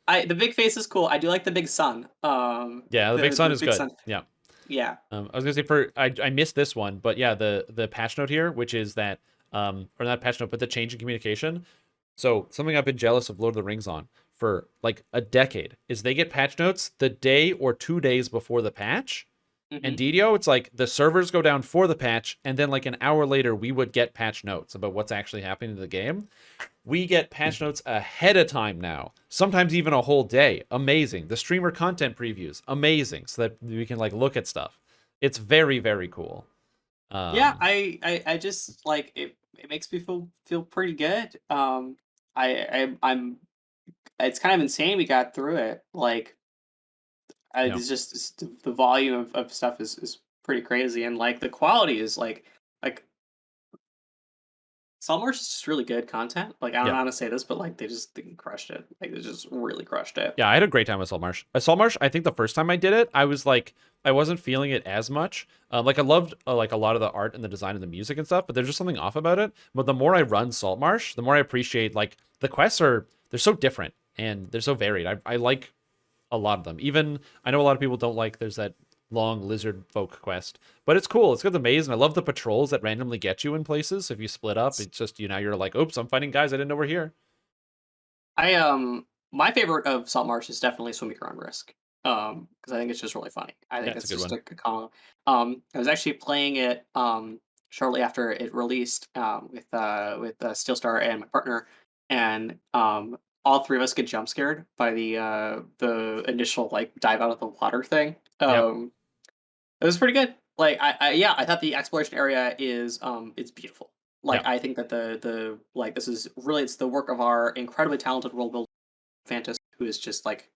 the big face is cool. I do like the big sun. Yeah, the big sun The is big good. sun. Yeah. Yeah. I was gonna say I missed this one, but yeah, the patch note here, which is that or not patch note, but the change in communication. So something I've been jealous of Lord of the Rings on for like a decade is they get patch notes the day or 2 days before the patch. And Hmm. DDO, it's like the servers go down for the patch, and then like an hour later, we would get patch notes about what's actually happening to the game. We get patch notes ahead of time now, sometimes even a whole day. Amazing. The streamer content previews, amazing, so that we can like look at stuff. It's very cool. Yeah, Um, I just like it. It makes me feel pretty good. I'm. It's kind of insane we got through it. Like you know, it's just the volume of stuff is pretty crazy, and like the quality is like Saltmarsh is just really good content. Like I don't yeah. know how to say this, but like they crushed it. Like they just really crushed it. Yeah, I had a great time with Saltmarsh. Saltmarsh, I think the first time I did it, I was like, I wasn't feeling it as much. Like I loved like a lot of the art and the design and the music and stuff, but there's just something off about it. But the more I run Saltmarsh, the more I appreciate like the quests they're so different and they're so varied. I like a lot of them. Even I know a lot of people don't like there's that long lizard folk quest, but it's cool. It's got the maze, and I love the patrols that randomly get you in places. So if you split up, it's just now you're like, oops, I'm fighting guys I didn't know were here. I my favorite of Saltmarsh is definitely Swimming Around Risk. Because I think it's just really funny. I Yeah, think it's a it's good just one. a calm. I was actually playing it shortly after it released with Steel Star and my partner, and all three of us get jump scared by the initial like dive out of the water thing. Yep. It was pretty good. Like yeah, I thought the exploration area is it's beautiful. Like Yep. I think that the like this is really it's the work of our incredibly talented world builder Fantas who is just like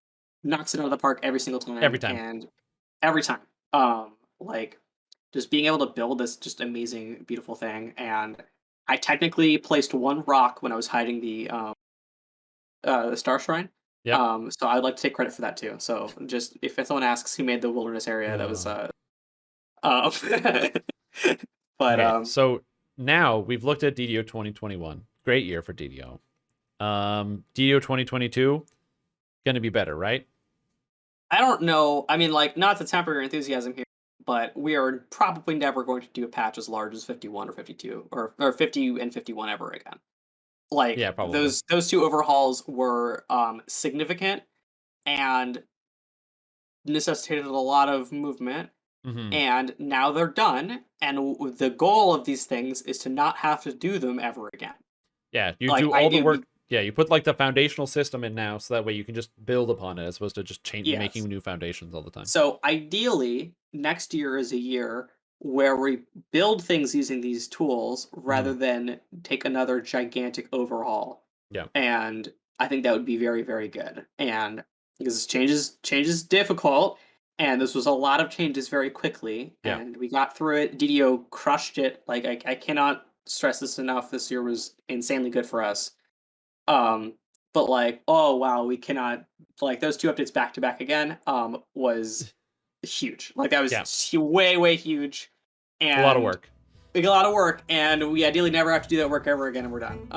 knocks it out of the park every single Every time time. and every time. Like just being able to build this just amazing, beautiful thing. And I technically placed one rock when I was hiding the Star Shrine. Yep. So I'd like to take credit for that too. So just if someone asks who made the wilderness area, that was Uh, uh but okay, so now we've looked at DDO 2021. Great year for DDO. DDO 2022 gonna be better, right? I don't know. I mean, like, not to temper your enthusiasm here, but we are probably never going to do a patch as large as 51 or 52 or 50 and 51 ever again. Yeah, Like probably. those two overhauls were significant and necessitated a lot of movement, Hmm. and now they're done. And the goal of these things is to not have to do them ever again. Yeah, you Like do all the it would be work. Yeah, you put like the foundational system in now, so that way you can just build upon it, as opposed to just making yes. new foundations all the time. So ideally, next year is a year where we build things using these tools rather Hmm. than take another gigantic overhaul. Yeah, And I think that would be very, very good. And because change is difficult, and this was a lot of changes very quickly, yeah. and we got through it. DDO crushed it. Like I cannot stress this enough. This year was insanely good for us. Um, but like, oh wow, we cannot like those two updates back to back again. Was huge. Like that Yeah, was way, way huge, it's a lot of and work. like a lot of work. And we ideally never have to do that work ever again, and we're done.